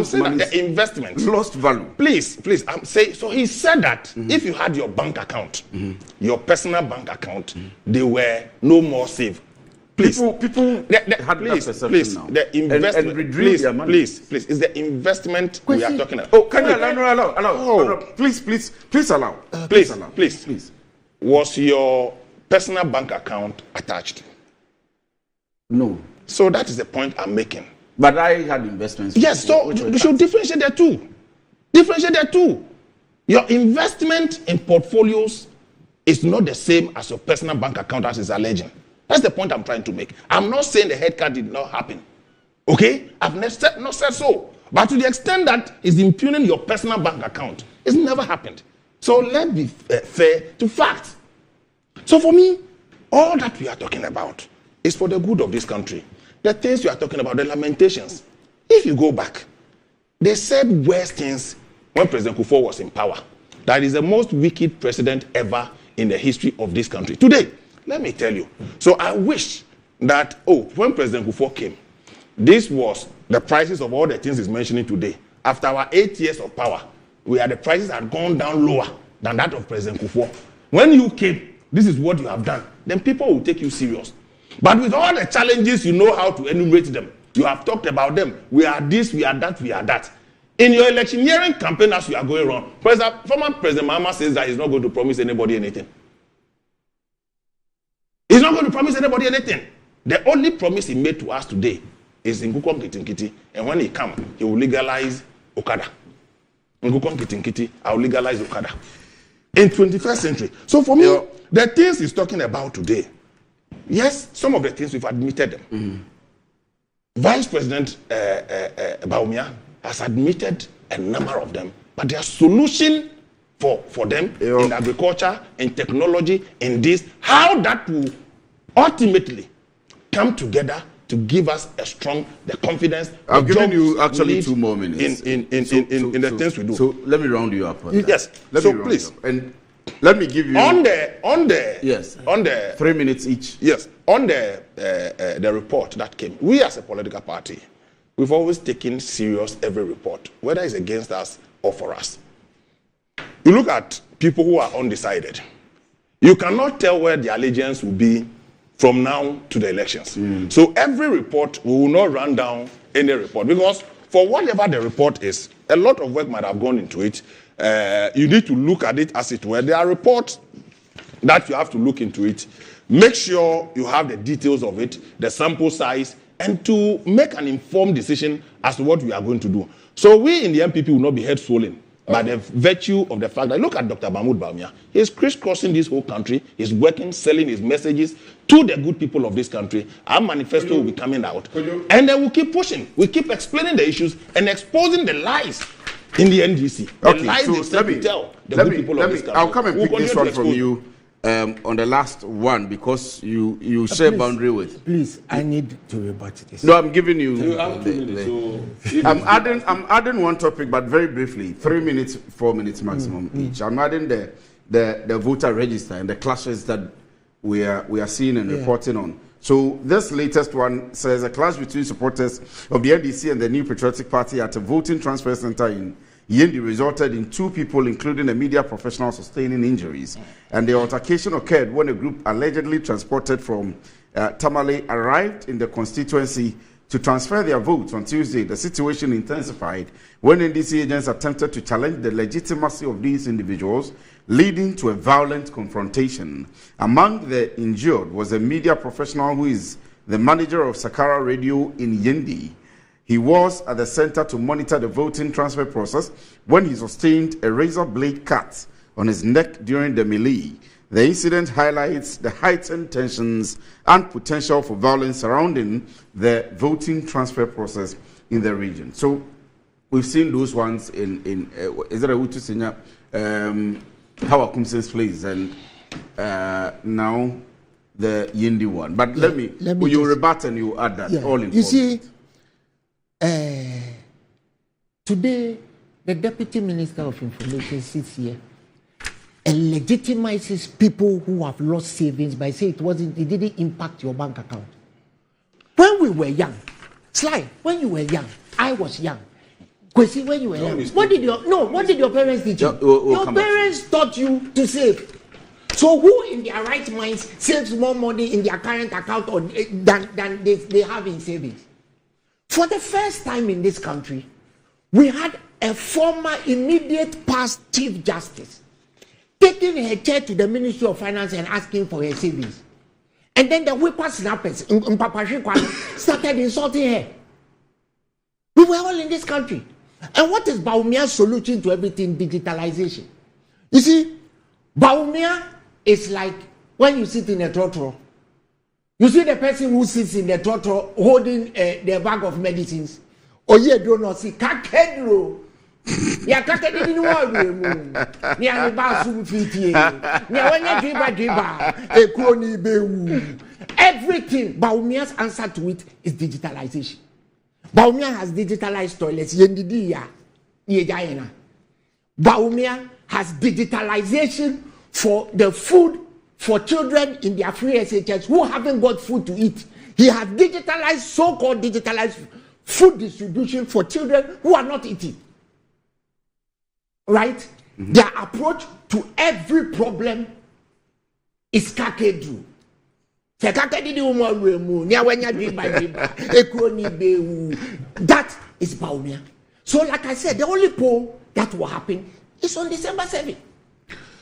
saying that the investment lost value. Please, I'm saying, so he said that if you had your bank account, your personal bank account, they were no more safe. Please, people had that perception now. The investment, please, is the investment we are talking about. Oh, can you allow? Please allow. Please. Was your personal bank account attached? No. So that is the point I'm making. But I had investments. Yes, so you should differentiate the two. Your investment in portfolios is not the same as your personal bank account as is alleging. That's the point I'm trying to make. I'm not saying the headcount did not happen. Okay? I've not said so. But to the extent that it's impugning your personal bank account, it's never happened. So let's be fair to facts. So for me, all that we are talking about is for the good of this country. The things we are talking about, the lamentations. If you go back, they said worse things when President Kufuor was in power. That is the most wicked president ever in the history of this country. Today, let me tell you. So I wish that, when President Kufuor came, this was the prices of all the things he's mentioning today. After our 8 years of power, the prices had gone down lower than that of President Kufuor. When you came, this is what you have done. Then people will take you serious. But with all the challenges, you know how to enumerate them. You have talked about them. We are this, we are that, we are that. In your electioneering campaign, as you are going around, former President Mahama says that he's not going to promise anybody anything. He's not going to promise anybody anything. The only promise he made to us today is in Nkukom Kitinkiti, and when he comes, he will legalize Okada. In Nkukom Kitinkiti, I will legalize Okada. In 21st century. So for me, the things he's talking about today, yes, some of the things we've admitted them. Vice President Bawumia has admitted a number of them, but there are solutions for them in agriculture, in technology, in this, how that will ultimately come together to give us the confidence. I've given you actually 2 more minutes in the things we do. So let me round you up. Yes. So please, and let me give you on the 3 minutes each. Yes, on the report that came. We as a political party, we've always taken serious every report, whether it's against us or for us. You look at people who are undecided. You cannot tell where the allegiance will be from now to the elections. So every report, we will not run down any report, because for whatever the report is, a lot of work might have gone into it. You need to look at it as it were. There are reports that you have to look into it. Make sure you have the details of it, the sample size, and to make an informed decision as to what we are going to do. So we in the MPP will not be head swollen by the virtue of the fact that, look at Dr. Mahmoud Bawumia. He's crisscrossing this whole country. He's working, selling his messages to the good people of this country. Our manifesto will be coming out. And then we'll keep pushing. We keep explaining the issues and exposing the lies in the NDC. I'll come and pick this one from you on the last one, because you share boundary with. Please, I need to rebut this. No, I'm giving you. I'm adding one topic, but very briefly, 3 minutes, 4 minutes maximum each. I'm adding the voter register and the clashes that we are seeing and reporting on. So this latest one says a clash between supporters of the NDC and the New Patriotic Party at a voting transfer center in Yendi resulted in 2 people, including a media professional, sustaining injuries. And the altercation occurred when a group allegedly transported from Tamale arrived in the constituency to transfer their votes on Tuesday, the situation intensified when NDC agents attempted to challenge the legitimacy of these individuals, leading to a violent confrontation. Among the injured was a media professional who is the manager of Sakara Radio in Yendi. He was at the center to monitor the voting transfer process when he sustained a razor blade cut on his neck during the melee. The incident highlights the heightened tensions and potential for violence surrounding the voting transfer process in the region. So we've seen those ones in is there a way to say how a Kumsen's place and now the Yindi one. But let me you rebut and you add that all in. You see, today the Deputy Minister of Information sits here and legitimizes people who have lost savings by saying it didn't impact your bank account. When we were young, Sly, when you were young, I was young. Kwesi, when you were young, what did your parents teach you? Your parents taught you to save. So who in their right minds saves more money in their current account than they have in savings? For the first time in this country, we had a former immediate past Chief Justice taking her chair to the Ministry of Finance and asking for her savings. And then the whippersnappers started insulting her. We were all in this country. And what is Baumia's solution to everything? Digitalization. You see, Baumia is like when you sit in a trotro. You see the person who sits in the trotro holding the bag of medicines. Oh, yeah, do not see Cathedral. Ya Cathedral in one room. Nia basu fiti. Nia when you driba. Ekroni bewu. Everything. Baumia's answer to it is digitalization. Baumia has digitalized toilets. Yendidia. Yejayena. Baumia has digitalization for the food for children in their free SHS who haven't got food to eat. He has digitalized, so-called digitalized food distribution for children who are not eating. Right? Mm-hmm. Their approach to every problem is Cathedral. That is Baumia. So, like I said, the only poll that will happen is on December 7th.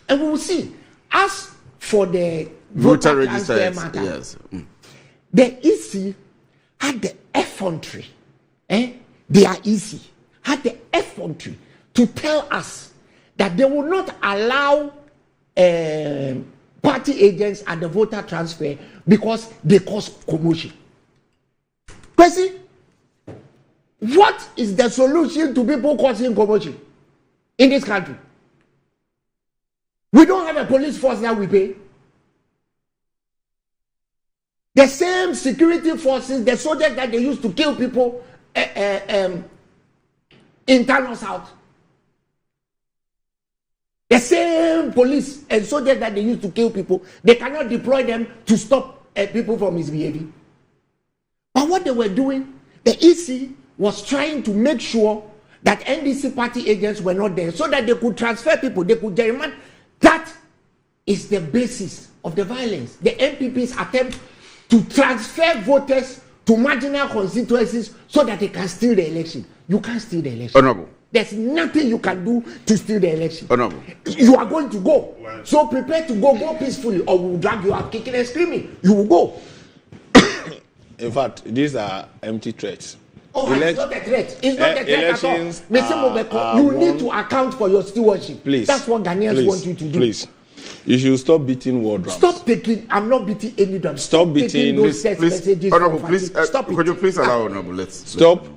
And we will see. As for the voter register matter, yes. The EC had the effrontery. Their EC had the effrontery to tell us that they will not allow party agents at the voter transfer because they cause commotion. Percy, what is the solution to people causing commotion in this country? We don't have a police force that we pay. The same security forces, the soldiers that they used to kill people in Thanos South. The same police and soldiers that they used to kill people, they cannot deploy them to stop people from misbehaving. But what they were doing, the EC was trying to make sure that NDC party agents were not there so that they could transfer people, they could gerrymander. That is the basis of the violence. The MPP's attempt to transfer voters to marginal constituencies so that they can steal the election. You can't steal the election. Honorable. There's nothing you can do to steal the election. Honorable. You are going to go. So prepare to go peacefully, or we'll drag you out kicking and screaming. You will go. In fact, these are empty threats. Oh, it's not a threat. It's not a threat at all. Mr. Mobeko, you need to account for your stewardship. Please. That's what Ghanaians want you to do. Please. You should stop beating war drums. Stop taking. I'm not beating any drums. Stop beating those text messages. Honorable, please. Stop could you please allow Honorable? Let's stop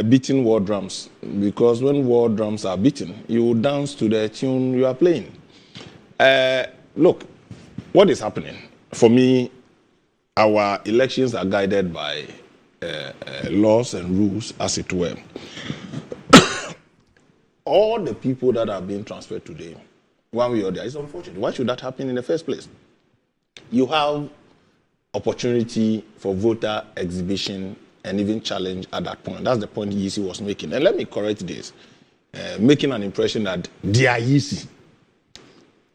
beating war drums, because when war drums are beaten, you will dance to the tune you are playing. Look, what is happening? For me, our elections are guided by laws and rules, as it were. All the people that are being transferred today, one way or the other, is unfortunate. Why should that happen in the first place? You have opportunity for voter exhibition and even challenge at that point. That's the point EC was making. And let me correct this. Making an impression that they are easy.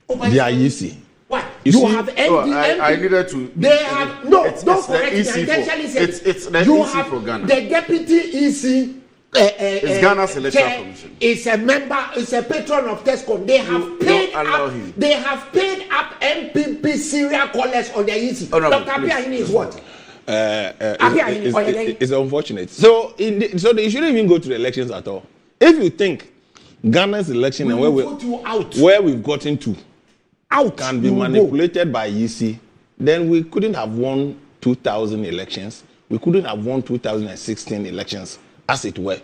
They are easy. Why? You have NDM. I needed to. They have no. It's don't the correct me. EC I intentionally said it's the you EC have for Ghana. The deputy EC. It's Ghana's Electoral Commission. Is a member. Is a patron of TESCOM. They have paid up. Him. They have paid up MPP serial callers on the EC. Oh, no, Dr. Abiyahin is what? It's unfortunate. So they shouldn't even go to the elections at all. If you think Ghana's election and where we've gotten to can be manipulated by EC, then we couldn't have won 2000 elections. We couldn't have won 2016 elections, as it were.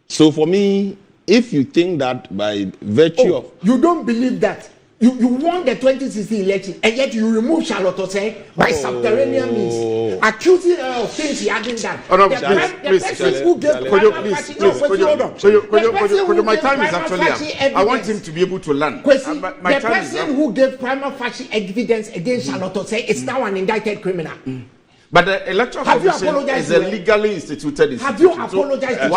So for me, if you think that by virtue of... You don't believe that. You won the 2016 election, and yet you remove Charlotte Osei by subterranean means, accusing her of things she hadn't done. The person who gave my time is actually up. I want him to be able to learn. The person who gave prima facie evidence against Charlotte Osei is now an indicted criminal. But the electoral commission is a legally instituted institution. Have you apologized to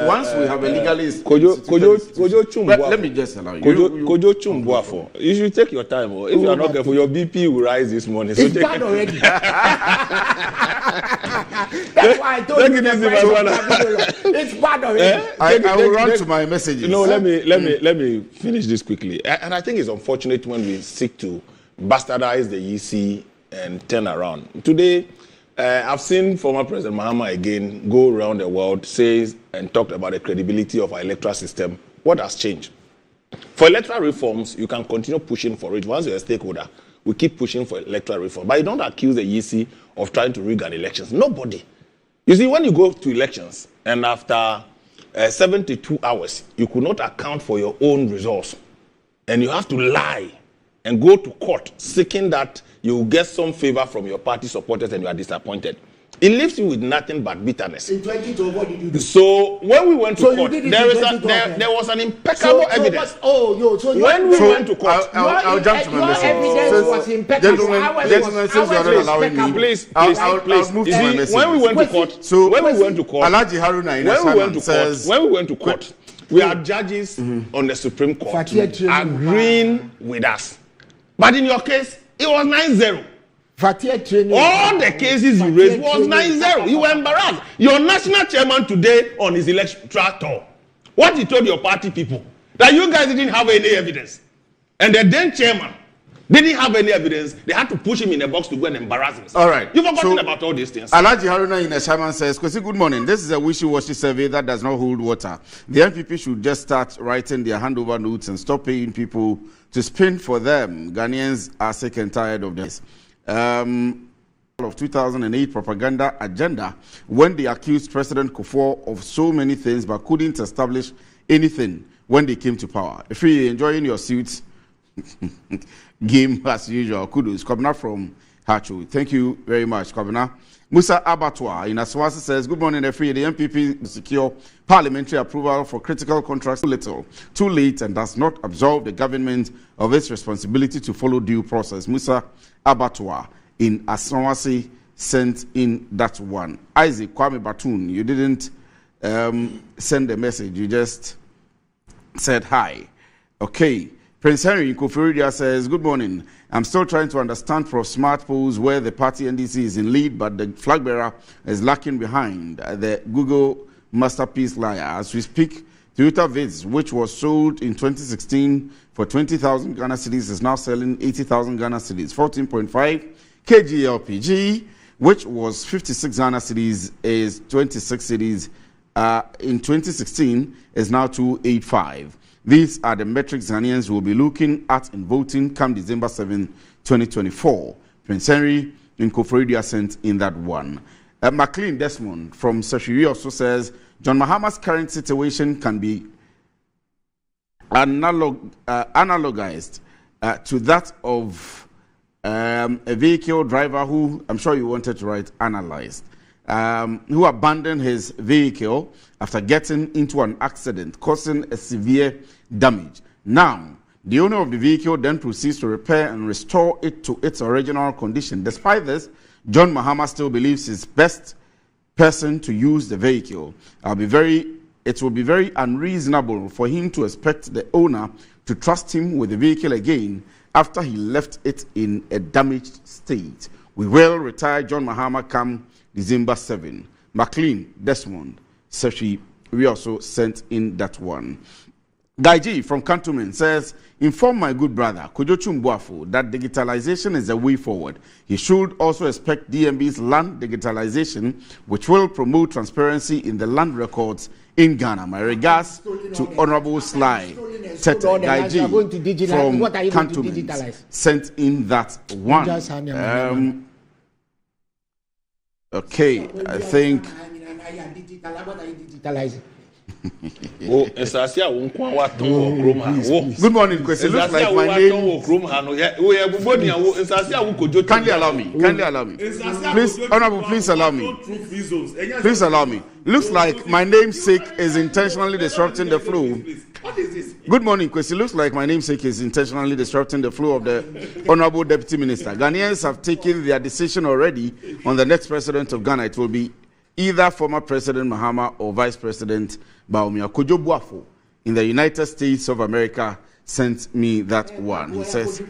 once we have a legally instituted let me just allow you. You should take your time. If you are not careful, your BP will rise this morning. It's bad already. That's why I told you it's bad already. I will run to my messages. Let me finish this quickly. And I think it's unfortunate when we seek to bastardize the EC and turn around. Today, I've seen former President Mahama again go around the world, says and talked about the credibility of our electoral system. What has changed? For electoral reforms, you can continue pushing for it. Once you're a stakeholder, we keep pushing for electoral reform. But you don't accuse the EC of trying to rig an elections. Nobody. You see, when you go to elections and after 72 hours, you could not account for your own results, and you have to lie and go to court seeking that you will get some favor from your party supporters and you are disappointed. It leaves you with nothing but bitterness. In 2012, what did you do? So when we went to court, there was an impeccable evidence. When we went to court, I'll jump to my message. Evidence was impeccable. Gentlemen, since you are not allowing me, please. I'll move to my message. When we went to court, Alhaji Haruna when we went to court, we had judges on the Supreme Court agreeing with us. But in your case, it was 9-0. All the cases you raised was 9-0. You were embarrassed. Your national chairman today on his electoral tour, what he told your party people, that you guys didn't have any evidence. And the then chairman didn't have any evidence. They had to push him in a box to go and embarrass him. All right. You've forgotten about all these things. Alhaji Haruna in the chairman says, Kwesi, good morning. This is a wishy-washy survey that does not hold water. The NPP should just start writing their handover notes and stop paying people to spin for them. Ghanaians are sick and tired of this. Of 2008 propaganda agenda when they accused President Kufuor of so many things but couldn't establish anything when they came to power. If you're enjoying your suits, game as usual. Kudos. Kobna from Hachu. Thank you very much, Kobna. Musa Abatwa in Aswasi says, good morning, every the MPP secure parliamentary approval for critical contracts too late, and does not absolve the government of its responsibility to follow due process. Musa Abatwa in Aswasi sent in that one. Isaac Kwame Batoon, you didn't send a message, you just said hi. Okay. Prince Henry in Koforidia says, good morning. I'm still trying to understand Prof. Smart polls where the party NDC is in lead, but the flag bearer is lacking behind. The Google masterpiece liar. As we speak, Toyota Viz, which was sold in 2016 for 20,000 Ghana cedis, is now selling 80,000 Ghana cedis. 14.5 kg LPG, which was 56 Ghana cedis, is 26 cedis. In 2016, is now 285. These are the metrics Ghanaians will be looking at in voting come December 7, 2024. Prince Henry in Koforidia sent in that one. McLean Desmond from Seshiri also says, John Mahama's current situation can be analogized to that of a vehicle driver who, I'm sure you wanted to write analyzed, who abandoned his vehicle after getting into an accident, causing a severe damage. Now, the owner of the vehicle then proceeds to repair and restore it to its original condition. Despite this, John Mahama still believes he's best person to use the vehicle. It will be very unreasonable for him to expect the owner to trust him with the vehicle again after he left it in a damaged state. We will retire John Mahama come December 7. McLean, Desmond, Seshi, we also sent in that one. Gaiji from Cantonment says, inform my good brother, Kojochum Boafo, that digitalization is the way forward. He should also expect DMB's land digitalization, which will promote transparency in the land records in Ghana. My regards to Honorable Sly Tete Gaiji from Cantonment sent in that one. Okay, I think. Good morning, Kwesi. It looks like my name. Kindly allow me. Please, Honorable, please allow me. Please allow me. Looks like my namesake is intentionally disrupting the flow. What is this? Good morning, Kwesi. Looks like my namesake is intentionally disrupting the flow of the Honorable Deputy Minister. Ghanaians have taken their decision already on the next president of Ghana. It will be either former President Mahama or Vice President Bawumia. Kojo Boafo in the United States of America sent me that one. He says,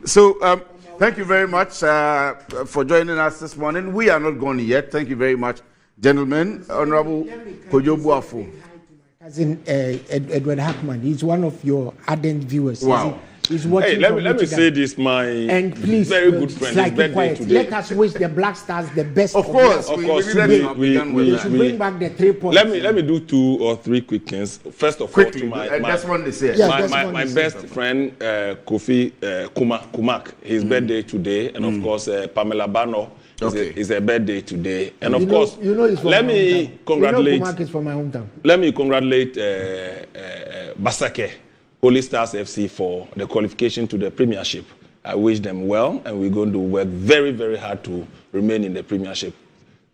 So, thank you very much for joining us this morning. We are not gone yet. Thank you very much, gentlemen. Honorable Kojo Boafo. Cousin Edward Hackman, he's one of your ardent viewers. Wow. He's watching. Hey, let me say this, my very good friend. Like let us wish the Black Stars the best. Of course, we should bring back the 3 points. Let me do 2 or 3 quick things. First of all, to my best friend Kofi Kumak, his birthday today, and of course Pamela Bano. It's a birthday today, and of course, let me congratulate. Kumak is from my hometown. Let me congratulate Basake, Holy Stars FC, for the qualification to the Premiership. I wish them well, and we're going to work very, very hard to remain in the Premiership.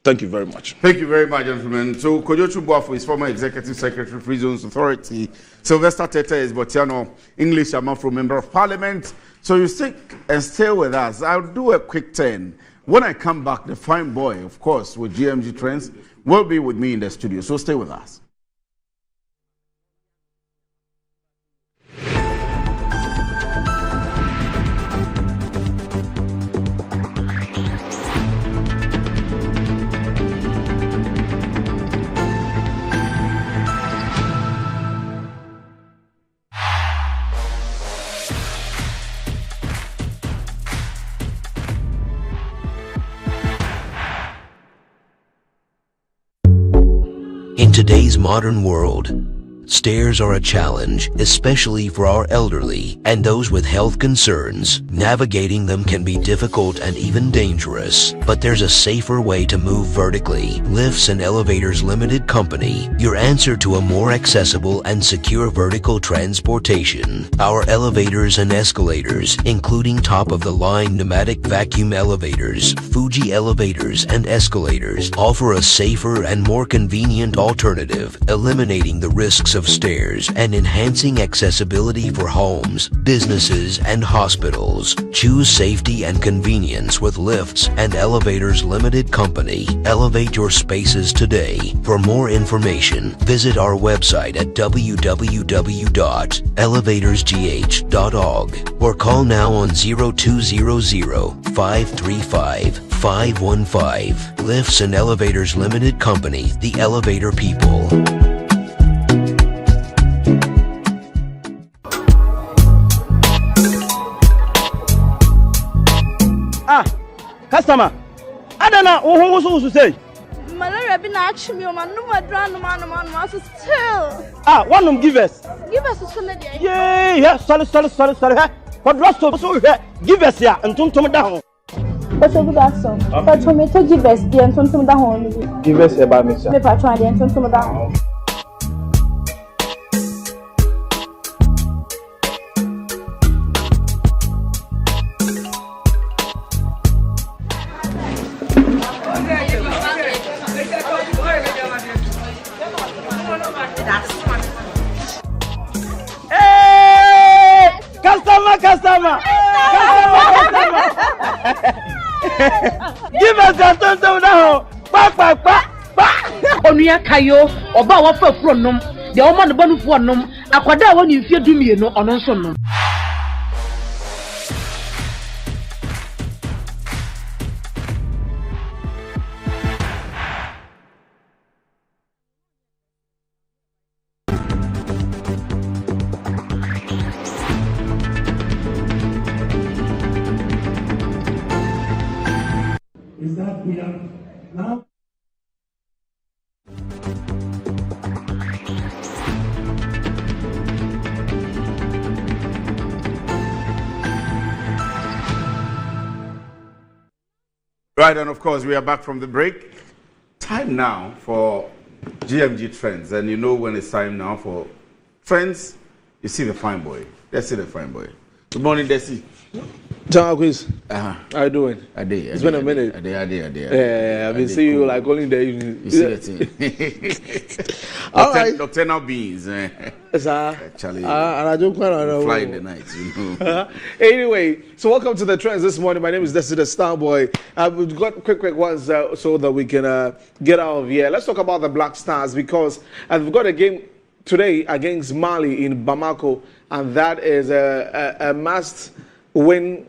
Thank you very much. Thank you very much, gentlemen. So, Kojochu Boafo is former Executive Secretary, Free Zones Authority. Sylvester Tete is Botiano, English Amafro Member of Parliament. So, you stick and stay with us. I'll do a quick turn. When I come back, the fine boy, of course, with GMG Trends, will be with me in the studio. So, stay with us. In today's modern world, stairs are a challenge, especially for our elderly and those with health concerns. Navigating them can be difficult and even dangerous, but there's a safer way to move vertically. Lifts and Elevators Limited Company, your answer to a more accessible and secure vertical transportation. Our elevators and escalators, including top-of-the-line pneumatic vacuum elevators, Fuji elevators and escalators, offer a safer and more convenient alternative, eliminating the risks of stairs and enhancing accessibility for homes, businesses, and hospitals. Choose safety and convenience with Lifts and Elevators Limited Company. Elevate your spaces today. For more information, visit our website at www.elevatorsgh.org or call now on 0200-535-515. Lifts and Elevators Limited Company, the elevator people. Customer, I don't know who to say. Malaria been actually on my number, still. One give us. Give us a solid. Yeah, sorry. What rest of so give us here and don't come down. What's a good answer? But tomato give us the and some down. Give us a bad mixture. Maybe I try the and some down. Customer. Give us that now. Back. Onuya kayo, oba wa fa furo nom. De o ma no banu fo nom. Akwada woni mfie dumie no ono nso no. Is that we are now? Right, and of course, we are back from the break. Time now for GMG Trends. And you know when it's time now for Trends, you see the fine boy. Let's see the fine boy. Good morning, Desi. John Quiz. How you doing? It's been a minute. Yeah, I've been seeing you like only in the evening. You see the thing. All right. Nocturnal beans. Sir. Actually, and I don't quite know. Fly in the night, you know. Anyway, so welcome to the Trends this morning. My name is Desi the Star Boy. We've got quick ones so that we can get out of here. Let's talk about the Black Stars because we've got a game today against Mali in Bamako, and that is a must win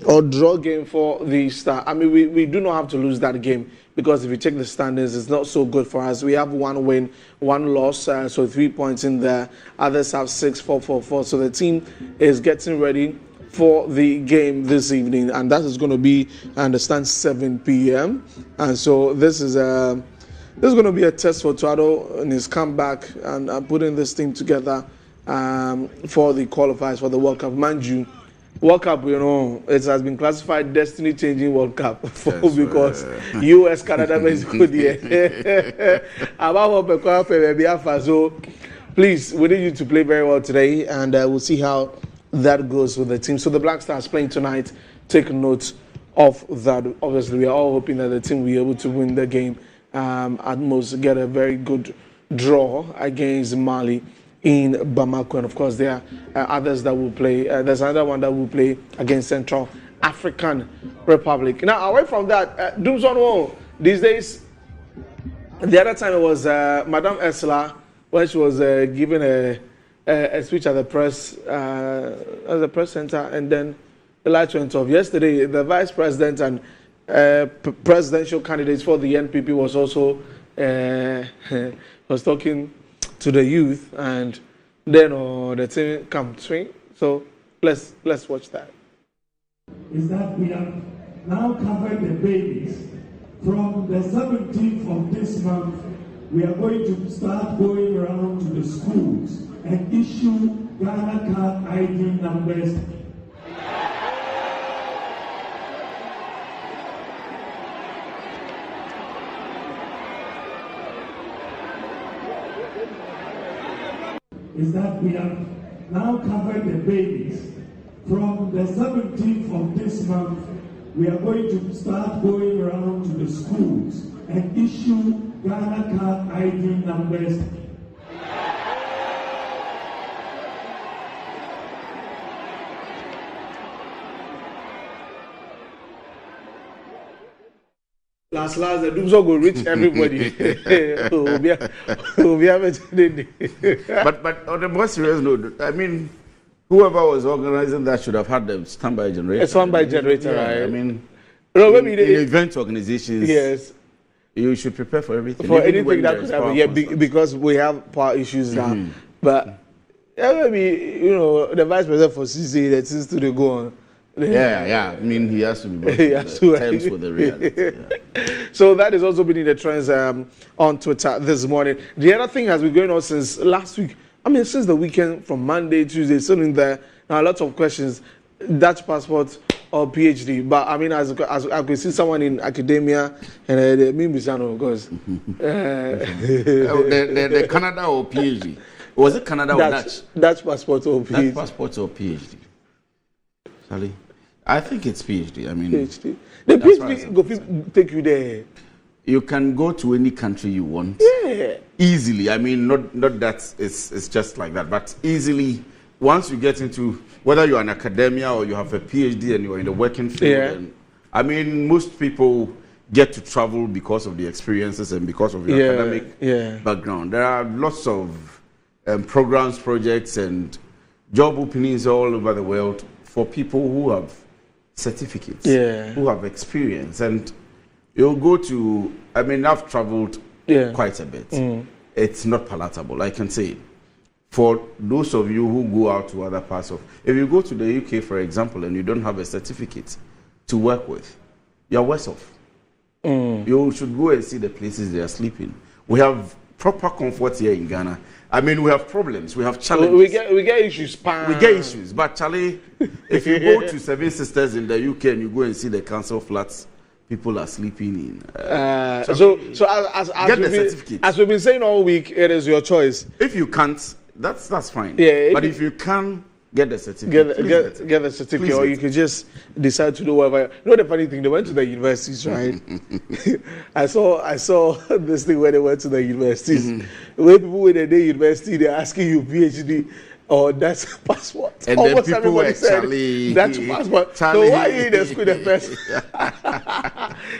or draw game for the Star. I mean, we do not have to lose that game because if you check the standings, it's not so good for us. We have 1 win, 1 loss, so 3 points in there. Others have 6, 4, 4, 4. So the team is getting ready for the game this evening, and that is going to be, I understand, 7 p.m. And so this is going to be a test for Tuado and his comeback and putting this team together for the qualifiers for the World Cup. Mind you, World Cup, you know, it has been classified destiny-changing World Cup because US, Canada, Mexico, so please, we need you to play very well today, and we'll see how that goes with the team. So the Black Stars playing tonight. Take note of that. Obviously, we are all hoping that the team will be able to win the game, at most get a very good draw against Mali in Bamako, and of course there are others that will play. There's another one that will play against Central African Republic. Now, away from that, Doomson, these days, the other time it was Madame Ursula when she was giving a speech at the press center, and then the light went off. Yesterday, the vice president and presidential candidates for the NPP was also was talking to the youth, and then the team come swing. So let's watch that. Is that we have now covered the babies. From the 17th of this month, we are going to start going around to the schools and issue Ghana card ID numbers. Is that we have now covered the babies. From the 17th of this month, we are going to start going around to the schools and issue Ghana card ID numbers. Last, the Doomsday will reach everybody. But on the more serious note, I mean, whoever was organizing that should have had the standby generator. A standby generator, right? I mean, in event organizations, yes, you should prepare for everything. For anything that could happen, yeah, because we have power issues now. But maybe, the vice president for CCA that seems to go on. Yeah. I mean, he has to be terms with the reality. Yeah. So that is also been in the trends on Twitter this morning. The other thing has been going on since last week. I mean, since the weekend, from Monday, Tuesday, still in there. Now, a lot of questions. Dutch passport or PhD. But I mean, as I could see someone in academia, and the Mimbisano, because the Canada or PhD. Was it Canada or Dutch? Dutch passport or PhD. Dutch passport or PhD. Sally, I think it's PhD. I mean, PhD. The PhD go take you there. You can go to any country you want. Yeah. Easily. I mean, not that it's just like that, but easily. Once you get into whether you're an academia or you have a PhD and you're in the working field, and, I mean, most people get to travel because of the experiences and because of your academic background. There are lots of programs, projects, and job openings all over the world for people who have certificates, who have experience. And you'll go to, I mean, I've traveled quite a bit. It's not palatable, I can say. For those of you who go out to other parts of, if you go to the UK, for example, and you don't have a certificate to work with, you're worse off. You should go and see the places they are sleeping. We have proper comfort here in Ghana. I mean, we have problems, we have challenges. We get issues, We get issues, but Charlie, if you go to Seven Sisters in the UK and you go and see the council flats, people are sleeping in. So as we've been saying all week, it is your choice. If you can't, that's fine. Yeah. But if you can, get the certificate. Get the certificate, or you could just decide to do whatever. You know the funny thing, they went to the universities, right? I saw this thing where they went to the universities. Where people when they day university, they're asking you PhD or that's passport. And almost then people everybody said Charlie, that's passport. Charlie. So why are you in the school the first?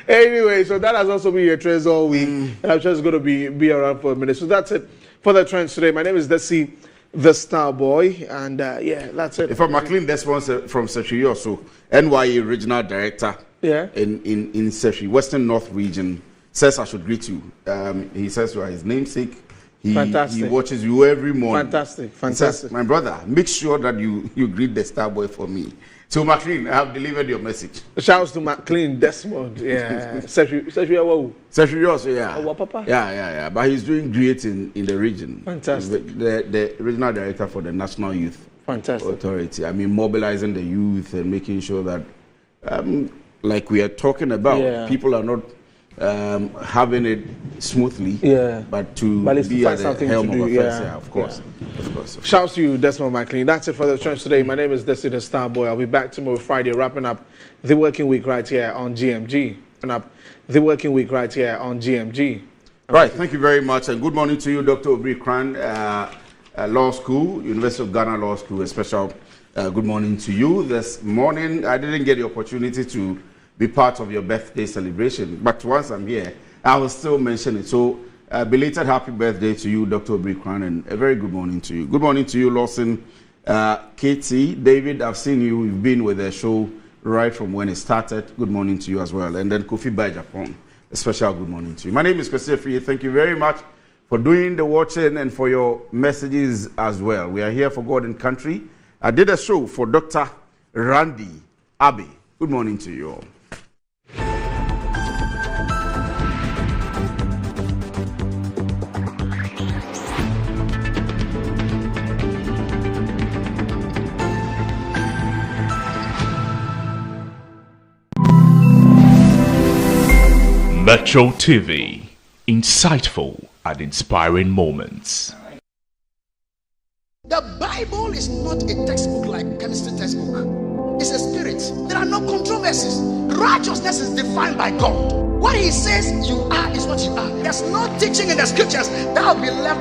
Anyway, so that has also been your trends all week, and I'm just going to be around for a minute. So that's it for the trends today. My name is Desi, the Star Boy, and that's it. If I'm McLean Desmond from Seshui, also NYE Regional Director in Seshui, Western North Region, says I should greet you. He says you are his namesake. He watches you every morning. Fantastic. He says, my brother, make sure that you greet the Star Boy for me. So McLean, I have delivered your message. Shouts to McLean Desmond. Yeah. Seshui also, yeah. Oh, Papa. Yeah. But he's doing great in the region. Fantastic. The regional director for the National Youth Authority. I mean, mobilizing the youth and making sure that, like we are talking about, people are not having it smoothly, but be at the helm of affairs, of course. Shouts to you, Desmond McLean. That's it for the trends today. My name is Desi the Star Boy. I'll be back tomorrow Friday, wrapping up the working week right here on GMG. Right, thank you very much, and good morning to you, Dr. Obri Kran, Law School, University of Ghana Law School. A special good morning to you. This morning, I didn't get the opportunity to be part of your birthday celebration, but once I'm here, I will still mention it. So, belated happy birthday to you, Dr. Obri Kran, and a very good morning to you. Good morning to you, Lawson, Katie, David. I've seen you. You've been with the show right from when it started. Good morning to you as well. And then Kofi by Japan, a special good morning to you. My name is Kwesi. Thank you very much for doing the watching and for your messages as well. We are here for God and country. I did a show for Dr. Randy Abbey. Good morning to you all. Metro TV, insightful and inspiring moments. The Bible is not a textbook like chemistry textbook. It's a spirit. There are no controversies. Righteousness is defined by God. What he says you are is what you are. There's no teaching in the scriptures that will be left